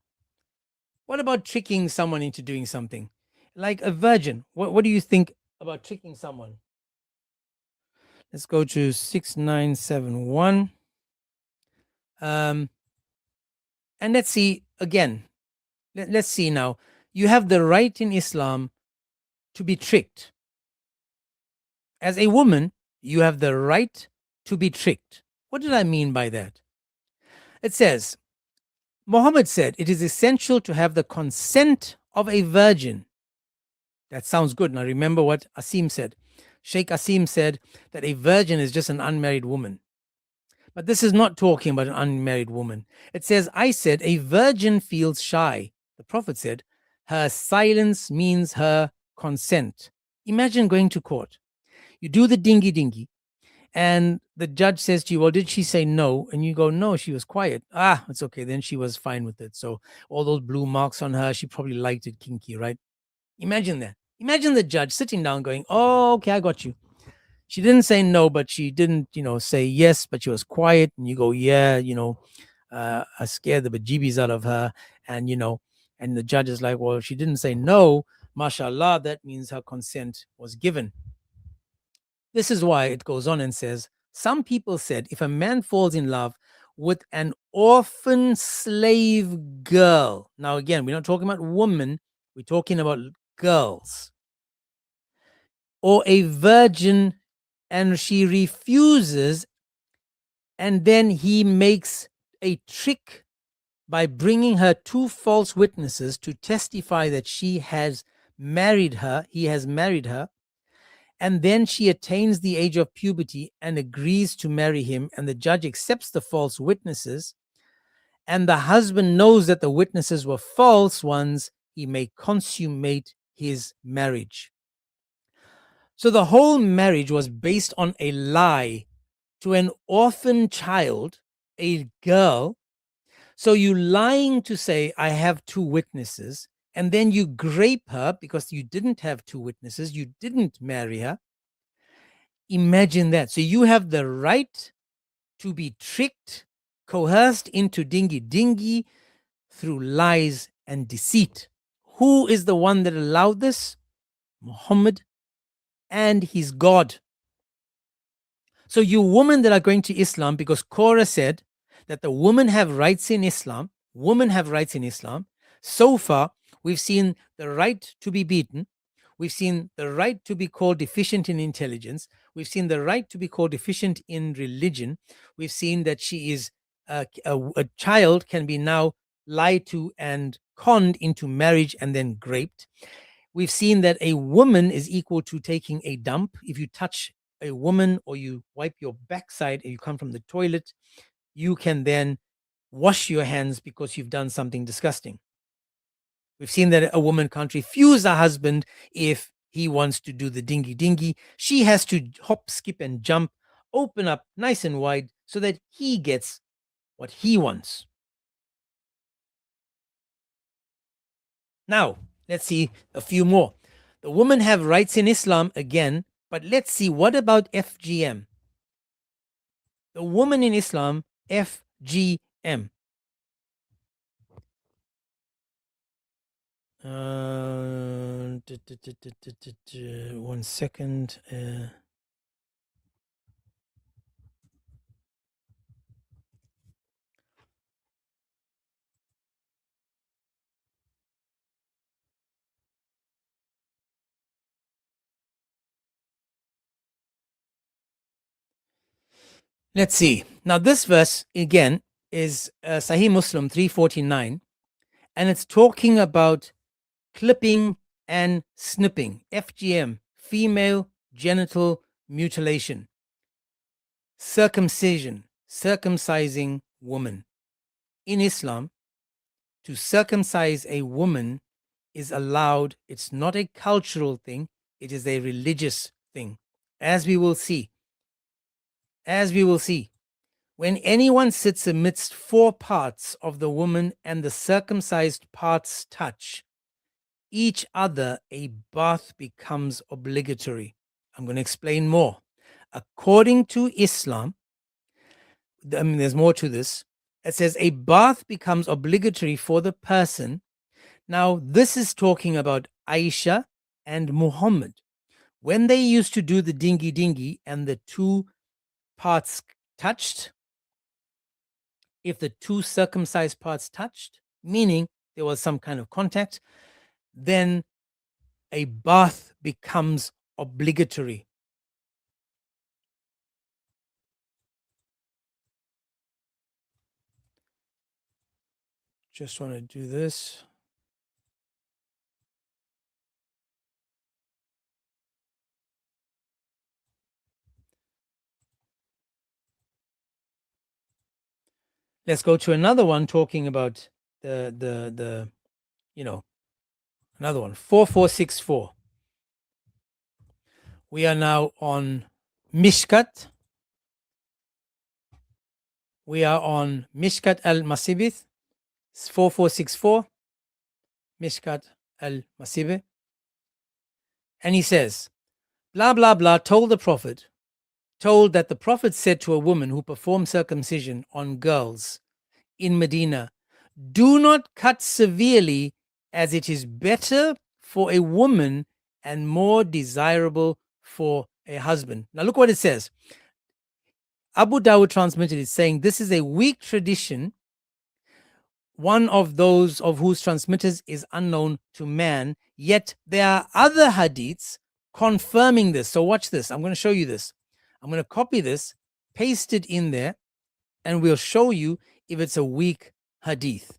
What about tricking someone into doing something? Like a virgin. What do you think about tricking someone? Let's go to 6971. And let's see again. Let's see now. You have the right in Islam to be tricked. As a woman, you have the right to be tricked. What did I mean by that? It says, Muhammad said, it is essential to have the consent of a virgin. That sounds good. Now remember what Asim said. Sheikh Asim said that a virgin is just an unmarried woman. But this is not talking about an unmarried woman. It says, I said, a virgin feels shy. The Prophet said, her silence means her consent. Imagine going to court. You do the dingy, and the judge says to you, well, did she say no? And you go, no, she was quiet. It's okay. Then she was fine with it. So all those blue marks on her, she probably liked it kinky, right? Imagine that. Imagine the judge sitting down going, oh, okay, I got you. She didn't say no, but she didn't, say yes, but she was quiet. And you go, yeah, I scared the bejeebies out of her. And, and the judge is like, well, she didn't say no. Mashallah, that means her consent was given. This is why it goes on and says, some people said, if a man falls in love with an orphan slave girl. Now, again, we're not talking about women. We're talking about girls. Or a virgin, and she refuses, and then he makes a trick by bringing her two false witnesses to testify that he has married her, and then she attains the age of puberty and agrees to marry him, and the judge accepts the false witnesses, and the husband knows that the witnesses were false ones, he may consummate his marriage. So the whole marriage was based on a lie to an orphan child, a girl, So you lying to say, I have two witnesses, and then you grape her because you didn't have two witnesses, you didn't marry her. Imagine that. So you have the right to be tricked, coerced into dingy through lies and deceit. Who is the one that allowed this? Muhammad and his God. So you women that are going to Islam, because Korra said that the women have rights in Islam, women have rights in Islam. So far, we've seen the right to be beaten. We've seen the right to be called deficient in intelligence. We've seen the right to be called deficient in religion. We've seen that she is a child can be now lied to and conned into marriage and then raped. We've seen that a woman is equal to taking a dump. If you touch a woman or you wipe your backside and you come from the toilet, you can then wash your hands because you've done something disgusting. We've seen that a woman can't refuse a husband if he wants to do the dingy. She has to hop, skip, and jump, open up nice and wide so that he gets what he wants. Now, let's see a few more. The women have rights in Islam again, but let's see, what about FGM? The woman in Islam, FGM. 1 second. Let's see. Now, this verse again is Sahih Muslim 349, and it's talking about clipping and snipping, FGM, female genital mutilation, circumcision, circumcising woman. In Islam, to circumcise a woman is allowed. It's not a cultural thing, it is a religious thing, as we will see. As we will see. When anyone sits amidst four parts of the woman and the circumcised parts touch each other, a bath becomes obligatory. I'm going to explain more. According to Islam, there's more to this. It says a bath becomes obligatory for the person. Now, this is talking about Aisha and Muhammad. When they used to do the dingy and the two parts touched, if the two circumcised parts touched, meaning there was some kind of contact, then a bath becomes obligatory. Just want to do this. Let's go to another one talking about the another one, 4464. We are now on Mishkat. We are on Mishkat al-Masibith, 4464, Mishkat al-Masibith. And he says, blah, blah, blah, told that the Prophet said to a woman who performed circumcision on girls in Medina, do not cut severely, as it is better for a woman and more desirable for a husband. Now look what it says. Abu Dawud transmitted it saying, this is a weak tradition, one of those of whose transmitters is unknown to man, yet there are other hadiths confirming this. So watch this. I'm going to show you this. I'm going to copy this, paste it in there, and we'll show you if it's a weak hadith.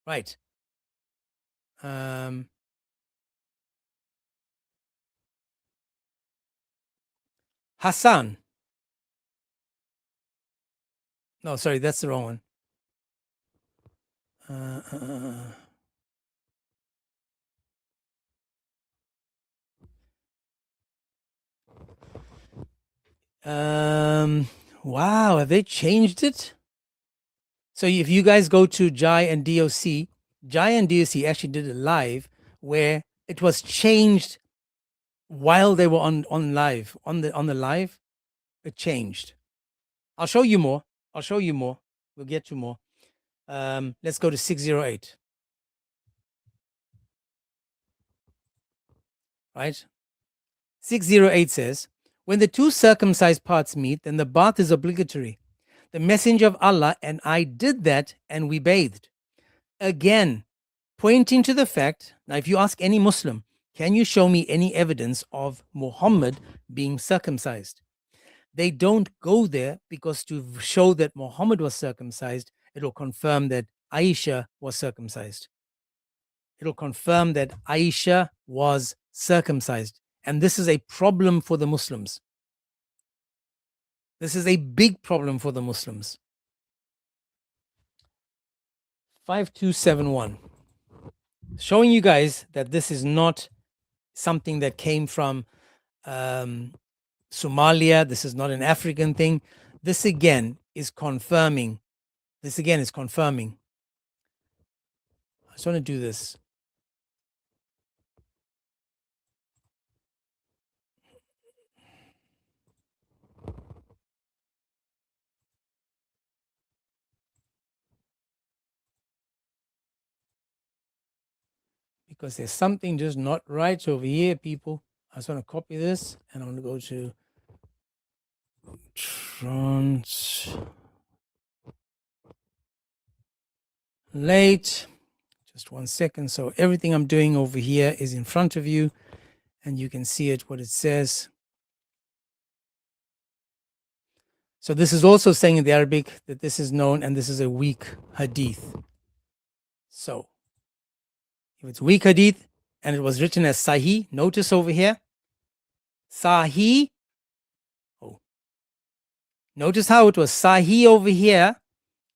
Right. Hassan. No, sorry, that's the wrong one. Wow, have they changed it? So if you guys go to Jai and DOC, Jai and DOC actually did a live where it was changed while they were on live, on the live, it changed. I'll show you more. We'll get to more. Let's go to 608. Right? 608 says, when the two circumcised parts meet, then the bath is obligatory. The messenger of Allah and I did that, and we bathed. Again, pointing to the fact, now if you ask any Muslim, can you show me any evidence of Muhammad being circumcised? They don't go there because to show that Muhammad was circumcised, it will confirm that Aisha was circumcised. It'll confirm that Aisha was circumcised. And this is a problem for the Muslims. This is a big problem for the Muslims. 5271. Showing you guys that this is not something that came from Somalia. This is not an African thing. This again is confirming. I just want to do this. Because there's something just not right over here, people. I just want to copy this and I'm going to go to translate. Just 1 second. So everything I'm doing over here is in front of you and you can see it, what it says. So this is also saying in the Arabic that this is known and this is a weak hadith. So if it's weak hadith and it was written as Sahih, notice over here, Sahih. Oh, notice how it was Sahih over here,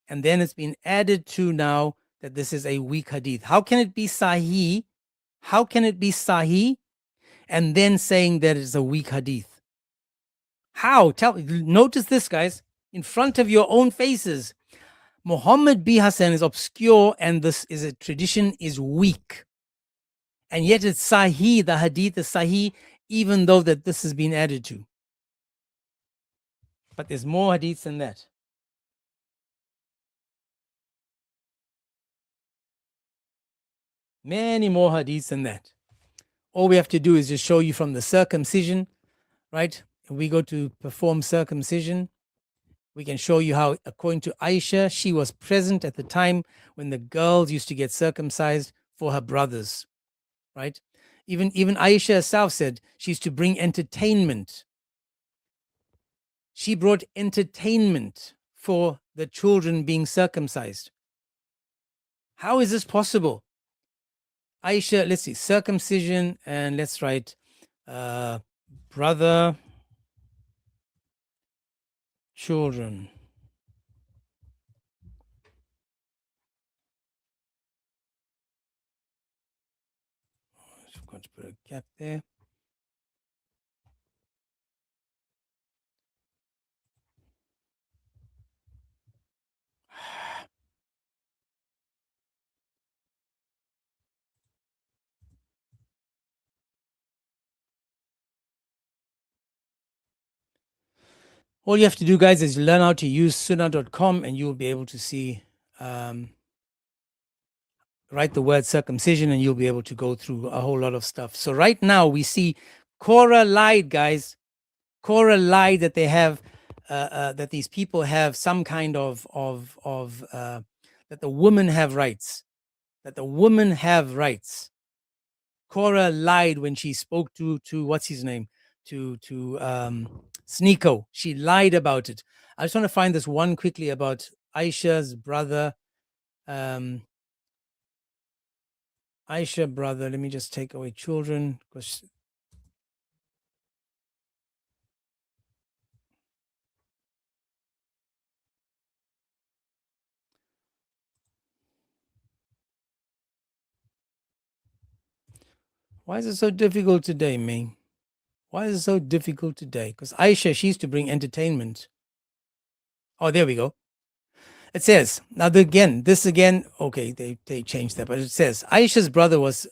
and then it's been added to now that this is a weak hadith. How can it be Sahih? How can it be Sahih and then saying that it's a weak hadith? How? Notice this, guys, in front of your own faces. Muhammad B. Hassan is obscure and this is a tradition is weak. And yet it's Sahih, the hadith is Sahih, even though that this has been added to. But there's more hadiths than that. Many more hadiths than that. All we have to do is just show you from the circumcision, right? If we go to perform circumcision, we can show you how, according to Aisha, she was present at the time when the girls used to get circumcised for her brothers, right? Even Aisha herself said she used to bring entertainment. She brought entertainment for the children being circumcised. How is this possible? Aisha, let's see, circumcision, and let's write brother, children. I've got to put a gap there. All you have to do, guys, is learn how to use sunnah.com and you'll be able to see, write the word circumcision and you'll be able to go through a whole lot of stuff. So right now we see Korra lied, guys. Korra lied that they have, that these people have some kind of that the women have rights. That the women have rights. Korra lied when she spoke to what's his name? To Sneako. She lied about it. I just want to find this one quickly about Aisha's brother. Aisha brother. Let me just take away children because why is it so difficult today, man? Why is it so difficult today? Because Aisha, she used to bring entertainment. Oh, there we go. It says, now this again, okay, they changed that, but it says, Aisha's brother was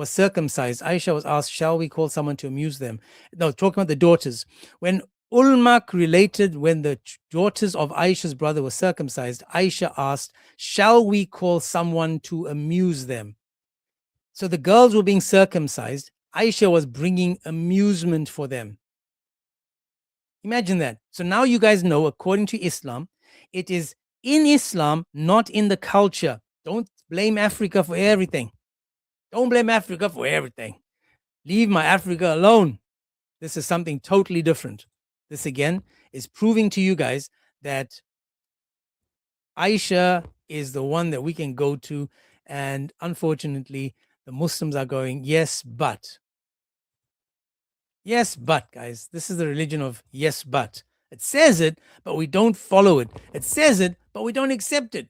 circumcised. Aisha was asked, shall we call someone to amuse them? No, talking about the daughters. When Ulmak related, when the daughters of Aisha's brother were circumcised, Aisha asked, shall we call someone to amuse them? So the girls were being circumcised. Aisha was bringing amusement for them. Imagine that. So now you guys know, according to Islam, it is in Islam, not in the culture. Don't blame Africa for everything. Don't blame Africa for everything. Leave my Africa alone. This is something totally different. This again is proving to you guys that Aisha is the one that we can go to. And unfortunately, the Muslims are going, yes, but. Yes, but, guys. This is the religion of yes, but. It says it, but we don't follow it. It says it, but we don't accept it.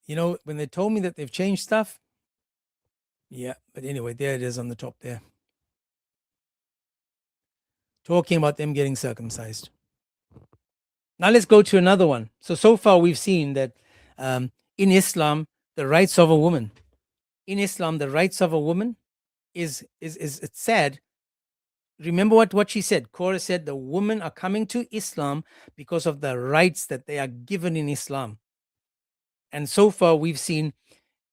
You know, when they told me that they've changed stuff, yeah, but anyway, there it is on the top there. Talking about them getting circumcised. Now let's go to another one. So far we've seen that in Islam, the rights of a woman. In Islam, the rights of a woman is it's sad. Remember what she said. Korra said the women are coming to Islam because of the rights that they are given in Islam. And so far we've seen,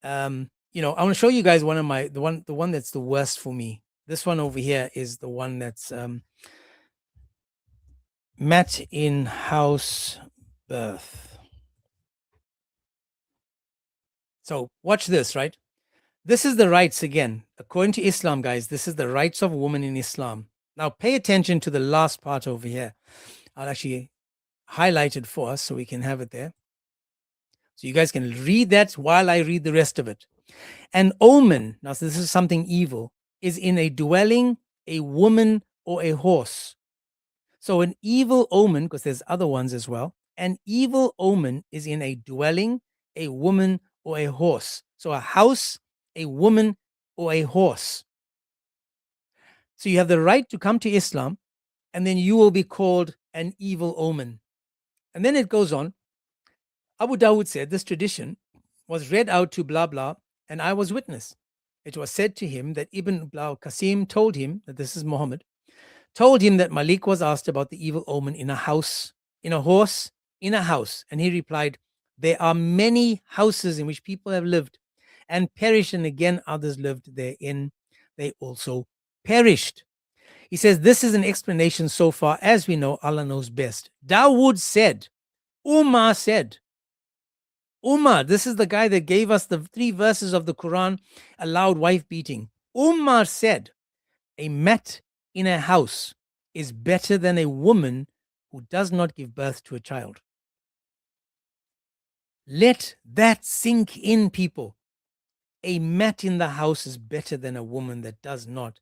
you know, I want to show you guys one of the one that's the worst for me. This one over here is the one that's met in house birth. So watch this, right? This is the rights again. According to Islam, guys, this is the rights of women in Islam. Now pay attention to the last part over here. I'll actually highlight it for us so we can have it there. So you guys can read that while I read the rest of it. An omen, now this is something evil, is in a dwelling, a woman, or a horse. So an evil omen, because there's other ones as well, an evil omen is in a dwelling, a woman, or a horse. So a house, a woman, or a horse. So you have the right to come to Islam, and then you will be called an evil omen. And then it goes on. Abu Dawud said, this tradition was read out to blah blah, and I was witness. It was said to him that Ibn Blah Qasim told him, that this is Muhammad, told him that Malik was asked about the evil omen in a house, in a horse, in a house. And he replied, there are many houses in which people have lived and perished, and again others lived therein. They also perished. He says, this is an explanation so far as we know. Allah knows best. Dawood said, Umar said, Umar, this is the guy that gave us the 3 verses of the Quran, allowed wife beating. Umar said, a mat in a house is better than a woman who does not give birth to a child. Let that sink in, people. A mat in the house is better than a woman that does not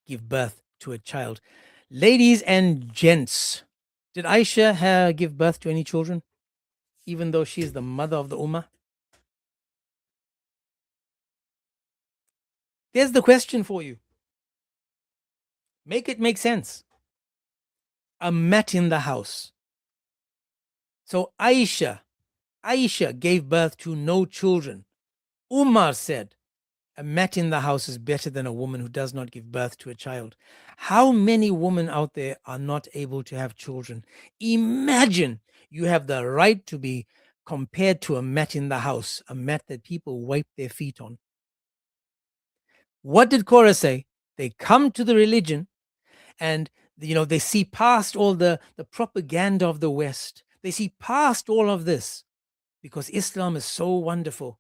give birth to a child. Ladies and gents, did Aisha give birth to any children, even though she is the mother of the Ummah? There's the question for you. Make it make sense. A mat in the house. So Aisha gave birth to no children. Umar said, a mat in the house is better than a woman who does not give birth to a child. How many women out there are not able to have children? Imagine you have the right to be compared to a mat in the house, a mat that people wipe their feet on. What did Korra say? They come to the religion and, you know, they see past all the propaganda of the West. They see past all of this because Islam is so wonderful.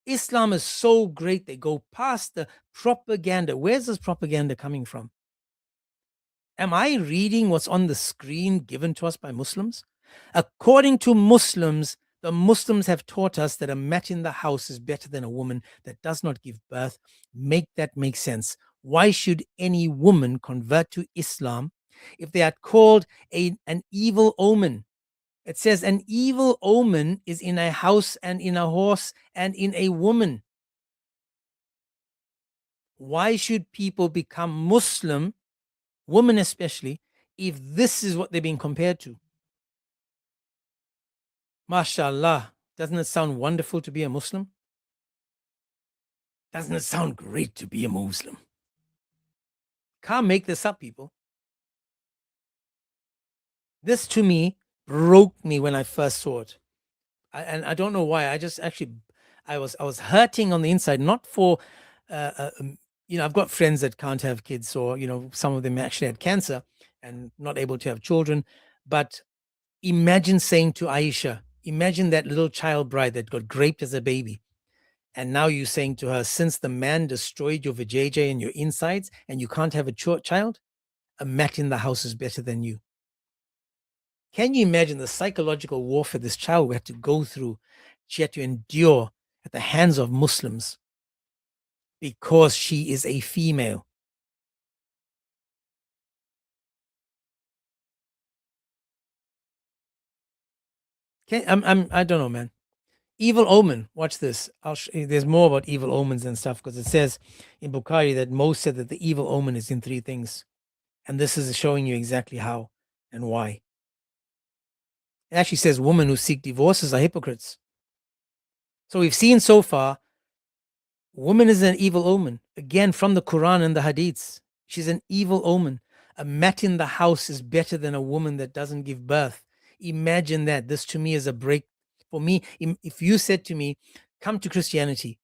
Islam is so great. They go past the propaganda. Where's this propaganda coming from? Am I reading what's on the screen given to us by Muslims? According to Muslims, the Muslims have taught us that a mat in the house is better than a woman that does not give birth. Make that make sense. Why should any woman convert to Islam if they are called an evil omen? It says an evil omen is in a house and in a horse and in a woman. Why should people become Muslim women especially, if this is what they're being compared to. MashaAllah, doesn't it sound wonderful to be a Muslim? Doesn't it sound great to be a Muslim? Can't make this up, people. This to me broke me when I first saw it. And I don't know why. I was hurting on the inside, not for, I've got friends that can't have kids, or, some of them actually had cancer and not able to have children. But imagine saying to Aisha, imagine that little child bride that got raped as a baby. And now you're saying to her, since the man destroyed your vajayjay and your insides and you can't have a child, a mat in the house is better than you. Can you imagine the psychological warfare this child had to go through? She had to endure at the hands of Muslims because she is a female. I don't know, man. Evil omen. Watch this. There's more about evil omens and stuff, because it says in Bukhari that Moses said that the evil omen is in 3 things. And this is showing you exactly how and why. It actually says women who seek divorces are hypocrites. So we've seen so far, woman is an evil omen. Again, from the Quran and the Hadiths. She's an evil omen. A mat in the house is better than a woman that doesn't give birth. Imagine that. This to me is a break. For me, if you said to me, come to Christianity,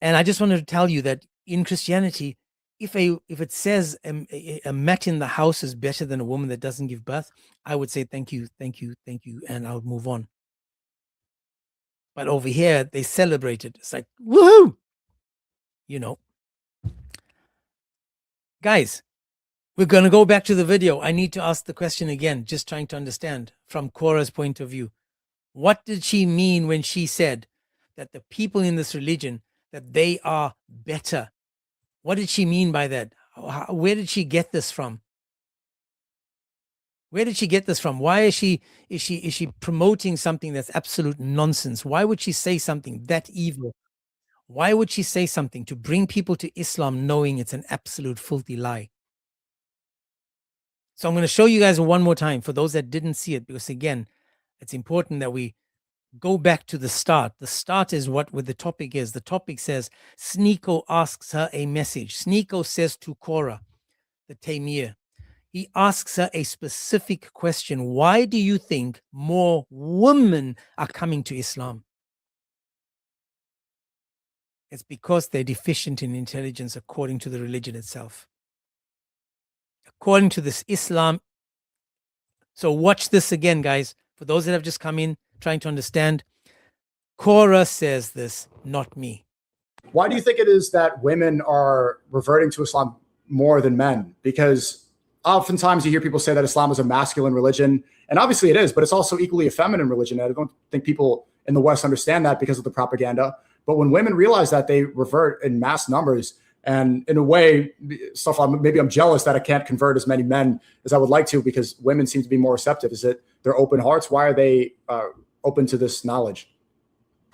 and I just wanted to tell you that in Christianity, if it says a mat in the house is better than a woman that doesn't give birth, I would say thank you, and I would move on. But over here, they celebrate it. It's like, woohoo! Guys, we're going to go back to the video. I need to ask the question again, just trying to understand from Korra's point of view. What did she mean when she said that the people in this religion, that they are better? What did she mean by that? Where did she get this from? Where did she get this from? Why is she promoting something that's absolute nonsense? Why would she say something that evil? Why would she say something to bring people to Islam knowing it's an absolute filthy lie? So I'm going to show you guys one more time for those that didn't see it, because again, it's important that we go back to the start. The start is what the topic is. The topic says, Sneako asks her a message. Sneako says to Korra, the Tamir, he asks her a specific question. Why do you think more women are coming to Islam? It's because they're deficient in intelligence according to the religion itself. According to this Islam. So watch this again, guys. For those that have just come in trying to understand, Korra says this, not me. Why do you think it is that women are reverting to Islam more than men? Because oftentimes you hear people say that Islam is a masculine religion, and obviously it is, but it's also equally a feminine religion. And I don't think people in the West understand that because of the propaganda. But when women realize that, they revert in mass numbers. And in a way, maybe I'm jealous that I can't convert as many men as I would like to, because women seem to be more receptive. Is it their open hearts? Why are they open to this knowledge?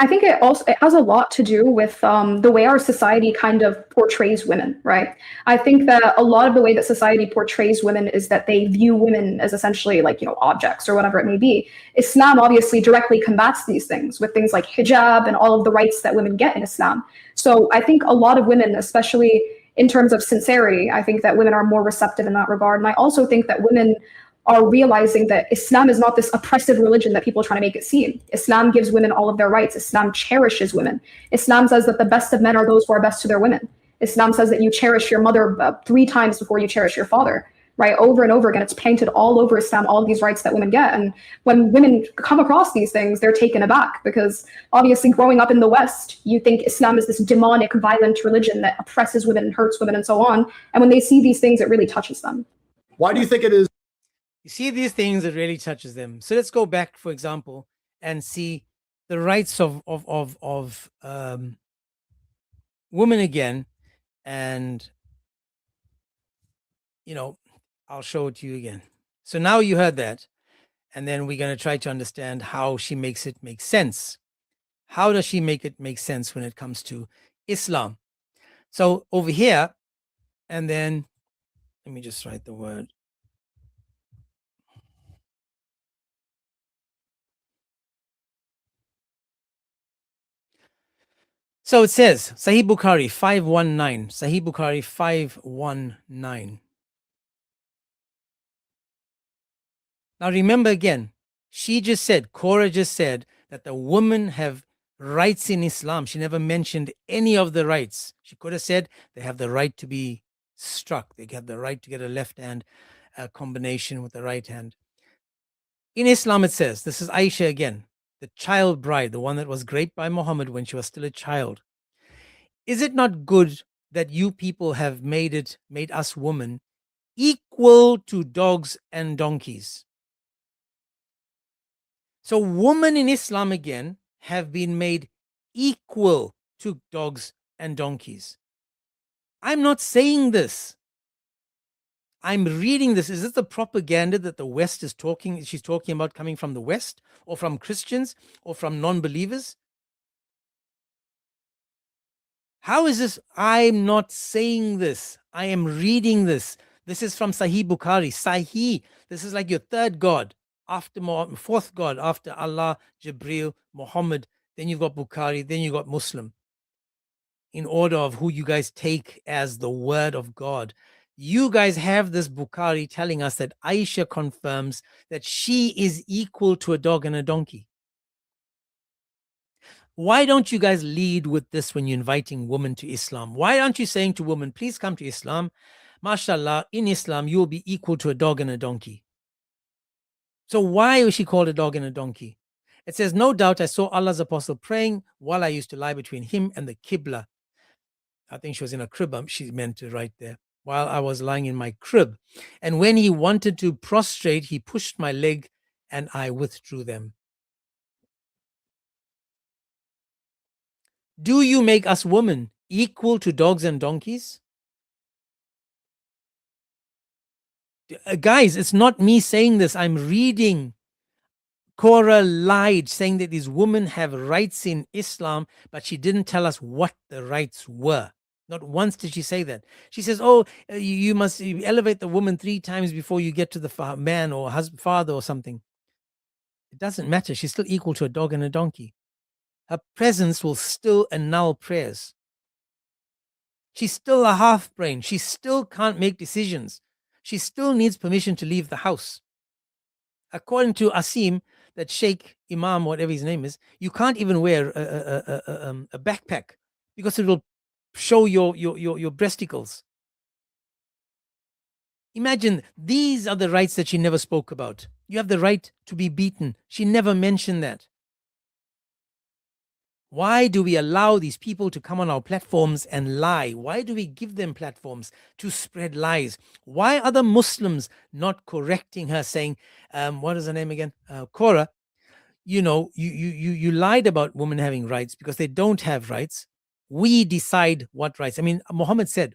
I think it has a lot to do with the way our society kind of portrays women, right? I think that a lot of the way that society portrays women is that they view women as essentially like, objects or whatever it may be. Islam obviously directly combats these things with things like hijab and all of the rights that women get in Islam. So I think a lot of women, especially in terms of sincerity, I think that women are more receptive in that regard. And I also think that women are realizing that Islam is not this oppressive religion that people are trying to make it seem. Islam gives women all of their rights. Islam cherishes women. Islam says that the best of men are those who are best to their women. Islam says that you cherish your mother 3 times before you cherish your father, right? Over and over again, it's painted all over Islam, all of these rights that women get. And when women come across these things, they're taken aback, because obviously growing up in the West, you think Islam is this demonic, violent religion that oppresses women and hurts women and so on. And when they see these things, it really touches them. Why do you think it is? You see these things, it really touches them. So let's go back, for example, and see the rights of women again. And, I'll show it to you again. So now you heard that. And then we're going to try to understand how she makes it make sense. How does she make it make sense when it comes to Islam? So over here, and then Let me just write the word. So it says, Sahih Bukhari 519. Sahih Bukhari 519. Now remember again, Korra just said that the women have rights in Islam. She never mentioned any of the rights. She could have said they have the right to be struck. They have the right to get a left hand combination with the right hand. In Islam, it says, this is Aisha again, the child bride, the one that was raped by Muhammad when she was still a child. Is it not good that you people have made us women equal to dogs and donkeys? So women in Islam again have been made equal to dogs and donkeys. I'm not saying this. I'm reading this. Is this the propaganda that the West is she's talking about coming from the West or from Christians or from non-believers? How is this? I'm not saying this. I am reading this. This is from Sahih Bukhari. Sahih. This is like your third God, fourth God after Allah, Jibreel, Muhammad. Then you've got Bukhari. Then you've got Muslim. In order of who you guys take as the word of God. You guys have this Bukhari telling us that Aisha confirms that she is equal to a dog and a donkey. Why don't you guys lead with this when you're inviting women to Islam? Why aren't you saying to women, please come to Islam? MashaAllah, in Islam, you will be equal to a dog and a donkey. So why was she called a dog and a donkey? It says, no doubt I saw Allah's apostle praying while I used to lie between him and the Qibla. I think she was in a crib, she meant to write there. While I was lying in my crib. And when he wanted to prostrate, he pushed my leg and I withdrew them. Do you make us women equal to dogs and donkeys? Guys, it's not me saying this. I'm reading. Korra lied, saying that these women have rights in Islam, but she didn't tell us what the rights were. Not once did she say that. She says, oh, you must elevate the woman 3 times before you get to the man or husband, father or something. It doesn't matter. She's still equal to a dog and a donkey. Her presence will still annul prayers. She's still a half brain. She still can't make decisions. She still needs permission to leave the house. According to Asim, that Sheikh Imam, whatever his name is, you can't even wear a backpack because it will show your breasticles. Imagine, these are the rights that she never spoke about. You have the right to be beaten. She never mentioned that. Why do we allow these people to come on our platforms and lie? Why do we give them platforms to spread lies? Why are the Muslims not correcting her, saying, what is her name again? Korra, you lied about women having rights because they don't have rights. We decide what rights. I mean, Muhammad said,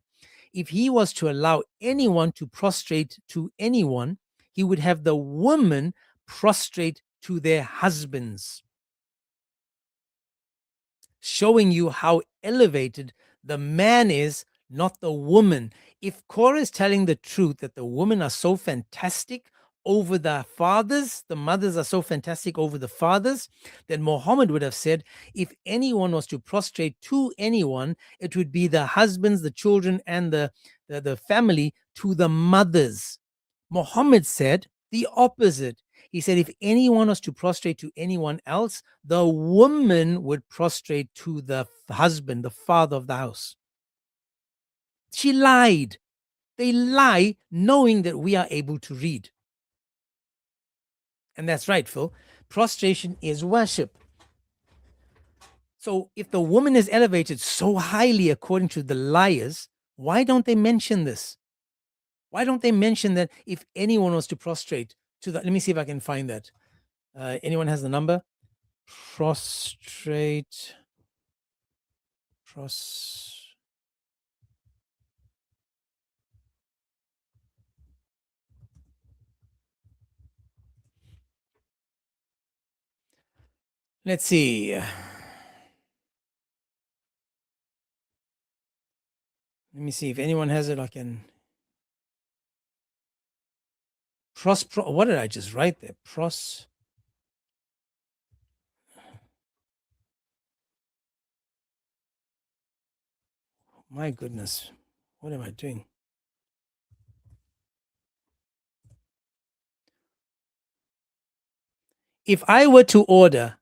if he was to allow anyone to prostrate to anyone, he would have the woman prostrate to their husbands, showing you how elevated the man is, not the woman. If Korah is telling the truth that the women are so fantastic over the fathers, the mothers are so fantastic over the fathers, then Muhammad would have said, if anyone was to prostrate to anyone, it would be the husbands, the children, and the family to the mothers. Muhammad said the opposite. He said, if anyone was to prostrate to anyone else, the woman would prostrate to the husband, the father of the house. She lied. They lie knowing that we are able to read. And that's right, Phil. Prostration is worship. So if the woman is elevated so highly according to the liars, why don't they mention this? Why don't they mention that if anyone was to prostrate to that? Let me see if I can find that. Anyone has the number? Prostrate. Let's see. Let me see if anyone has it. I can what did I just write there? My goodness, what am I doing? If I were to order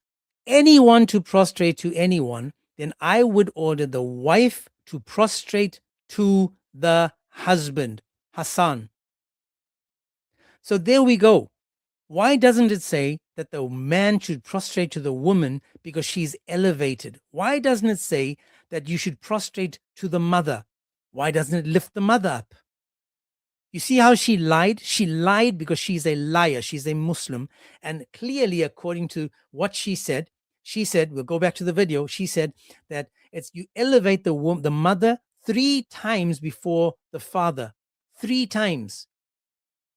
anyone to prostrate to anyone, then I would order the wife to prostrate to the husband, Hassan. So there we go. Why doesn't it say that the man should prostrate to the woman because she's elevated? Why doesn't it say that you should prostrate to the mother? Why doesn't it lift the mother up? You see how she lied? She lied because she's a liar. She's a Muslim. And clearly, according to what she said, we'll go back to the video. She said that you elevate the mother 3 times before the father. 3 times.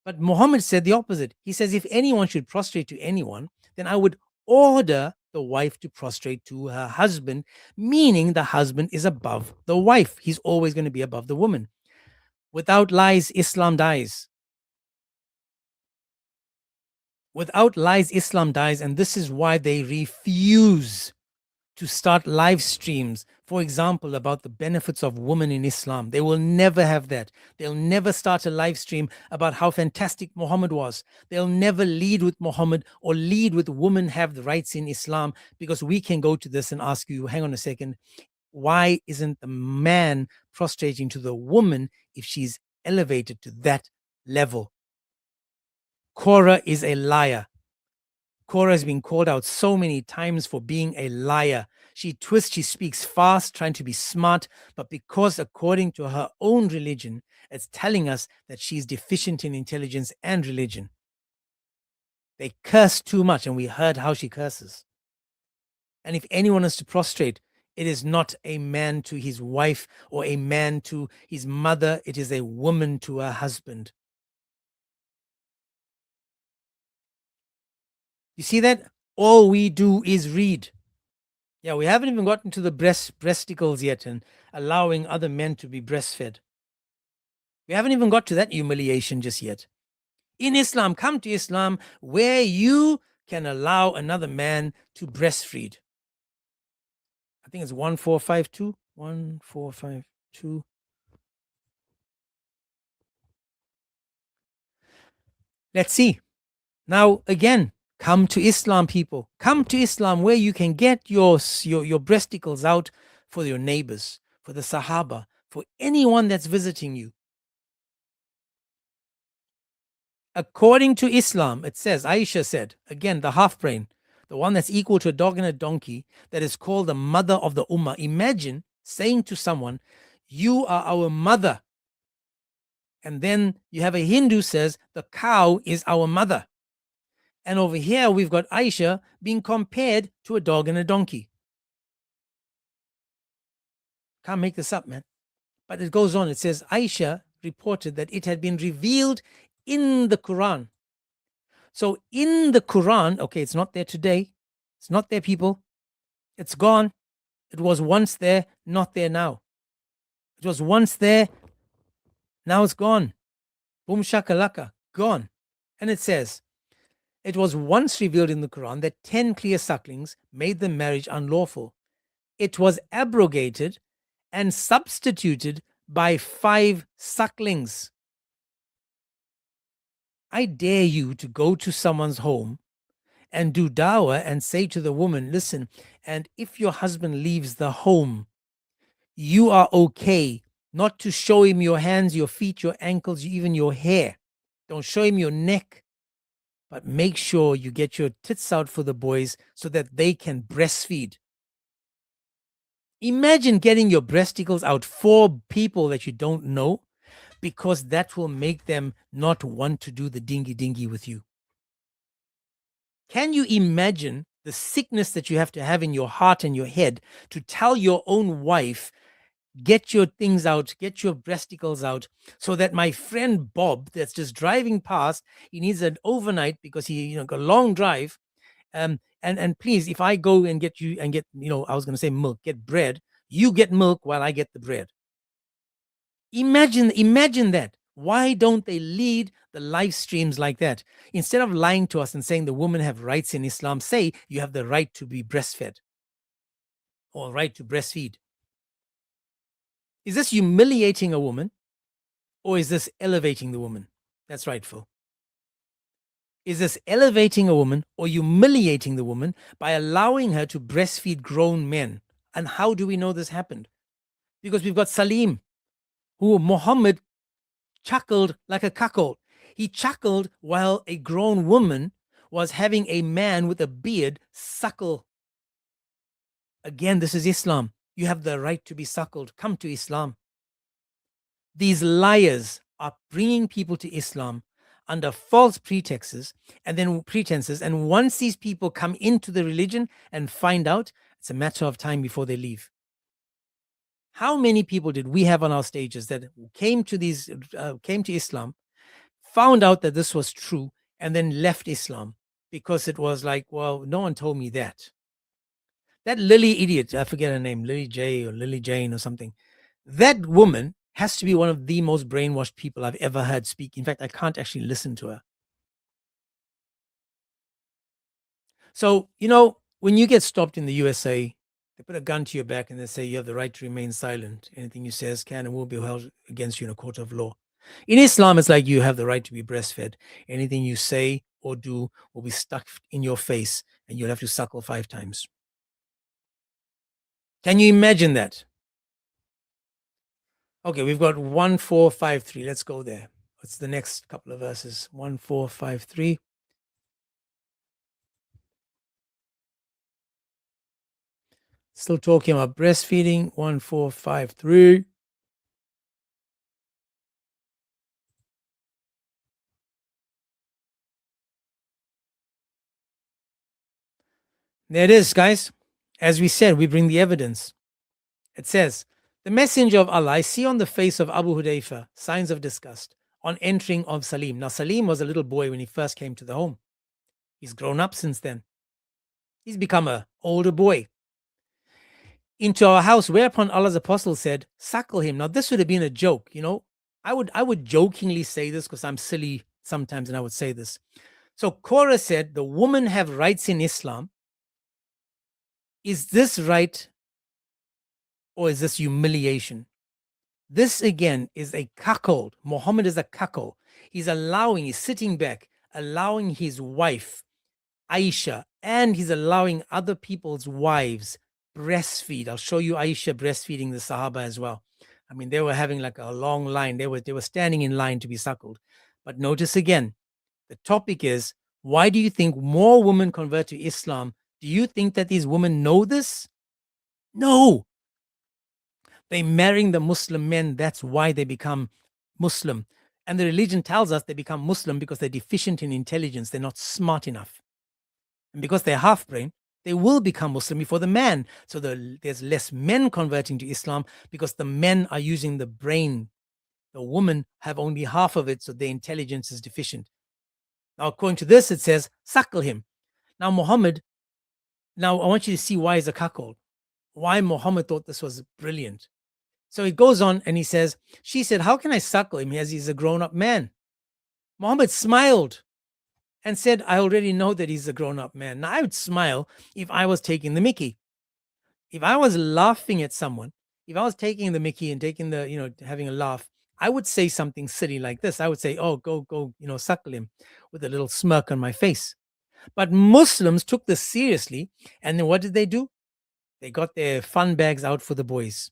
But Muhammad said the opposite. He says, if anyone should prostrate to anyone, then I would order the wife to prostrate to her husband, meaning the husband is above the wife. He's always going to be above the woman. Without lies, Islam dies. Without lies, Islam dies. And this is why they refuse to start live streams, for example, about the benefits of women in Islam. They will never have that. They'll never start a live stream about how fantastic Muhammad was. They'll never lead with Muhammad or lead with women have the rights in Islam, because we can go to this and ask you, hang on a second, why isn't the man prostrating to the woman if she's elevated to that level? Korra is a liar. Korra has been called out so many times for being a liar. She twists, she speaks fast, trying to be smart, but because according to her own religion, it's telling us that she's deficient in intelligence and religion. They curse too much, and we heard how she curses. And if anyone is to prostrate, it is not a man to his wife or a man to his mother. It is a woman to her husband. You see that? All we do is read. Yeah, we haven't even gotten to the breasticles yet and allowing other men to be breastfed. We haven't even got to that humiliation just yet. In Islam, come to Islam where you can allow another man to breastfeed. I think it's 1452. 1452. Let's see. Now, again, come to Islam, people. Come to Islam where you can get your breasticles out for your neighbors, for the Sahaba, for anyone that's visiting you. According to Islam, it says, Aisha said, again, the half brain, the one that's equal to a dog and a donkey, that is called the mother of the ummah. Imagine saying to someone, you are our mother. And then you have a Hindu says, the cow is our mother. And over here, we've got Aisha being compared to a dog and a donkey. Can't make this up, man. But it goes on. It says, Aisha reported that it had been revealed in the Quran. So in the Quran, okay, it's not there today. It's not there, people. It's gone. It was once there, not there now. It was once there, now it's gone. Boom shakalaka, gone. And it says, it was once revealed in the Quran that 10 clear sucklings made the marriage unlawful. It was abrogated and substituted by 5 sucklings. I dare you to go to someone's home and do dawah and say to the woman, listen, and if your husband leaves the home, you are okay not to show him your hands, your feet, your ankles, even your hair. Don't show him your neck, but make sure you get your tits out for the boys so that they can breastfeed. Imagine getting your breasticles out for people that you don't know, because that will make them not want to do the dingy with you. Can you imagine the sickness that you have to have in your heart and your head to tell your own wife, get your things out, get your breasticles out, so that my friend Bob that's just driving past, he needs an overnight because he got a long drive. And please, if I go and get you and get, I was going to say milk, get bread, you get milk while I get the bread. Imagine that. Why don't they lead the live streams like that? Instead of lying to us and saying the women have rights in Islam, say you have the right to be breastfed or right to breastfeed. Is this humiliating a woman or is this elevating the woman? That's right, Phil. Is this elevating a woman or humiliating the woman by allowing her to breastfeed grown men? And how do we know this happened? Because we've got Salim, who Muhammad chuckled like a cuckold. He chuckled while a grown woman was having a man with a beard suckle. Again, this is Islam. You have the right to be suckled. Come to Islam. These liars are bringing people to Islam under false pretenses, and once these people come into the religion and find out, it's a matter of time before they leave. How many people did we have on our stages that came to Islam, found out that this was true, and then left Islam because it was like, well, no one told me that. That Lily idiot, I forget her name, Lily J or Lily Jane or something. That woman has to be one of the most brainwashed people I've ever heard speak. In fact, I can't actually listen to her. So, when you get stopped in the USA, they put a gun to your back and they say you have the right to remain silent. Anything you say can and will be held against you in a court of law. In Islam, it's like you have the right to be breastfed. Anything you say or do will be stuck in your face and you'll have to suckle 5 times. Can you imagine that? Okay, we've got 1453. Let's go there. What's the next couple of verses? 1453. Still talking about breastfeeding. 1453. There it is, guys. As we said, we bring the evidence. It says, the messenger of Allah, I see on the face of Abu Hudayfa signs of disgust on entering of Salim. Now, Salim was a little boy when he first came to the home. He's grown up since then. He's become an older boy. Into our house, whereupon Allah's apostle said, suckle him. Now, this would have been a joke, I would jokingly say this because I'm silly sometimes, and I would say this. So Korra said, the women have rights in Islam. Is this right or is this humiliation? This again is a cuckold. Muhammad is a cuckold. He's sitting back, allowing his wife, Aisha, and he's allowing other people's wives breastfeed. I'll show you Aisha breastfeeding the Sahaba as well. I mean, they were having like a long line. They were standing in line to be suckled. But notice again, the topic is, why do you think more women convert to Islam? Do you think that these women know this? No. They're marrying the Muslim men. That's why they become Muslim. And the religion tells us they become Muslim because they're deficient in intelligence. They're not smart enough. And because they're half-brain, they will become Muslim before the man. So there's less men converting to Islam because the men are using the brain. The women have only half of it, so their intelligence is deficient. Now, according to this, it says, suckle him. Now, I want you to see why he's a cuckold. Why Muhammad thought this was brilliant. So he goes on and he says, she said, how can I suckle him as he's a grown-up man? Muhammad smiled and said, I already know that he's a grown-up man. Now, I would smile if I was taking the mickey. If I was laughing at someone, if I was taking the mickey and taking having a laugh, I would say something silly like this. I would say, oh, go, suckle him, with a little smirk on my face. But Muslims took this seriously. And then what did they do? They got their fun bags out for the boys.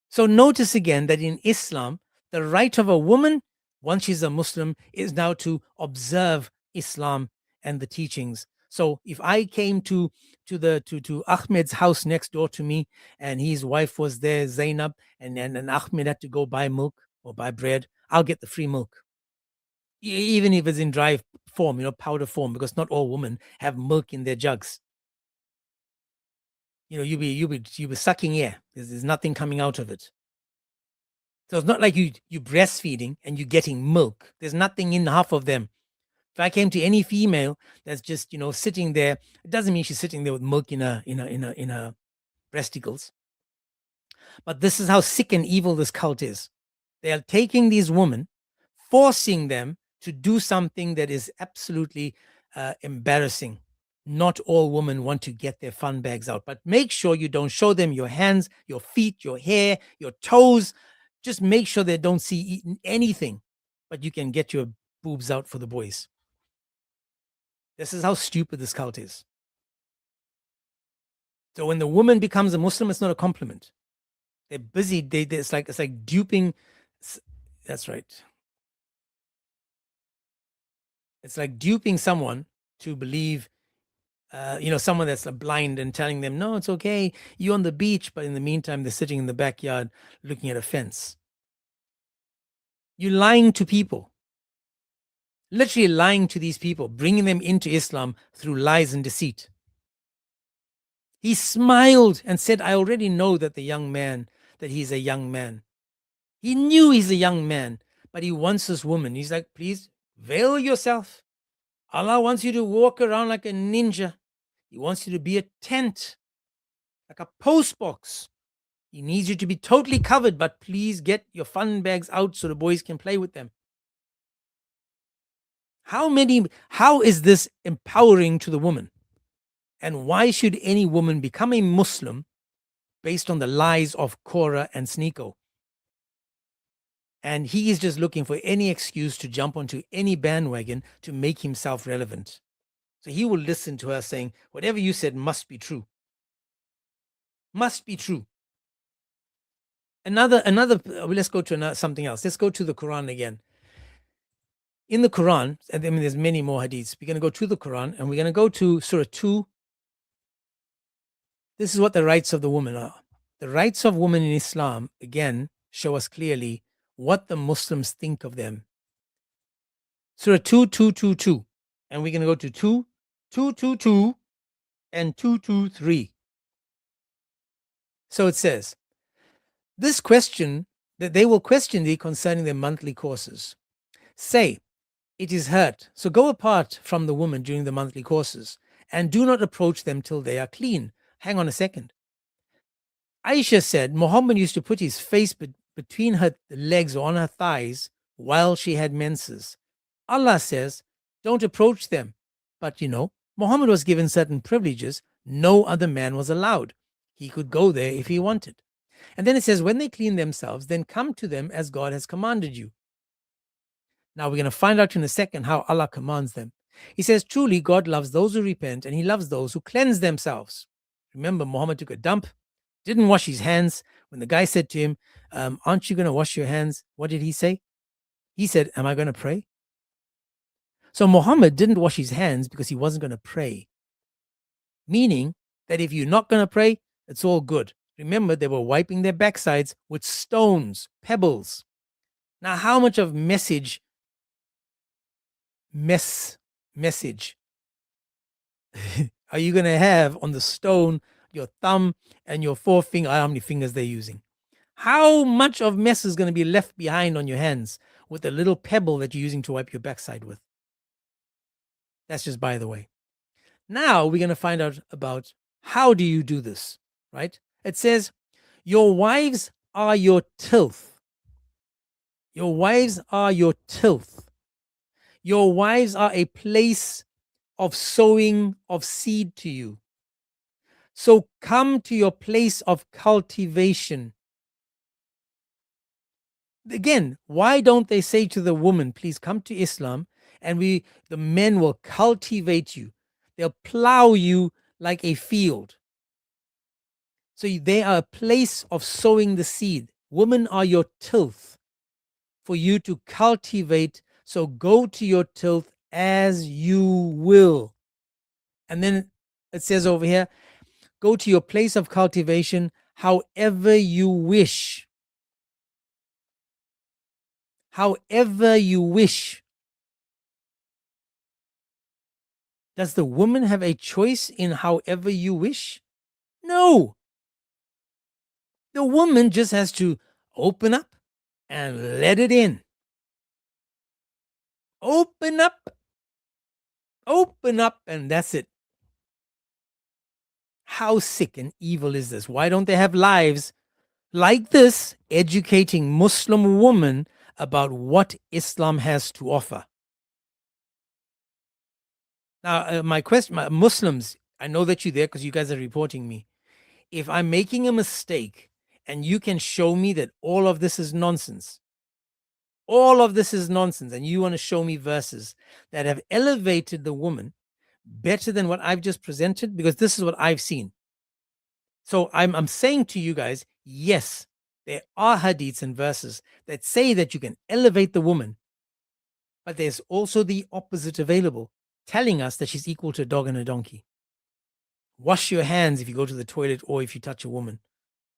So notice again that in Islam, the right of a woman, once she's a Muslim, is now to observe Islam and the teachings. So if I came to Ahmed's house next door to me, and his wife was there, Zainab, and Ahmed had to go buy milk or buy bread, I'll get the free milk. Even if it's in dry form, powder form, because not all women have milk in their jugs. You'll be sucking air. There's nothing coming out of it. So it's not like you breastfeeding and you're getting milk. There's nothing in half of them. If I came to any female that's just sitting there, it doesn't mean she's sitting there with milk in her breasticles. But this is how sick and evil this cult is. They are taking these women, forcing them to do something that is absolutely embarrassing. Not all women want to get their fun bags out, but make sure you don't show them your hands, your feet, your hair, your toes. Just make sure they don't see anything, but you can get your boobs out for the boys. This is how stupid this cult is. So when the woman becomes a Muslim, it's not a compliment. They're busy. It's like duping. That's right. It's like duping someone to believe, someone that's blind and telling them, no, it's okay. You're on the beach. But in the meantime, they're sitting in the backyard looking at a fence. You're lying to people. Literally lying to these people, bringing them into Islam through lies and deceit. He smiled and said, I already know that he's a young man. He knew he's a young man, but he wants this woman. He's like, please veil yourself. Allah wants you to walk around like a ninja. He wants you to be a tent, like a post box. He needs you to be totally covered, but please get your fun bags out so the boys can play with them. How is this empowering to the woman? And why should any woman become a Muslim based on the lies of Korra and Sneako? And he is just looking for any excuse to jump onto any bandwagon to make himself relevant. So he will listen to her saying, whatever you said must be true. Must be true. Let's go to something else. Let's go to the Quran again. In the Quran, there's many more hadiths. We're going to go to the Quran and we're going to go to Surah 2. This is what the rights of the woman are. The rights of women in Islam, again, show us clearly what the Muslims think of them. Surah 2:222. And we're going to go to 2:222 and 2:223. So it says, this question, that they will question thee concerning their monthly courses. Say, it is hurt. So go apart from the woman during the monthly courses and do not approach them till they are clean. Hang on a second. Aisha said Muhammad used to put his face between her legs or on her thighs while she had menses. Allah says, don't approach them. But Muhammad was given certain privileges no other man was allowed. He could go there if he wanted. And then it says, when they clean themselves, then come to them as God has commanded you. Now we're going to find out in a second how Allah commands them. He says, truly God loves those who repent and he loves those who cleanse themselves. Remember, Muhammad took a dump, didn't wash his hands. When the guy said to him, aren't you going to wash your hands? What did he say? He said, am I going to pray? So Muhammad didn't wash his hands because he wasn't going to pray. Meaning that if you're not going to pray, it's all good. Remember, they were wiping their backsides with stones, pebbles. Now, how much of message are you going to have on the stone, your thumb and your forefinger? How many fingers they're using? How much of mess is going to be left behind on your hands with the little pebble that you're using to wipe your backside with? That's just by the way. Now we're going to find out about how do you do this, right? It says, your wives are your tilth. Your wives are your tilth. Your wives are a place of sowing of seed to you. So come to your place of cultivation. Again, why don't they say to the woman, please come to Islam and the men will cultivate you. They'll plow you like a field. So they are a place of sowing the seed. Women are your tilth for you to cultivate. So go to your tilth as you will. And then it says over here, go to your place of cultivation however you wish. However you wish. Does the woman have a choice in however you wish? No. The woman just has to open up and let it in. Open up, and that's it. How sick and evil is this? Why don't they have lives like this, educating Muslim women about what Islam has to offer. Now, my question, Muslims, I know that you're there because you guys are reporting me. If I'm making a mistake and you can show me that all of this is nonsense, and you want to show me verses that have elevated the woman better than what I've just presented, because this is what I've seen. So I'm saying to you guys, yes, there are hadiths and verses that say that you can elevate the woman, but there's also the opposite available, telling us that she's equal to a dog and a donkey. Wash your hands if you go to the toilet or if you touch a woman.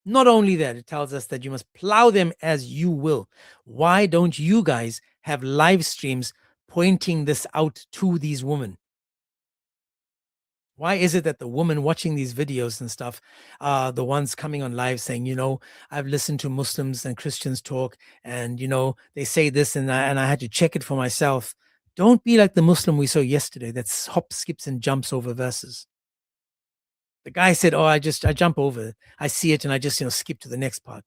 Not only that, it tells us that you must plow them as you will. Why don't you guys have live streams pointing this out to these women? Why is it that the women watching these videos and stuff are the ones coming on live saying, I've listened to Muslims and Christians talk, and, they say this, and I had to check it for myself. Don't be like the Muslim we saw yesterday that hops, skips, and jumps over verses. The guy said, I jump over it. I see it and I just, skip to the next part.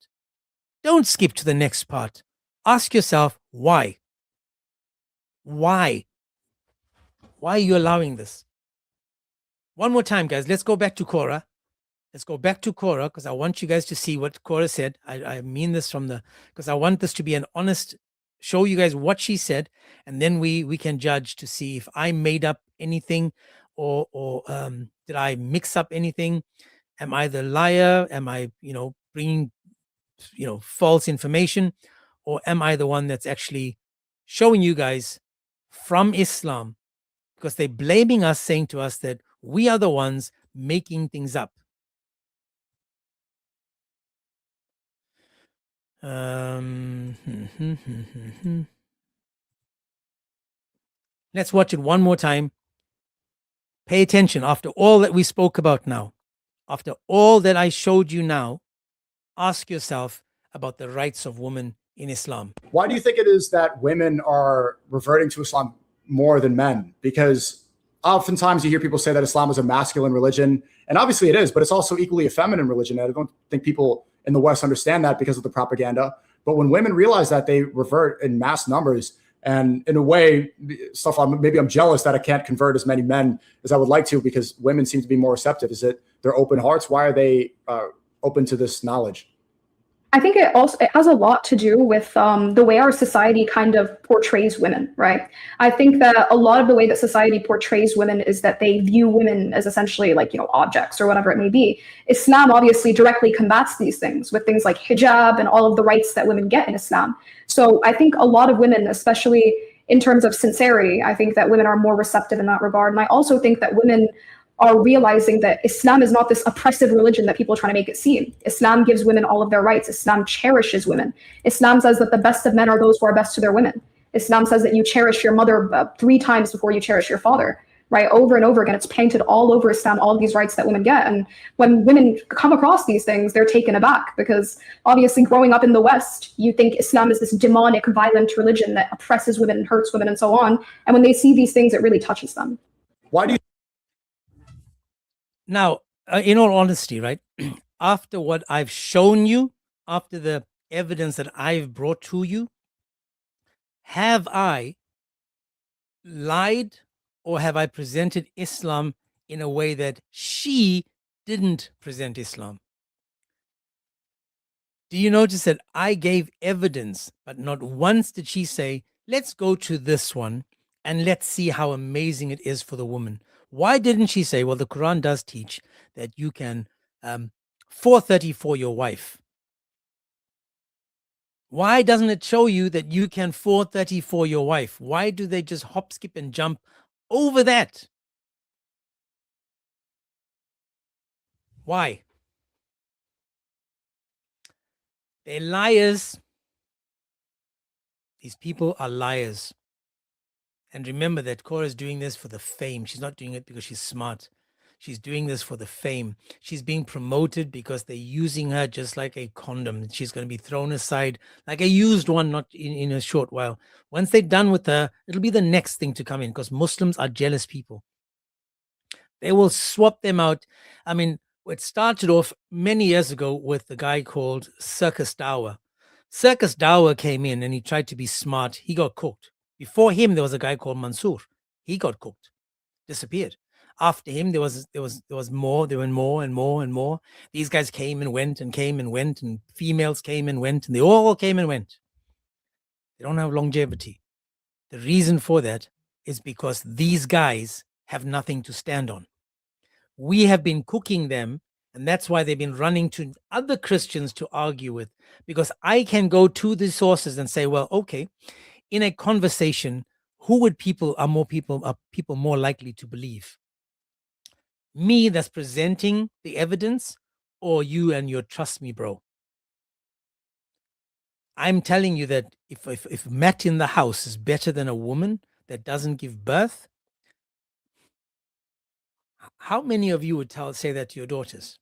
Don't skip to the next part. Ask yourself, why? Why? Why are you allowing this? One more time, guys. Let's go back to Korra. Because I want you guys to see what Korra said. I mean this because I want this to be an honest, show you guys what she said, and then we can judge to see if I made up anything or did I mix up anything? Am I the liar? Am I, bringing, false information? Or am I the one that's actually showing you guys from Islam? Because they're blaming us, saying to us that we are the ones making things up. Let's watch it one more time. Pay attention. After all that we spoke about now, after all that I showed you now, ask yourself about the rights of women in Islam. Why do you think it is that women are reverting to Islam more than men? Because oftentimes you hear people say that Islam is a masculine religion, and obviously it is, but it's also equally a feminine religion. I don't think people in the West understand that because of the propaganda. But when women realize that, they revert in mass numbers. And in a way, maybe I'm jealous that I can't convert as many men as I would like to, because women seem to be more receptive. Is it their open hearts? Why are they open to this knowledge? I think it has a lot to do with the way our society kind of portrays women, right? I think that a lot of the way that society portrays women is that they view women as essentially like, objects or whatever it may be. Islam obviously directly combats these things with things like hijab and all of the rights that women get in Islam. So I think a lot of women, especially in terms of sincerity, I think that women are more receptive in that regard. And I also think that women are realizing that Islam is not this oppressive religion that people are trying to make it seem. Islam gives women all of their rights. Islam cherishes women. Islam says that the best of men are those who are best to their women. Islam says that you cherish your mother 3 times before you cherish your father, right? Over and over again, it's painted all over Islam, all of these rights that women get. And when women come across these things, they're taken aback, because obviously growing up in the West, you think Islam is this demonic, violent religion that oppresses women and hurts women and so on. And when they see these things, it really touches them. Why do you? Now, in all honesty, right, after what I've shown you, after the evidence that I've brought to you, have I lied, or have I presented Islam in a way that she didn't present Islam? Do you notice that I gave evidence, but not once did she say, let's go to this one and let's see how amazing it is for the woman? Why didn't she say, well, the Quran does teach that you can 430 for your wife? Why doesn't it show you that you can 430 for your wife? Why do they just hop, skip, and jump over that? Why? They're liars. These people are liars. And remember that Korra is doing this for the fame. She's not doing it because she's smart. She's doing this for the fame. She's being promoted because they're using her just like a condom. She's going to be thrown aside like a used one, not in a short while. Once they're done with her, it'll be the next thing to come in, because Muslims are jealous people. They will swap them out. I mean, It started off many years ago with a guy called Circus Dower. Circus Dower came in and he tried to be smart. He got cooked. Before him, there was a guy called Mansoor. He got cooked, disappeared. After him, there was more. There were more and more and more. These guys came and went and came and went, and females came and went, and they all came and went. They don't have longevity. The reason for that is because these guys have nothing to stand on. We have been cooking them, and that's why they've been running to other Christians to argue with, because I can go to the sources and say, well, okay, in a conversation, who are people more likely to believe? Me that's presenting the evidence, or you and your trust me bro? I'm telling you that if Matt in the house is better than a woman that doesn't give birth, how many of you would say that to your daughters?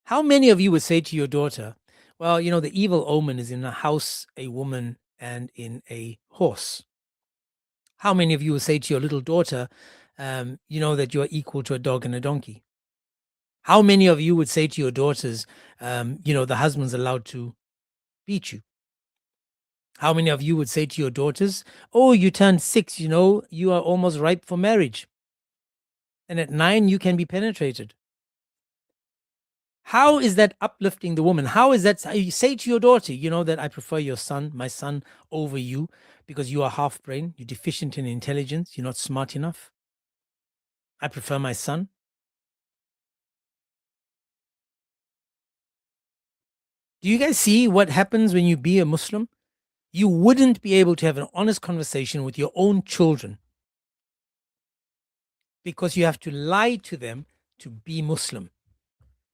How many of you would say to your daughter, well, you know, the evil omen is in a house, a woman, and in a horse? How many of you would say to your little daughter, you know, that you're equal to a dog and a donkey? How many of you would say to your daughters, you know, the husband's allowed to beat you? How many of you would say to your daughters, oh, you turned 6, you know, you are almost ripe for marriage. And at 9, you can be penetrated. How is that uplifting the woman? How is that? You say to your daughter, you know, that I prefer my son over you because you are half brain, you're deficient in intelligence, you're not smart enough. I prefer my son. Do you guys see what happens when you be a Muslim? You wouldn't be able to have an honest conversation with your own children because you have to lie to them to be Muslim.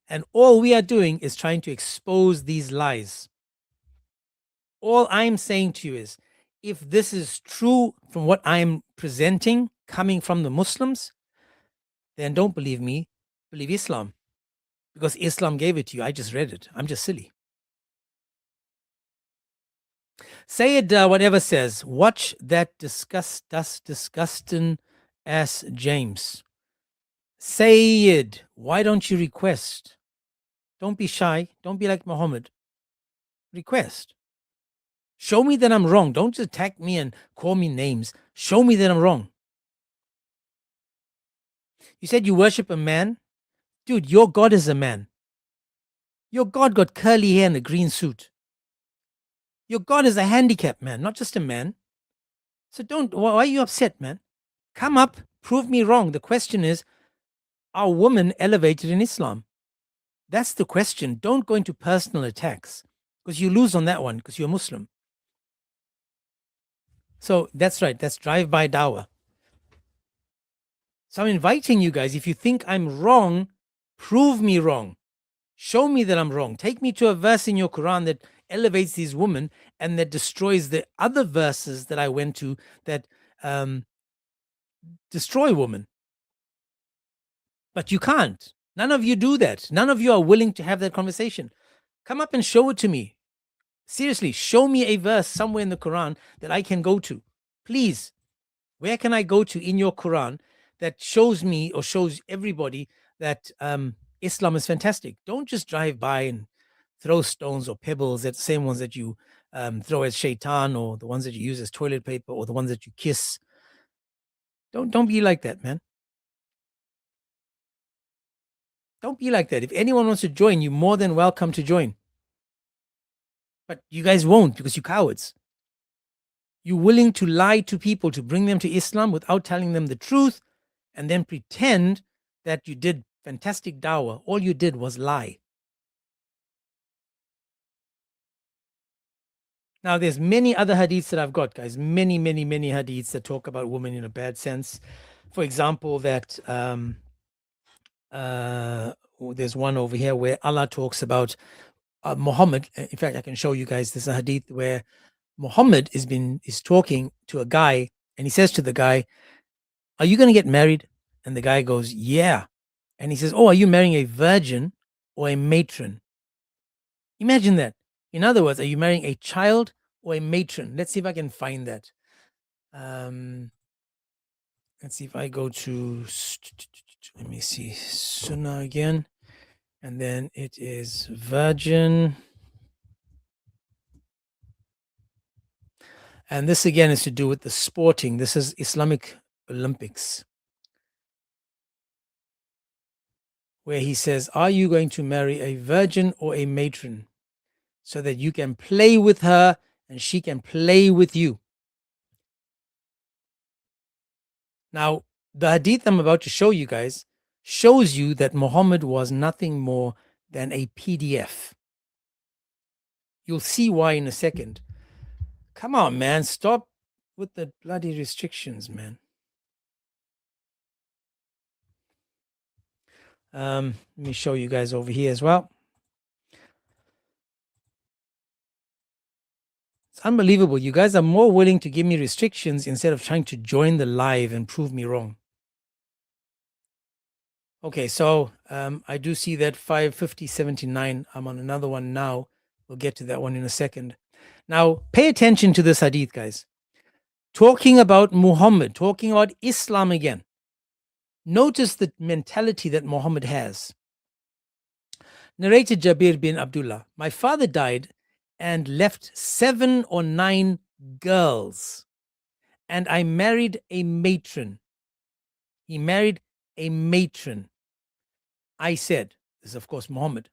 And all we are doing is trying to expose these lies. All I'm saying to you is, if this is true from what I'm presenting coming from the Muslims, then don't believe me, believe Islam. Because Islam gave it to you. I just read it. I'm just silly. Sayyid, whatever says, watch that disgusting ass James. Sayyid, why don't you request? Don't be shy. Don't be like Muhammad. Request. Show me that I'm wrong. Don't just attack me and call me names. Show me that I'm wrong. You said you worship a man? Dude, your God is a man. Your God got curly hair and a green suit. Your God is a handicapped man, not just a man. So why are you upset, man? Come up, prove me wrong. The question is, are women elevated in Islam? That's the question. Don't go into personal attacks because you lose on that one because you're Muslim. So that's right. That's drive-by dawah. So I'm inviting you guys, if you think I'm wrong, prove me wrong. Show me that I'm wrong. Take me to a verse in your Quran that elevates these women and that destroys the other verses that I went to that destroy women. But you can't. None of you do that. None of you are willing to have that conversation. Come up and show it to me. Seriously, show me a verse somewhere in the Quran that I can go to. Please. Where can I go to in your Quran that shows me or shows everybody that Islam is fantastic? Don't just drive by and throw stones or pebbles at the same ones that you throw as shaitan, or the ones that you use as toilet paper, or the ones that you kiss. Don't be like that, man. Don't be like that. If anyone wants to join, you're more than welcome to join. But you guys won't because you're cowards. You're willing to lie to people to bring them to Islam without telling them the truth and then pretend that you did fantastic dawah. All you did was lie. Now, there's many other hadiths that I've got, guys. Many, many, many hadiths that talk about women in a bad sense. For example, that there's one over here where Allah talks about Muhammad. In fact, I can show you guys. There's a hadith where Muhammad is talking to a guy, and he says to the guy, "Are you going to get married?" And the guy goes, "Yeah." And he says, "Oh, are you marrying a virgin or a matron?" Imagine that. In other words, are you marrying a child or a matron? Let's see if I can find that. Let's see if I go to Let me see. Sunnah again. And then it is virgin. And this again is to do with the sporting. This is Islamic Olympics, where he says, are you going to marry a virgin or a matron so that you can play with her and she can play with you? Now, the hadith I'm about to show you guys shows you that Muhammad was nothing more than a PDF. You'll see why in a second. Come on, man. Stop with the bloody restrictions, man. Let me show you guys over here as well. It's unbelievable. You guys are more willing to give me restrictions instead of trying to join the live and prove me wrong. Okay, so I do see that 550.79. I'm on another one now. We'll get to that one in a second. Now, pay attention to this hadith, guys. Talking about Muhammad, talking about Islam again. Notice the mentality that Muhammad has. Narrated Jabir bin Abdullah, my father died and left 7 or 9 girls, and I married a matron. He married a matron. I said, this is of course Muhammad.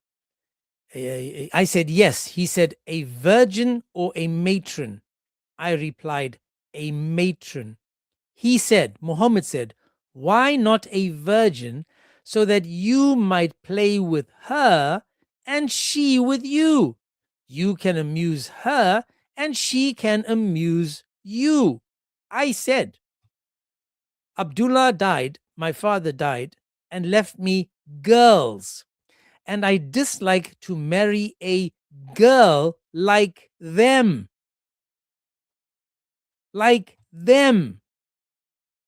I said, yes. He said, a virgin or a matron? I replied, a matron. He said, Muhammad said, why not a virgin, so that you might play with her and she with you? You can amuse her and she can amuse you. I said, Abdullah died, my father died, and left me girls, and I dislike to marry a girl like them. Like them.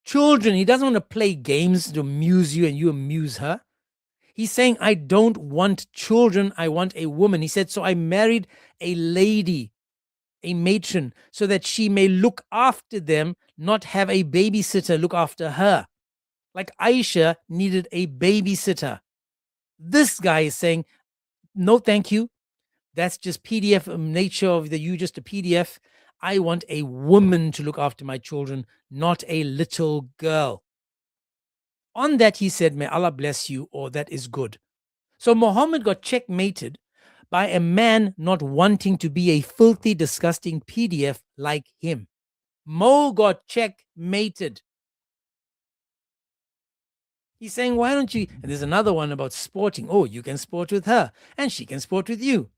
Children, he doesn't want to play games to amuse you and you amuse her. He's saying, I don't want children, I want a woman. He said, so I married a lady, a matron, so that she may look after them, not have a babysitter look after her. Like Aisha needed a babysitter. This guy is saying, no, thank you. That's just PDF nature of you just a PDF. I want a woman to look after my children, not a little girl. On that, he said, may Allah bless you, or that is good. So Muhammad got checkmated by a man not wanting to be a filthy, disgusting PDF like him. Mo got checkmated. He's saying, why don't you? And there's another one about sporting. Oh, you can sport with her and she can sport with you.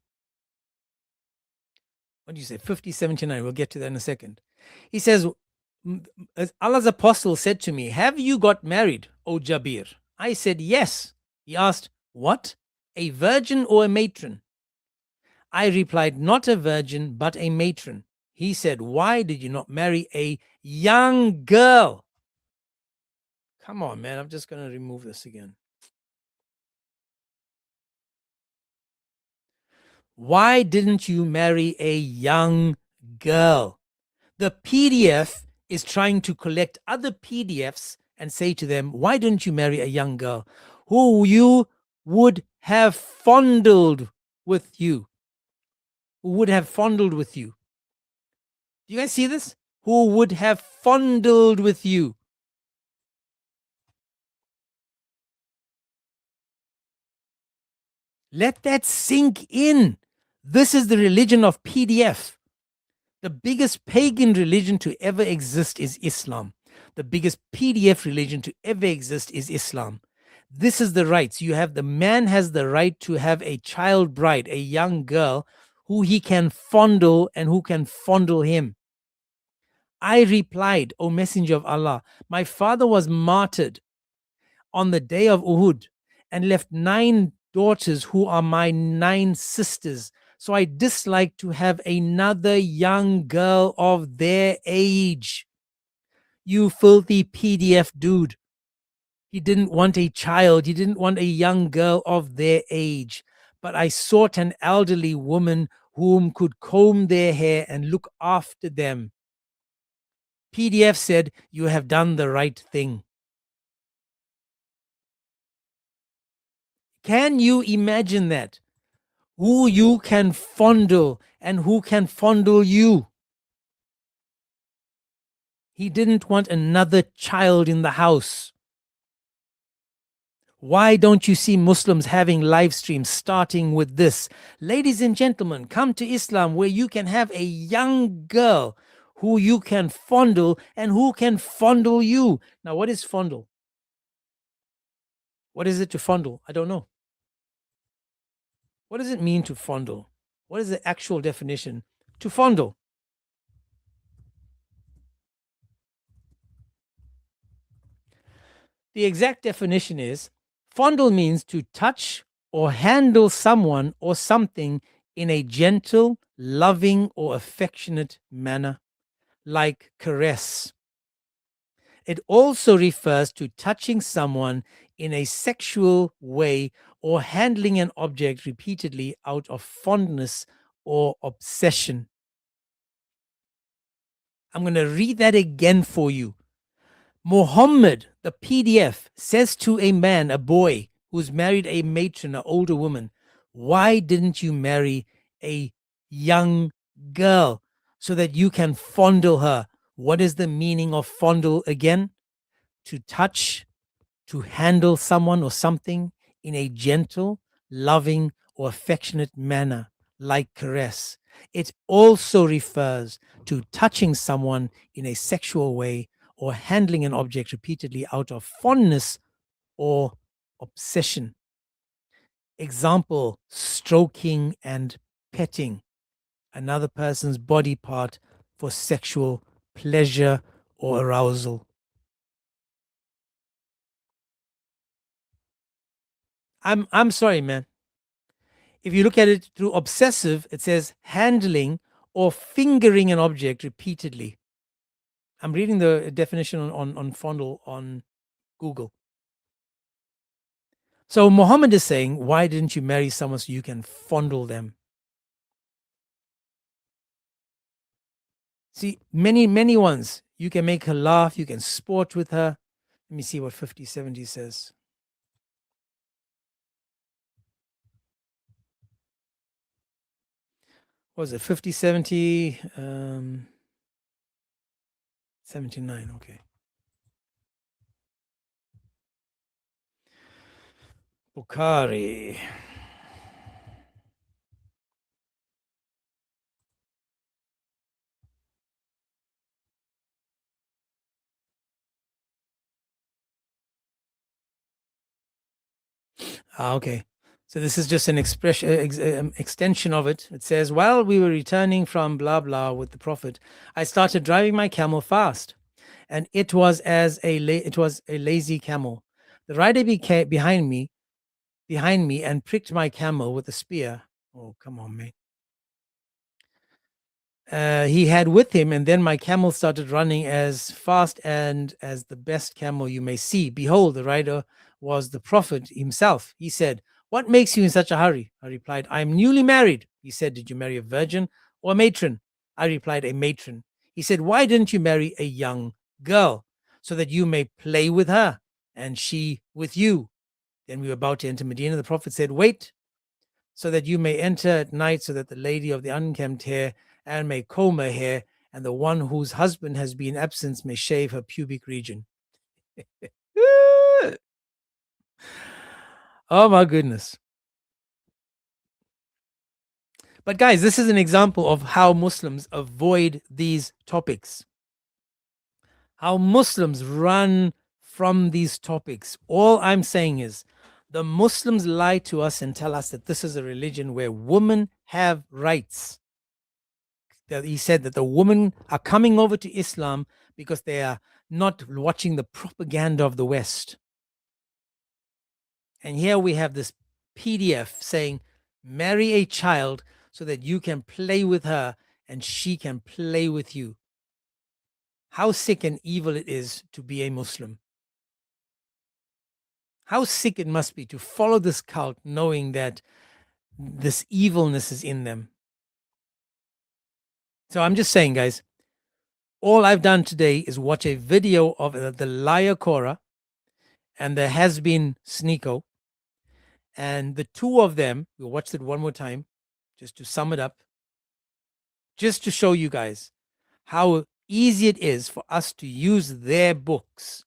What do you say? 50.79. We'll get to that in a second. He says, as Allah's apostle said to me, have you got married, O Jabir? I said, yes. He asked, what? A virgin or a matron? I replied, not a virgin, but a matron. He said, why did you not marry a young girl? Come on, man. I'm just going to remove this again. Why didn't you marry a young girl? The PDF is trying to collect other PDFs and say to them, why didn't you marry a young girl who you would have fondled with you? Who would have fondled with you? Do you guys see this? Who would have fondled with you? Let that sink in. This is the religion of PDF. The biggest pagan religion to ever exist is Islam. The biggest PDF religion to ever exist is Islam. This is the rights. You have the man has the right to have a child bride, a young girl, who he can fondle and who can fondle him. I replied, O Messenger of Allah, my father was martyred on the day of Uhud and left 9 daughters who are my 9 sisters. So I dislike to have another young girl of their age. You filthy PDF dude. He didn't want a child. He didn't want a young girl of their age. But I sought an elderly woman whom could comb their hair and look after them. PDF said, you have done the right thing. Can you imagine that? Who you can fondle and who can fondle you. He didn't want another child in the house. Why don't you see Muslims having live streams starting with this? Ladies and gentlemen, come to Islam where you can have a young girl who you can fondle and who can fondle you. Now, what is fondle? What is it to fondle? I don't know. What does it mean to fondle? What is the actual definition to fondle? The exact definition is fondle means to touch or handle someone or something in a gentle, loving, or affectionate manner, like caress. It also refers to touching someone in a sexual way or handling an object repeatedly out of fondness or obsession. I'm going to read that again for you. Muhammad, the PDF, says to a man, a boy who's married a matron, an older woman, why didn't you marry a young girl so that you can fondle her? What is the meaning of fondle again? To touch, to handle someone or something in a gentle, loving, or affectionate manner, like caress. It also refers to touching someone in a sexual way or handling an object repeatedly out of fondness or obsession. Example, stroking and petting another person's body part for sexual pleasure or arousal. I'm sorry, man. If you look at it through obsessive, it says handling or fingering an object repeatedly. I'm reading the definition on fondle on Google. So Muhammad is saying, why didn't you marry someone so you can fondle them? See, many ones. You can make her laugh. You can sport with her. Let me see what 5070 says. What was it? 5070, 79. Okay. Bukhari. Okay. So this is just an extension of it. It says, while we were returning from blah blah with the Prophet, I started driving my camel fast, and it was a lazy camel. The rider became behind me, and pricked my camel with a spear. Oh, come on, mate. He had with him, and then my camel started running as fast and as the best camel you may see. Behold, the rider was the Prophet himself. He said, what makes you in such a hurry? I replied, I am newly married. He said, did you marry a virgin or a matron? I replied, a matron. He said, why didn't you marry a young girl so that you may play with her and she with you? Then we were about to enter Medina. The Prophet said, wait, so that you may enter at night, so that the lady of the unkempt hair and may comb her hair, and the one whose husband has been absent may shave her pubic region. Oh my goodness. But guys, this is an example of how Muslims avoid these topics. How Muslims run from these topics. All I'm saying is the Muslims lie to us and tell us that this is a religion where women have rights. That he said that the women are coming over to Islam because they are not watching the propaganda of the West. And here we have this PDF saying, marry a child so that you can play with her and she can play with you. How sick and evil it is to be a Muslim. How sick it must be to follow this cult knowing that this evilness is in them. So I'm just saying, guys, all I've done today is watch a video of the liar Korra and there has been Sneako. And the two of them, we'll watch it one more time, just to sum it up, just to show you guys how easy it is for us to use their books.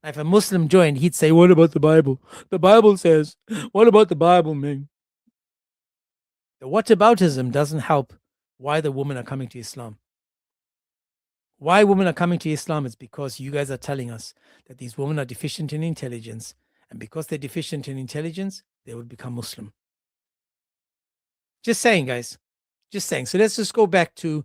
Now, if a Muslim joined, he'd say, "What about the Bible? The Bible says, what about the Bible, man?" The whataboutism doesn't help why the women are coming to Islam. Why women are coming to Islam is because you guys are telling us that these women are deficient in intelligence. And because they're deficient in intelligence, they would become Muslim. Just saying, guys. Just saying. So let's just go back to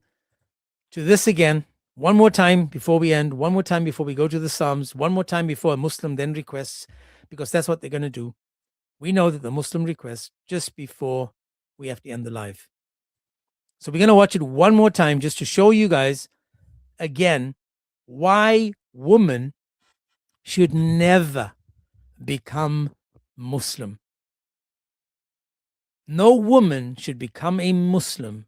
this again. One more time before we end. One more time before we go to the Psalms. One more time before a Muslim then requests, because that's what they're going to do. We know that the Muslim requests just before we have to end the live. So we're going to watch it one more time just to show you guys again why women should never become Muslim. No woman should become a Muslim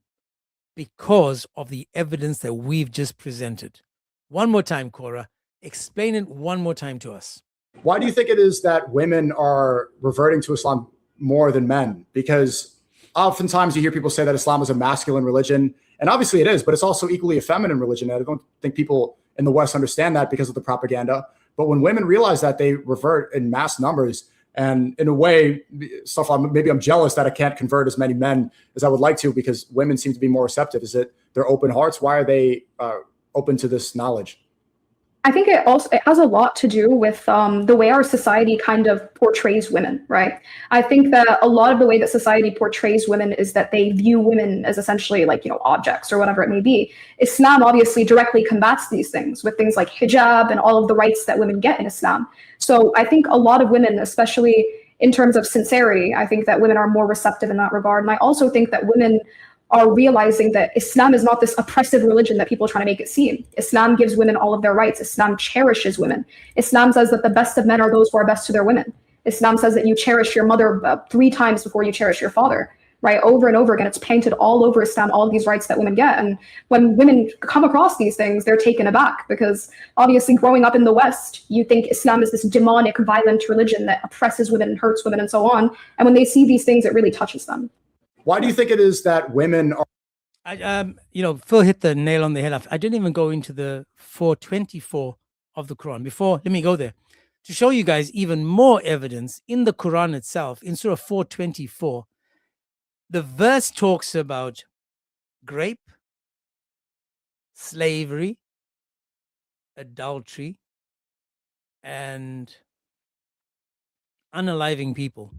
because of the evidence that we've just presented. One more time, Korra. Explain it one more time to us. Why do you think it is that women are reverting to Islam more than men? Because oftentimes you hear people say that Islam is a masculine religion, and obviously it is, but it's also equally a feminine religion. I don't think people in the West understand that because of the propaganda. But when women realize that, they revert in mass numbers. And in a way, maybe I'm jealous that I can't convert as many men as I would like to, because women seem to be more receptive. Is it their open hearts? Why are they open to this knowledge? I think it has a lot to do with the way our society kind of portrays women, right? I think that a lot of the way that society portrays women is that they view women as essentially like, objects or whatever it may be. Islam obviously directly combats these things with things like hijab and all of the rights that women get in Islam. So I think a lot of women, especially in terms of sincerity, I think that women are more receptive in that regard. And I also think that women are realizing that Islam is not this oppressive religion that people are trying to make it seem. Islam gives women all of their rights. Islam cherishes women. Islam says that the best of men are those who are best to their women. Islam says that you cherish your mother 3 times before you cherish your father, right? Over and over again, it's painted all over Islam, all of these rights that women get. And when women come across these things, they're taken aback, because obviously growing up in the West, you think Islam is this demonic, violent religion that oppresses women and hurts women and so on. And when they see these things, it really touches them. Why do you think it is that women are? Phil hit the nail on the head. I didn't even go into the 424 of the Quran. Before, let me go there to show you guys even more evidence in the Quran itself. In Surah 424, the verse talks about grape, slavery, adultery, and unaliving people,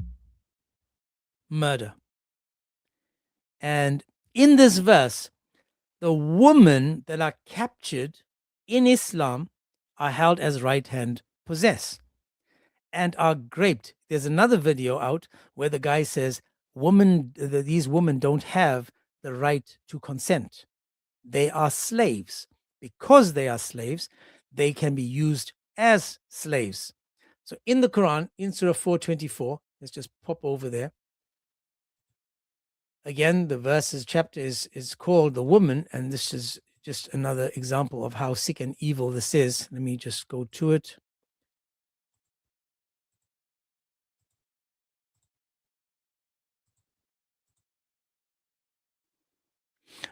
murder. And in this verse, the women that are captured in Islam are held as right-hand possess and are raped. There's another video out where the guy says these women don't have the right to consent. They are slaves. Because they are slaves, they can be used as slaves. So in the Quran, in Surah 424, let's just pop over there. Again, the verses chapter is called The Woman, and this is just another example of how sick and evil this is. Let me just go to it.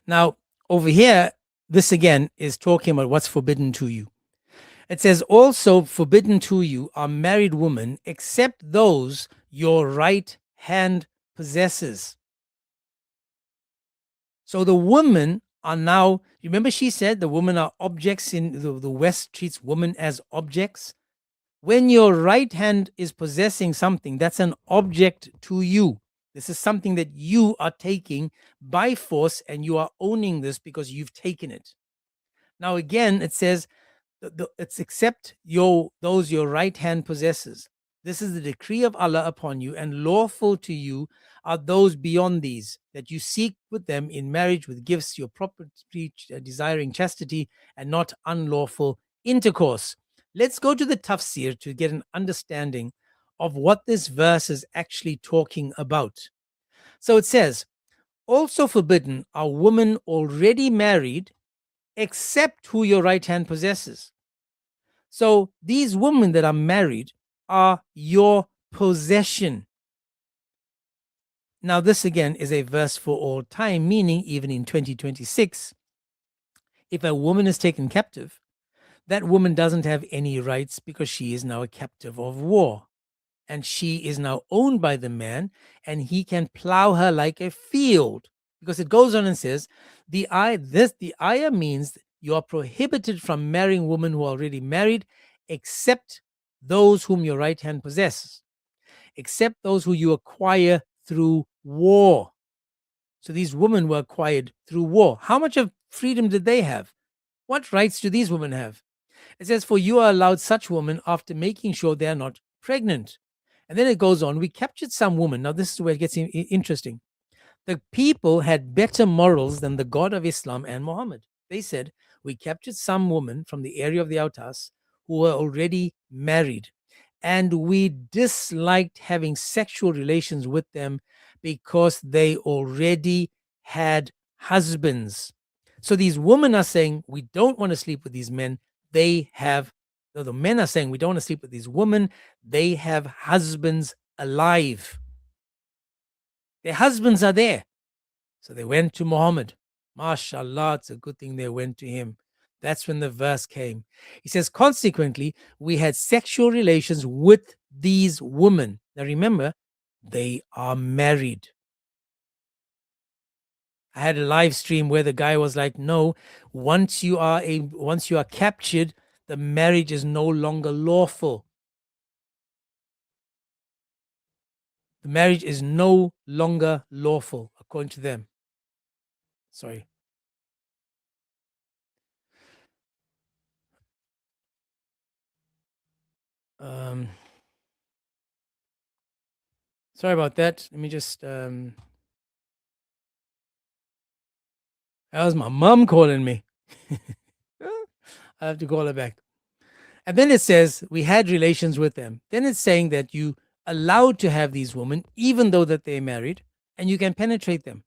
Now, over here, this again is talking about what's forbidden to you. It says, also forbidden to you are married women, except those your right hand possesses. So the women are now, remember she said the women are objects in the West treats women as objects. When your right hand is possessing something, that's an object to you. This is something that you are taking by force, and you are owning this because you've taken it. Now again, it says, it's except those your right hand possesses. This is the decree of Allah upon you, and lawful to you are those beyond these, that you seek with them in marriage with gifts, your property, desiring chastity, and not unlawful intercourse. Let's go to the tafsir to get an understanding of what this verse is actually talking about. So it says, also forbidden are women already married, except who your right hand possesses. So these women that are married are your possession. Now, this again is a verse for all time, meaning even in 2026, if a woman is taken captive, that woman doesn't have any rights because she is now a captive of war. And she is now owned by the man, and he can plow her like a field. Because it goes on and says, the ayah means you are prohibited from marrying women who are already married, except those whom your right hand possesses, except those who you acquire through war. So these women were acquired through war. How much of freedom did they have? What rights do these women have? It says, for you are allowed such women after making sure they are not pregnant. And then it goes on, we captured some women. Now, this is where it gets interesting. The people had better morals than the God of Islam and Muhammad. They said, we captured some women from the area of the Autas who were already married, and we disliked having sexual relations with them because they already had husbands. So these women are saying, we don't want to sleep with these men. They have, the men are saying, we don't want to sleep with these women. They have husbands alive. Their husbands are there. So they went to Muhammad. MashaAllah, it's a good thing they went to him. That's when the verse came. He says, consequently, we had sexual relations with these women. Now remember, they are married. I had a live stream where the guy was like, no, once you are captured, the marriage is no longer lawful. The marriage is no longer lawful, according to them. Sorry. Sorry about that. Let me just that was my mom calling me. I have to call her back. And then it says we had relations with them. Then it's saying that you allowed to have these women, even though that they're married, and you can penetrate them.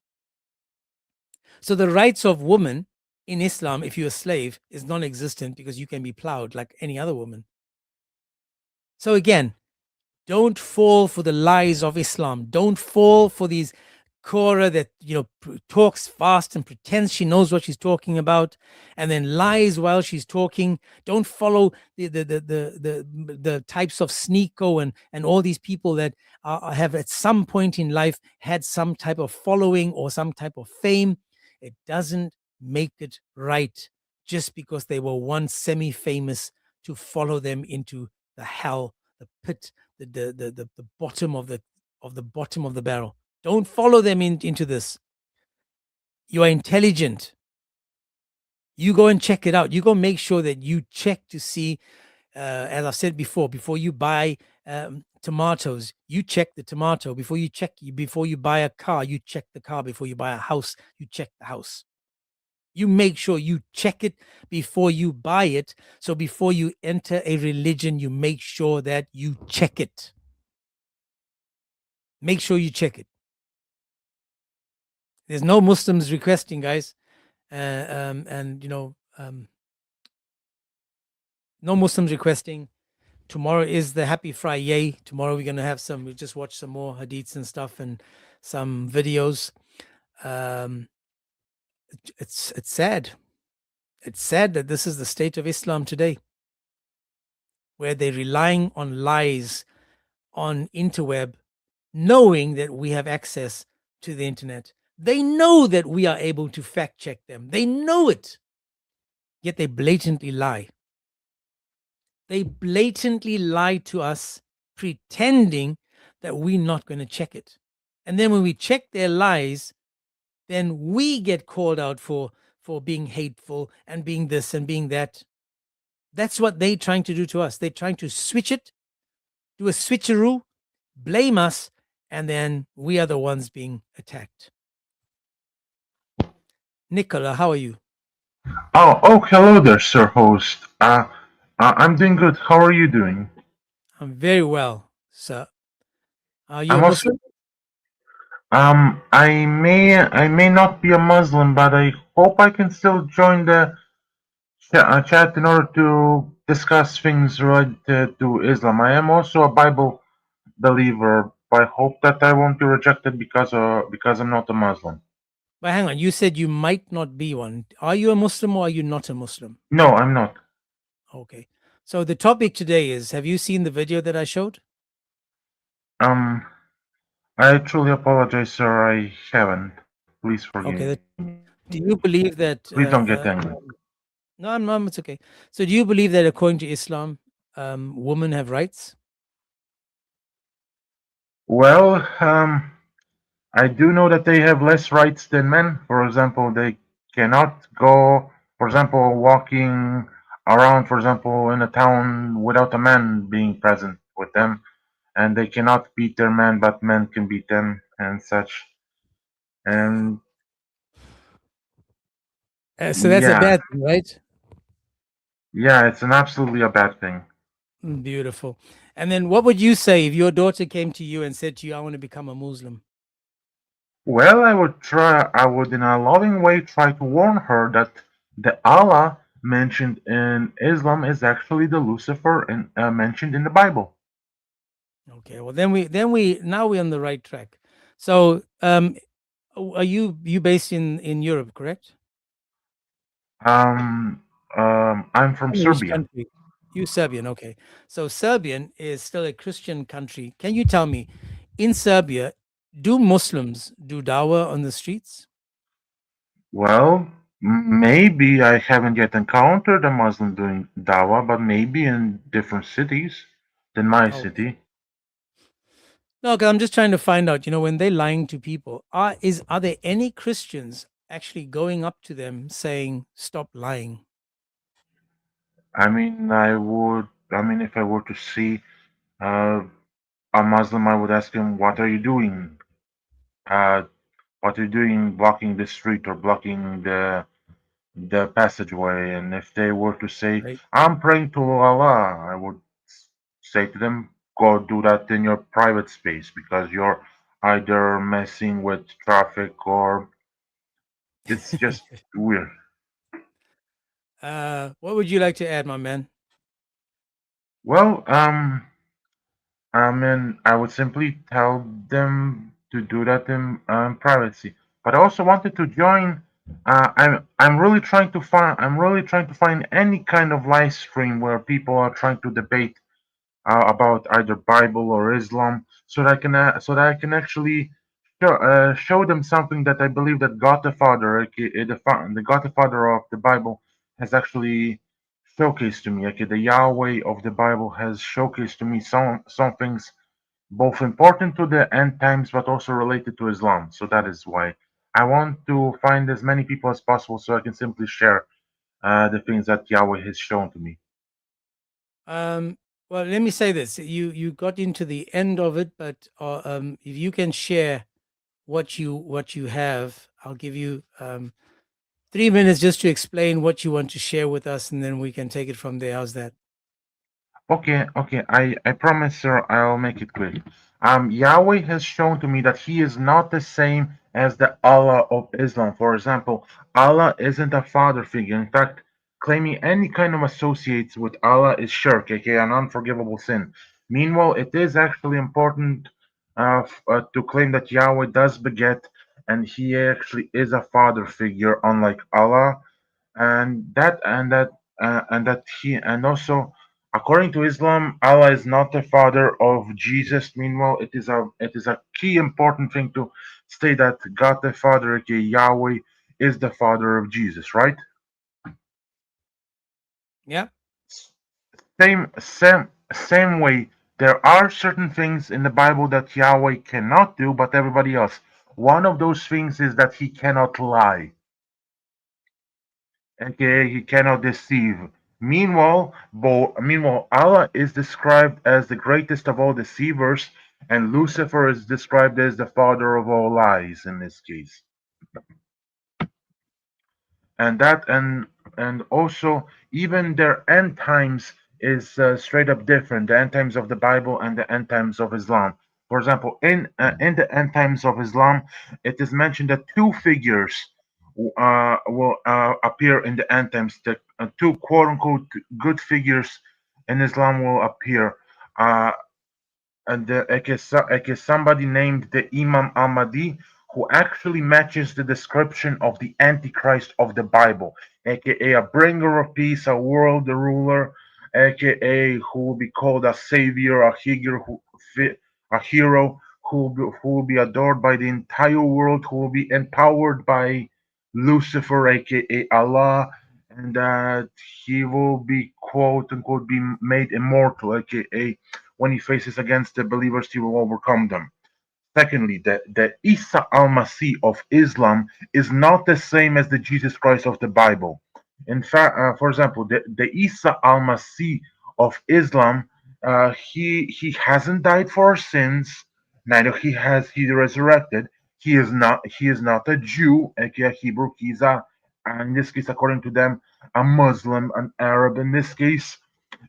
So the rights of women in Islam, if you're a slave, is non-existent because you can be plowed like any other woman. So again, don't fall for the lies of Islam. Don't fall for these Korra that talks fast and pretends she knows what she's talking about, and then lies while she's talking. Don't follow the types of Sneako and all these people that have at some point in life had some type of following or some type of fame. It doesn't make it right just because they were once semi-famous to follow them into the hell, the pit, the bottom of the bottom of the barrel. Don't follow them into this. You are intelligent. You go and check it out. You go make sure that you check to see, as I said before you buy tomatoes, you check the tomato. Before you buy a car, you check the car. Before you buy a house, you check the house. You make sure you check it before you buy it. So before you enter a religion, you make sure that you check it. Make sure you check it. There's no Muslims requesting, guys. No Muslims requesting. Tomorrow is the Happy Friday. Tomorrow we're going to have we'll just watch some more hadiths and stuff and some videos. It's sad. It's sad that this is the state of Islam today, where they're relying on lies on interweb, knowing that we have access to the internet. They know that we are able to fact check them. They know it. Yet they blatantly lie. They blatantly lie to us, pretending that we're not going to check it. And then when we check their lies, then we get called out for being hateful and being this and being that. That's what they're trying to do to us. They're trying to switch it, do a switcheroo, blame us, and then we are the ones being attacked. Nicola, how are you? Oh, hello there, sir host. I'm doing good. How are you doing? I'm very well, sir. Are you I'm a also, Muslim? I may not be a Muslim, but I hope I can still join the chat in order to discuss things related to Islam. I am also a Bible believer, I hope that I won't be rejected because I'm not a Muslim. But hang on, you said you might not be one. Are you a Muslim or are you not a Muslim? No, I'm not. Okay. So the topic today is, have you seen the video that I showed? Um, I truly apologize, sir. I haven't. Please forgive me. Okay. Do you believe that? Please don't get angry. No, no, it's okay. So do you believe that according to Islam, women have rights? Well, I do know that they have less rights than men. For example, they cannot go, for example, walking around, for example, in a town without a man being present with them, and they cannot beat their men, but men can beat them and such. And So that's a yeah, bad thing, right? yeah, it's an absolutely a bad thing. Beautiful. And then what would you say if your daughter came to you and said to you, I want to become a Muslim? Well, I would in a loving way try to warn her that the Allah mentioned in Islam is actually the Lucifer mentioned in the Bible. Okay. Well, now we're on the right track. So, are you based in Europe, correct? Um, I'm from In which Serbia. country? You Serbian, okay. So Serbian is still a Christian country. Can you tell me, in Serbia, do Muslims do dawah on the streets? Well, maybe I haven't yet encountered a Muslim doing dawah, but maybe in different cities than my Okay. city. No, 'cause I'm just trying to find out, when they're lying to people, are there any Christians actually going up to them saying, stop lying? If I were to see uh, a Muslim, I would ask him, "What are you doing? Uh, what are you doing blocking the street or blocking the passageway?" And if they were to say, Right. "I'm praying to Allah," I would say to them, "Go do that in your private space because you're either messing with traffic or it's just weird." What would you like to add, my man? Well, I would simply tell them to do that in privacy. But I also wanted to join. I'm really trying to find any kind of live stream where people are trying to debate about either Bible or Islam, so that I can actually show them something that I believe that God the Father, the God the Father of the Bible, has actually showcased to me. Okay, the Yahweh of the Bible has showcased to me some things both important to the end times but also related to Islam. So that is why I want to find as many people as possible so I can simply share the things that Yahweh has shown to me. Um, well, let me say this: you got into the end of it, but if you can share what you have, I'll give you 3 minutes just to explain what you want to share with us, and then we can take it from there. How's that? Okay. I promise, sir, I'll make it quick. Yahweh has shown to me that He is not the same as the Allah of Islam. For example, Allah isn't a father figure. In fact, claiming any kind of associates with Allah is shirk, aka an unforgivable sin. Meanwhile, it is actually important to claim that Yahweh does beget, and He actually is a father figure, unlike Allah, and also according to Islam, Allah is not the father of Jesus. Meanwhile, it is a key important thing to state that God the Father, aka Yahweh, is the father of Jesus, right? Yeah. Same way, there are certain things in the Bible that Yahweh cannot do, but everybody else. One of those things is that he cannot lie, aka he cannot deceive. Meanwhile, Allah is described as the greatest of all deceivers, and Lucifer is described as the father of all lies in this case. And that and also even their end times is straight up different. The end times of the Bible and the end times of Islam. For example, in the end times of Islam, it is mentioned that two figures will appear in the end times. The two quote unquote good figures in Islam will appear. Uh, somebody named the Imam Ahmadi, who actually matches the description of the Antichrist of the Bible, aka a bringer of peace, a world ruler, aka who will be called a savior, a hero who will be adored by the entire world, who will be empowered by Lucifer, aka Allah, and that he will be quote unquote be made immortal, aka when he faces against the believers, he will overcome them. Secondly, the Isa al-Masih of Islam is not the same as the Jesus Christ of the Bible. In fact, for example, the Isa al-Masih of Islam, he hasn't died for our sins, neither he resurrected. He is not a Jew, aka a Hebrew. He's in this case, according to them, a Muslim, an Arab in this case.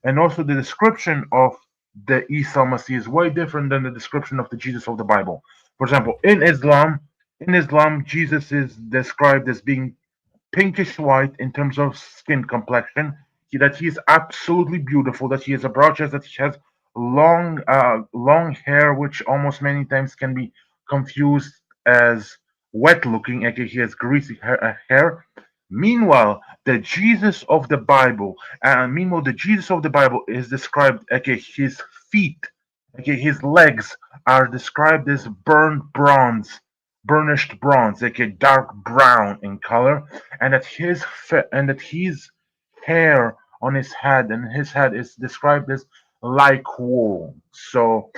And also the description of the Isa Masih is way different than the description of the Jesus of the Bible. For example, in Islam, Jesus is described as being pinkish white in terms of skin complexion. That he is absolutely beautiful. That he has a broad chest. That he has long hair, which almost many times can be confused as wet looking. Aka he has greasy hair. Meanwhile, the Jesus of the Bible is described, aka his feet, aka his legs are described as burnished bronze, aka dark brown in color, and that his hair on his head is described as like wool. So,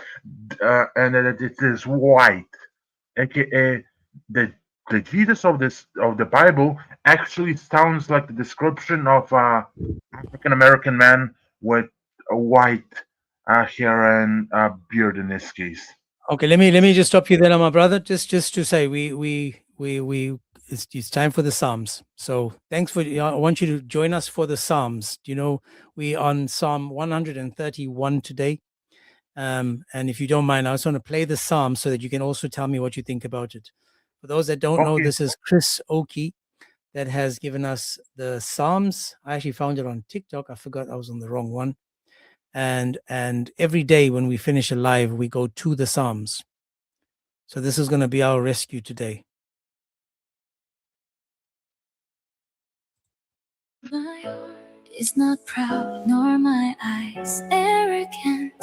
and that it is white, aka the Jesus of the Bible actually sounds like the description of a African American man with a white hair and beard in this case. Okay, let me just stop you there, my brother. Just to say, we it's time for the Psalms. So thanks for. I want you to join us for the Psalms. We on Psalm 131 today. And if you don't mind, I just want to play the Psalm so that you can also tell me what you think about it. For those that don't know, Okay. this is Chris Oakey that has given us the Psalms. I actually found it on TikTok. I forgot I was on the wrong one. And every day when we finish a live, we go to the Psalms. So this is going to be our rescue today. My heart is not proud, nor my eyes arrogant,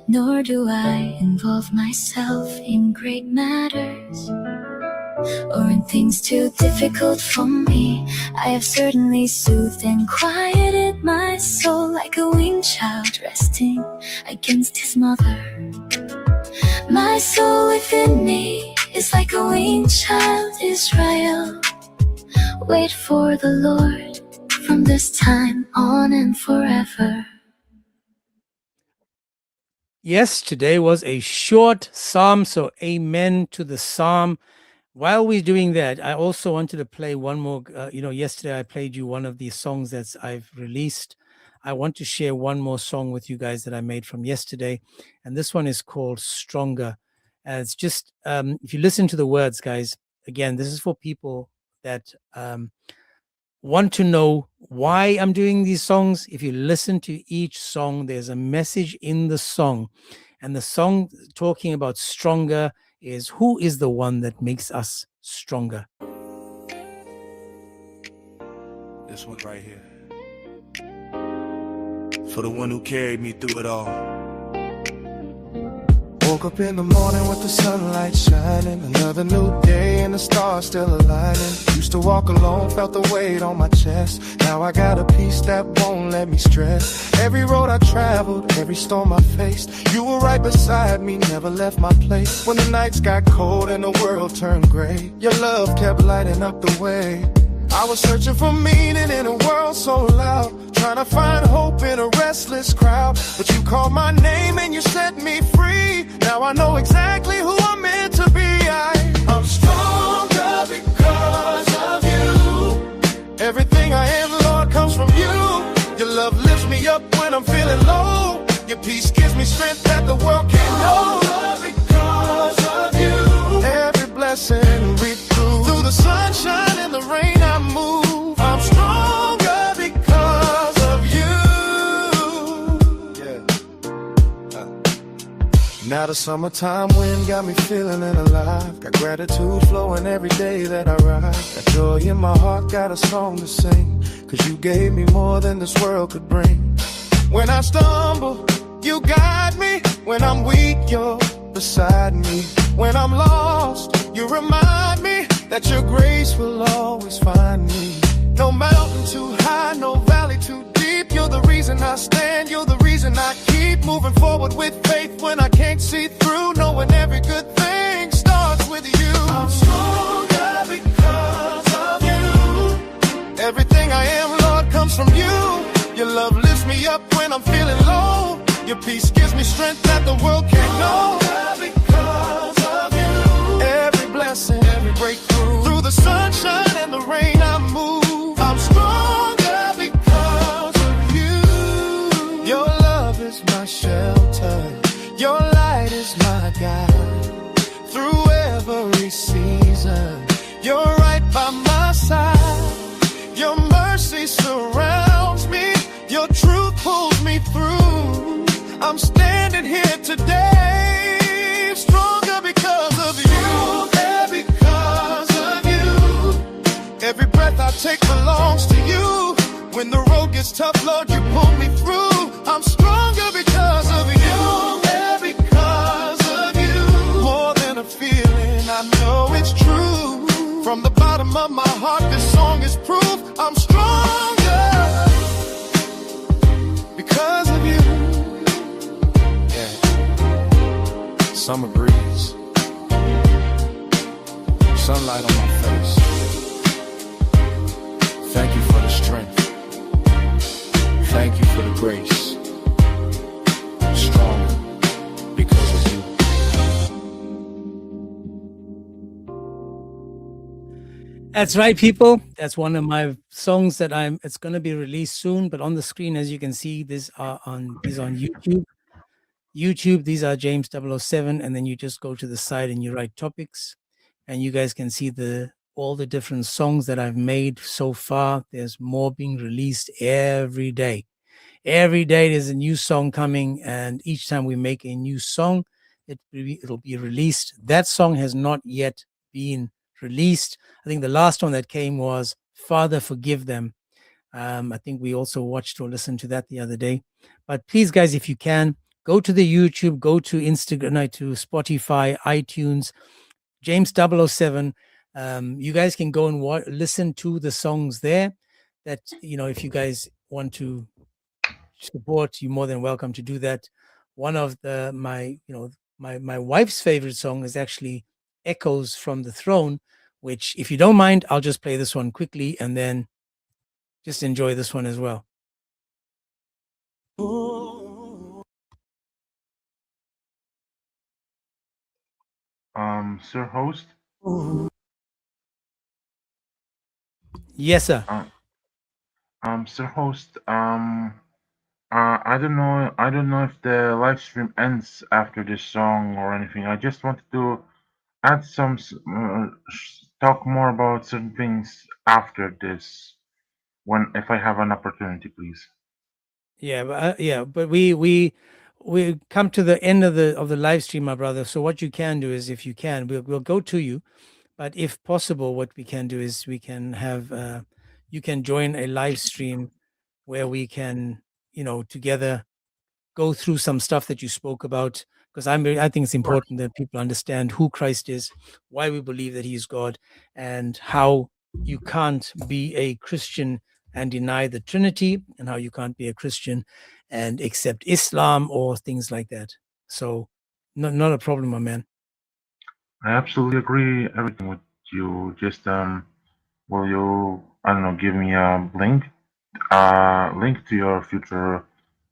nor do I involve myself in great matters or in things too difficult for me. I have certainly soothed and quieted my soul like a winged child resting against his mother. My soul within me is like a winged child, Israel. Wait for the Lord from this time on and forever. Yes, today was a short Psalm, so amen to the Psalm. While we're doing that, I also wanted to play one more. Yesterday I played you one of the songs that I've released. I want to share one more song with you guys that I made from yesterday, and this one is called Stronger. It's just, if you listen to the words, guys, again, this is for people that want to know why I'm doing these songs. If you listen to each song, there's a message in the song, and the song talking about stronger is who is the one that makes us stronger. This one right here. For the one who carried me through it all. Woke up in the morning with the sunlight shining. Another new day and the stars still aligning. Used to walk alone, felt the weight on my chest. Now I got a peace that won't let me stress. Every road I traveled, every storm I faced, you were right beside me, never left my place. When the nights got cold and the world turned gray, your love kept lighting up the way. I was searching for meaning in a world so loud, trying to find hope in a restless crowd. But you called my name and you set me free. Now I know exactly who I'm meant to be. I'm stronger because of you. Everything I am, Lord, comes from you. Your love lifts me up when I'm feeling low. Your peace gives me strength that the world can't know. Because of you. Every blessing we through the sunshine and the rain I move. I'm stronger because of you. Yeah. Now the summertime wind got me feeling and alive. Got gratitude flowing every day that I ride. Got joy in my heart, got a song to sing. Cause you gave me more than this world could bring. When I stumble, you guide me. When I'm weak, you're beside me. When I'm lost, you remind me that your grace will always find me. No mountain too high, no valley too deep. You're the reason I stand, you're the reason I keep moving forward with faith when I can't see through. Knowing every good thing starts with you. I'm stronger because of you. Everything I am, Lord, comes from you. Your love lifts me up when I'm feeling low. Your peace gives me strength that the world can't know. Because of you. Every blessing, every breakthrough. Through the sunshine and the rain I move. I'm stronger because of you. Your love is my shelter. Your light is my guide. Through every season, you're right by my side. Your mercy surrounds me. Your truth pulls me through. I'm standing here today, stronger because of you. Because of you. Every breath I take belongs to you. When the road gets tough, Lord, you pull me through. I'm stronger because of you. Because of you. More than a feeling, I know it's true. From the bottom of my heart, this song is proof. I'm stronger because of you. Yeah. Summer breeze, sunlight on my face. Thank you for the strength. Thank you for the grace. Stronger because of you. That's right, people. That's one of my songs that it's going to be released soon, but on the screen, as you can see, these are on YouTube. These are James 007, and then you just go to the side and you write topics, and you guys can see all the different songs that I've made so far. There's more being released every day. Every day there's a new song coming, and each time we make a new song, it'll be released. That song has not yet been released. I think the last one that came was Father Forgive Them. I think we also watched or listened to that the other day. But please, guys, if you can, go to the YouTube, go to Instagram, to Spotify, iTunes, James 007. You guys can go and listen to the songs there. That, if you guys want to support, you're more than welcome to do that. One of my wife's favorite song is actually Echoes from the Throne, which, if you don't mind, I'll just play this one quickly and then just enjoy this one as well. Sir host. Yes, sir. Sir host. I don't know if the live stream ends after this song or anything. I just wanted to add talk more about certain things after this, if I have an opportunity, please. Yeah, but we come to the end of the live stream, my brother. So what you can do is, if you can, we'll go to you, but if possible, what we can do is we can have you can join a live stream where we can together go through some stuff that you spoke about, because I think it's important that people understand who Christ is, why we believe that he is God, and how you can't be a Christian and deny the Trinity, and how you can't be a Christian and accept Islam or things like that. So not a problem, my man. I absolutely agree everything with you. Just will you, I don't know, give me a link to your future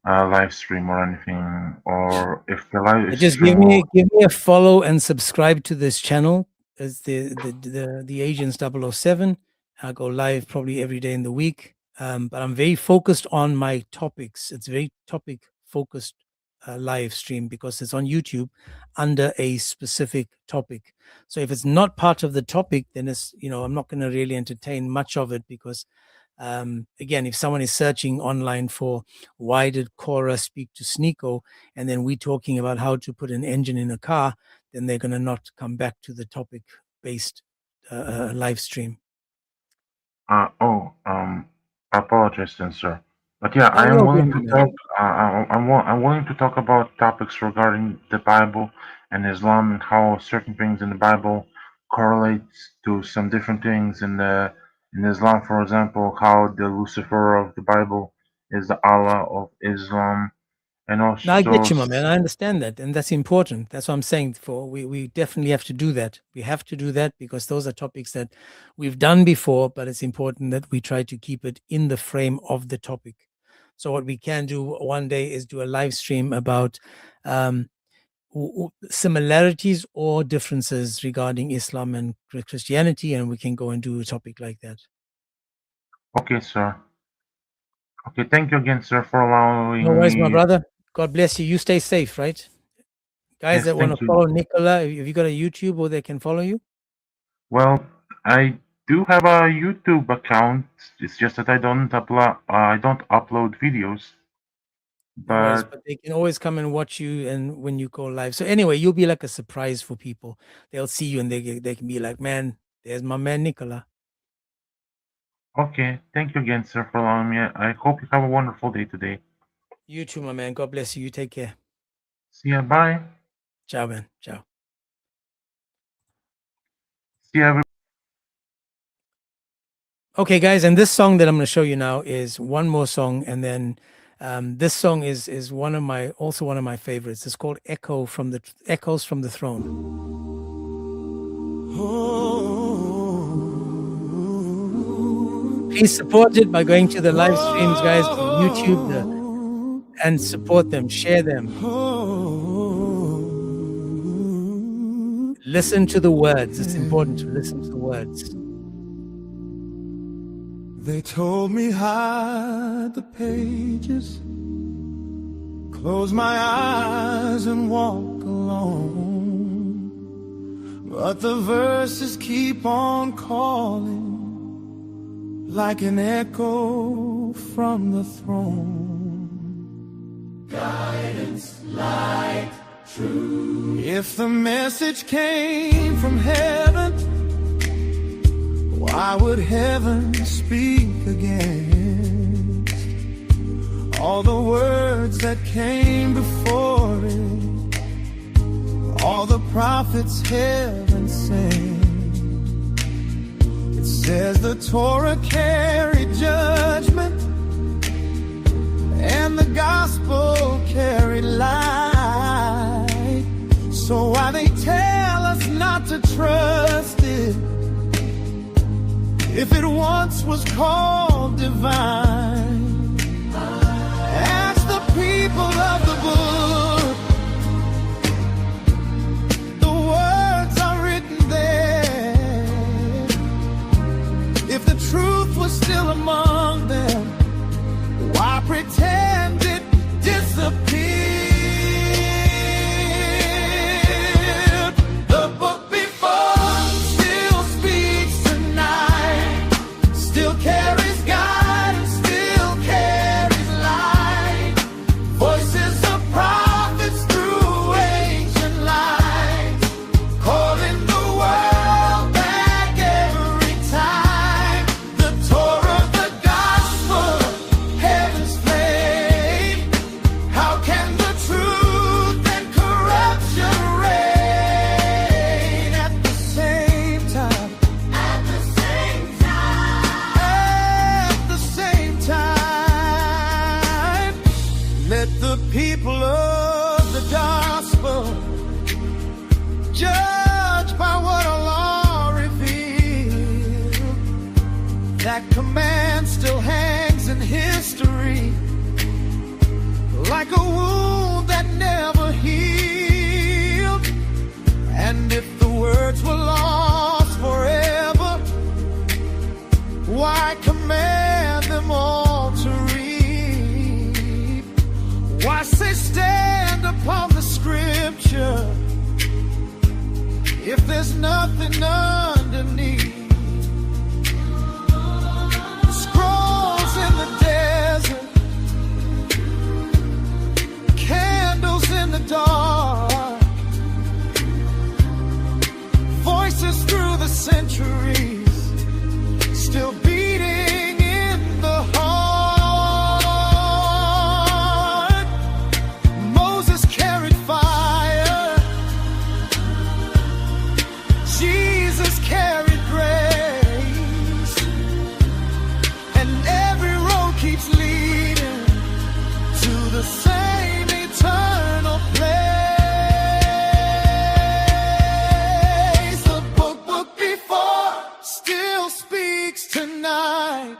live stream or anything, or if the live just stream give me a follow and subscribe to this channel. It's the Agents 007. I go live probably every day in the week, but I'm very focused on my topics. It's very topic focused live stream because it's on YouTube under a specific topic. So if it's not part of the topic, then it's I'm not going to really entertain much of it, because Again, if someone is searching online for why did Korra speak to Sneako, and then we're talking about how to put an engine in a car, then they're going to not come back to the topic-based live stream. I apologize then, sir. But yeah, I No, am you're willing good, to man. talk. I'm willing to talk about topics regarding the Bible and Islam and how certain things in the Bible correlates to some different things in Islam. For example, how the Lucifer of the Bible is the Allah of Islam, and No, I get also you, my man. I understand that, and that's important. That's what I'm saying. We definitely have to do that. We have to do that because those are topics that we've done before, but it's important that we try to keep it in the frame of the topic. So what we can do one day is do a live stream about similarities or differences regarding Islam and Christianity, and we can go and do a topic like that. okay, sir. Okay, thank you again, sir, for allowing No worries, my me. brother. God bless you. You stay safe, right? Guys Yes, that want thank to you. follow Nicola, have you got a YouTube or they can follow you? Well, I do have a YouTube account. It's just that I don't upload videos. No worries, But but they can always come and watch you and when you go live. So anyway, you'll be like a surprise for people. They'll see you and they can be like, man, there's my man Nicola. okay, thank you again, sir, for allowing me. I hope you have a wonderful day today. You too, my man. God bless you. You take care. See ya. Bye. Ciao, man. Ciao. See ya. Okay, guys, and this song that I'm going to show you now is one more song, and then this song is one of my favorites. It's called Echoes from the Throne. Please support it by going to the live streams, guys, on YouTube, and support them, share them. Listen to the words. It's important to listen to the words. They told me hide the pages, close my eyes and walk alone. But the verses keep on calling like an echo from the throne. Guidance, light, truth. If the message came from heaven, why would heaven speak again? All the words that came before it, all the prophets heaven sent. It says the Torah carried judgment and the gospel carried light. So why they tell us not to trust it if it once was called divine? Ask the people of the book. The words are written there. If the truth was still among them, why pretend it disappeared? The book before still speaks tonight, still carries guidance, still carries light. Voices of prophets through ancient lines, calling the world back every time. The Torah, the gospel, heaven's flame. How can the truth and corruption reign at the same time? At the same time. At the same time. Let the people of the gospel judge by what Allah revealed. That command still hangs in history like a wound that never healed. And if the words were lost forever, why command them all to read? Why say stand upon the scripture if there's nothing underneath? The scroll dark. Voices through the centuries, still beating in the heart. Moses carried fire, Jesus carried grace, and every road keeps leading to the same eternal place. The book before still speaks tonight,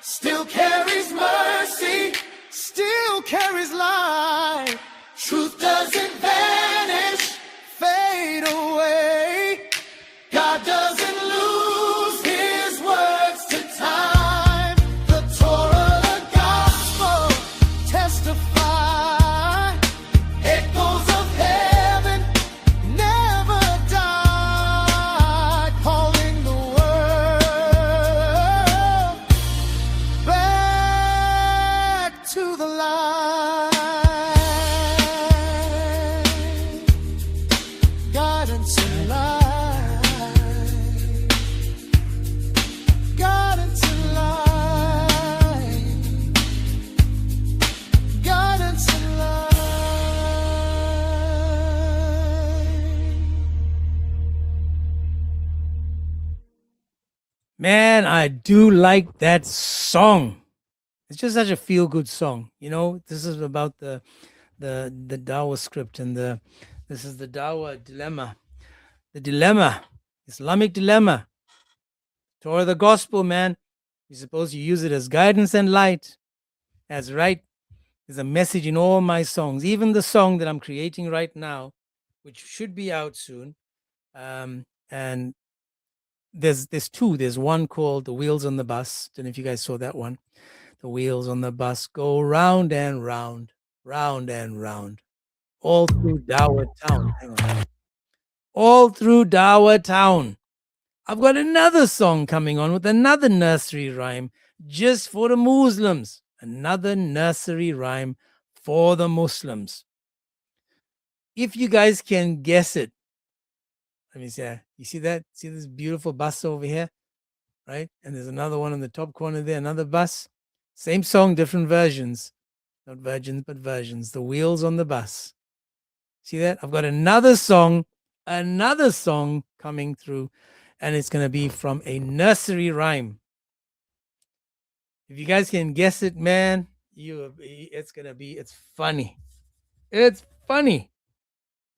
still carries mercy, still carries light. Truth doesn't vanish, fade away. God doesn't lose his words to time. The Torah, the gospel testify. Echoes of heaven never die, calling the world back to the light. Guidance and light. Guidance and light. Guidance and light. Man, I do like that song. It's just such a feel-good song. You know, this is about the Dawa script and this is the Dawa dilemma. The dilemma, Islamic dilemma. Torah, the gospel, man. You're supposed to use it as guidance and light. That's right. There's a message in all my songs, even the song that I'm creating right now, which should be out soon. And there's two. There's one called The Wheels on the Bus. Don't know if you guys saw that one. The wheels on the bus go round and round, round and round, all through Dawa town. Hang on. All through Dawa town. I've got another song coming on with another nursery rhyme just for the Muslims. Another nursery rhyme for the Muslims. If you guys can guess it, let me see. You see that? See this beautiful bus over here? Right? And there's another one in the top corner there, another bus. Same song, different versions. Not virgins, but versions. The wheels on the bus. See that? I've got another song coming through, and it's going to be from a nursery rhyme. If you guys can guess it, man, it's funny. It's funny.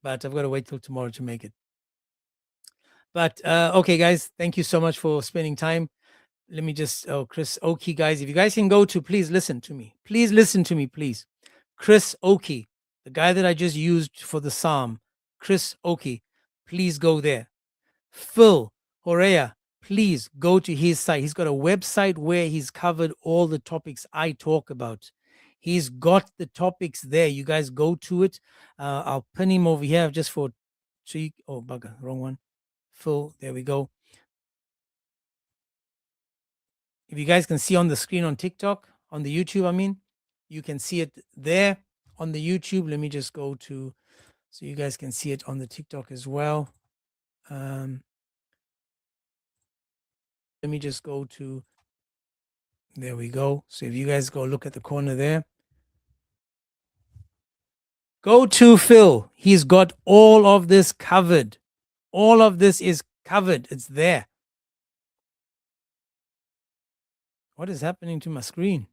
But I've got to wait till tomorrow to make it. But okay, guys, thank you so much for spending time. Let me just, Chris Oki, guys, if you guys can go to, please listen to me. Please listen to me, please. Chris Oki, the guy that I just used for the psalm, Chris Oki, please go there. Phil Horea, please go to his site. He's got a website where he's covered all the topics I talk about. He's got the topics there. You guys go to it. I'll pin him over here just for oh, bugger, wrong one. Phil, there we go. If you guys can see on the screen on TikTok, on the YouTube, I mean, you can see it there on the YouTube. Let me just go to, so you guys can see it on the TikTok as well. Let me just go to, there we go. So if you guys go look at the corner there, go to Phil. He's got all of this covered. All of this is covered. It's there. What is happening to my screen?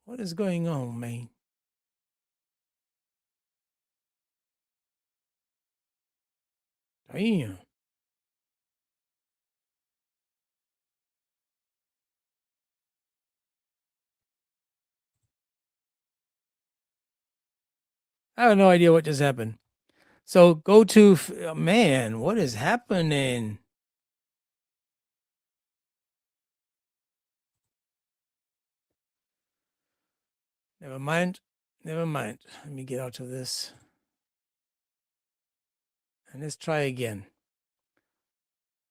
What is going on, man? Damn. I have no idea what just happened. So go to, man, what is happening? Never mind. Never mind. Let me get out of this. And let's try again.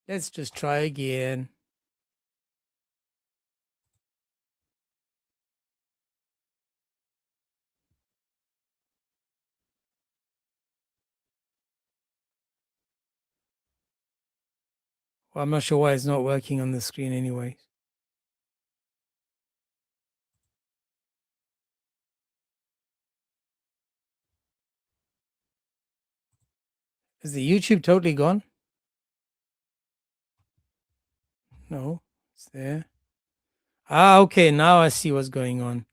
Let's just try again. Well, I'm not sure why it's not working on the screen anyway. Is the YouTube totally gone? No, it's there. Ah, okay. Now I see what's going on.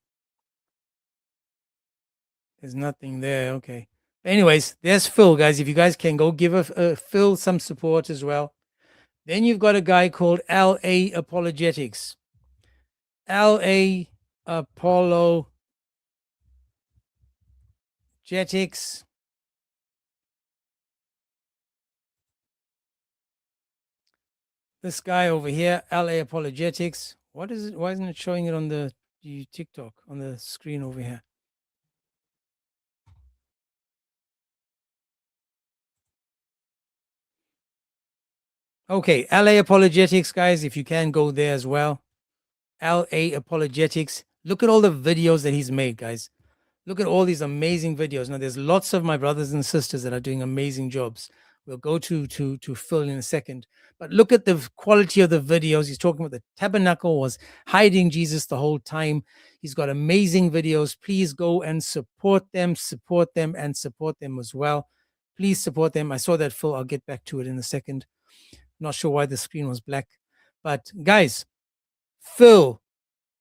There's nothing there. Okay. Anyways, there's Phil, guys. If you guys can go give Phil some support as well. Then you've got a guy called LA Apologetics. LA Apologetics. This guy over here, LA Apologetics. What is it? Why isn't it showing it on the TikTok on the screen over here? Okay, LA Apologetics, guys. If you can go there as well. LA Apologetics. Look at all the videos that he's made, guys. Look at all these amazing videos. Now, there's lots of my brothers and sisters that are doing amazing jobs. We'll go to Phil in a second. But look at the quality of the videos. He's talking about the tabernacle was hiding Jesus the whole time. He's got amazing videos. Please go and support them, and support them as well. Please support them. I saw that, Phil. I'll get back to it in a second. Not sure why the screen was black. But guys, Phil,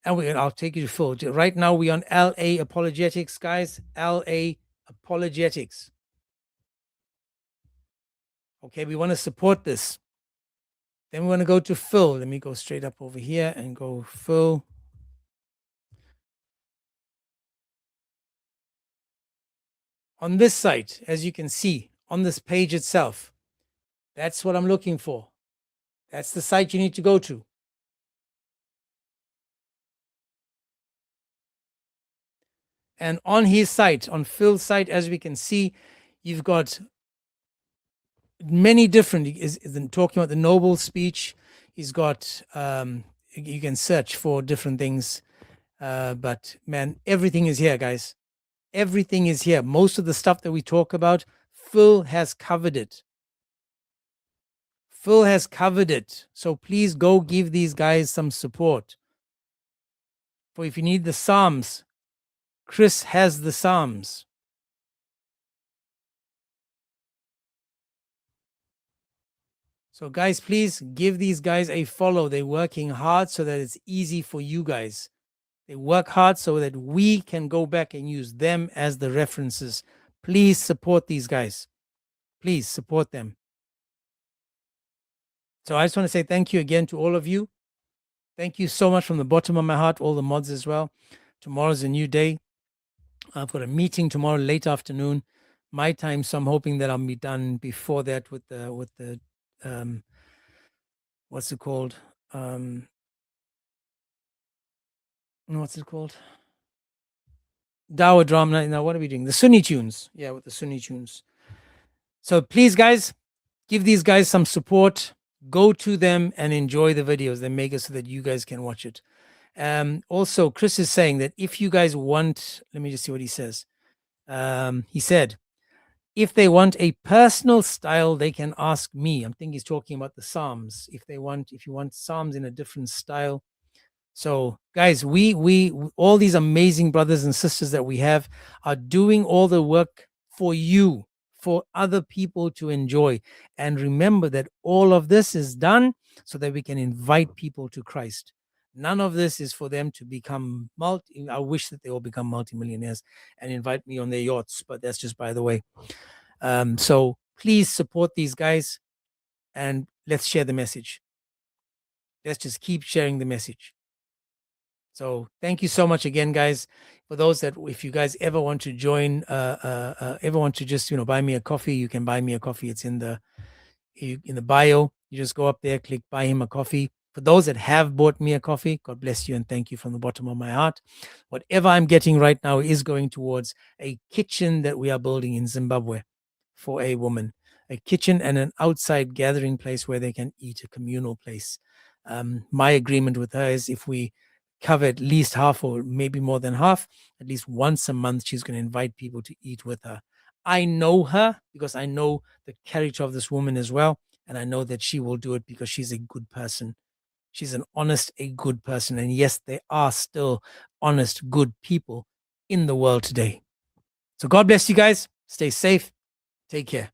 and I'll take you to Phil. Right now, we're on LA Apologetics, guys. LA Apologetics. Okay, we want to support this. Then we want to go to Phil. Let me go straight up over here and go Phil. On this site, as you can see, on this page itself, that's what I'm looking for. That's the site you need to go to. And on his site, on Phil's site, as we can see, you've got many different, is talking about the noble speech. He's got, you can search for different things. But man, everything is here, guys. Everything is here. Most of the stuff that we talk about, Phil has covered it. Phil has covered it. So please go give these guys some support. For if you need the Psalms, Chris has the Psalms. So guys, please give these guys a follow. They're working hard so that it's easy for you guys. They work hard so that we can go back and use them as the references. Please support these guys. Please support them. So I just want to say thank you again to all of you. Thank you so much from the bottom of my heart, all the mods as well. Tomorrow's a new day. I've got a meeting tomorrow late afternoon, my time. So I'm hoping that I'll be done before that with the what's it called? What's it called? Dawa drama. Now, what are we doing? The Sunni tunes. Yeah, with the Sunni tunes. So please, guys, give these guys some support. Go to them and enjoy the videos they make it so that you guys can watch it. Also, Chris is saying that if you guys want, let me just see what he says. He said, if they want a personal style, they can ask me. I think he's talking about the Psalms. If you want Psalms in a different style. So guys, we all these amazing brothers and sisters that we have are doing all the work for you, for other people to enjoy. And remember that all of this is done so that we can invite people to Christ. None of this is for them to become I wish that they all become multimillionaires and invite me on their yachts, but that's just by the way. So please support these guys and let's share the message. Let's just keep sharing the message. So thank you so much again, guys. For those that, if you guys ever want to join, ever want to just, buy me a coffee, you can buy me a coffee. It's in the bio. You just go up there, click buy him a coffee. For those that have bought me a coffee, God bless you and thank you from the bottom of my heart. Whatever I'm getting right now is going towards a kitchen that we are building in Zimbabwe for a woman, a kitchen and an outside gathering place where they can eat, a communal place. My agreement with her is if we cover at least half or maybe more than half, at least once a month, she's going to invite people to eat with her. I know her because I know the character of this woman as well. And I know that she will do it because she's a good person. She's an honest, a good person. And yes, there are still honest, good people in the world today. So God bless you guys. Stay safe. Take care.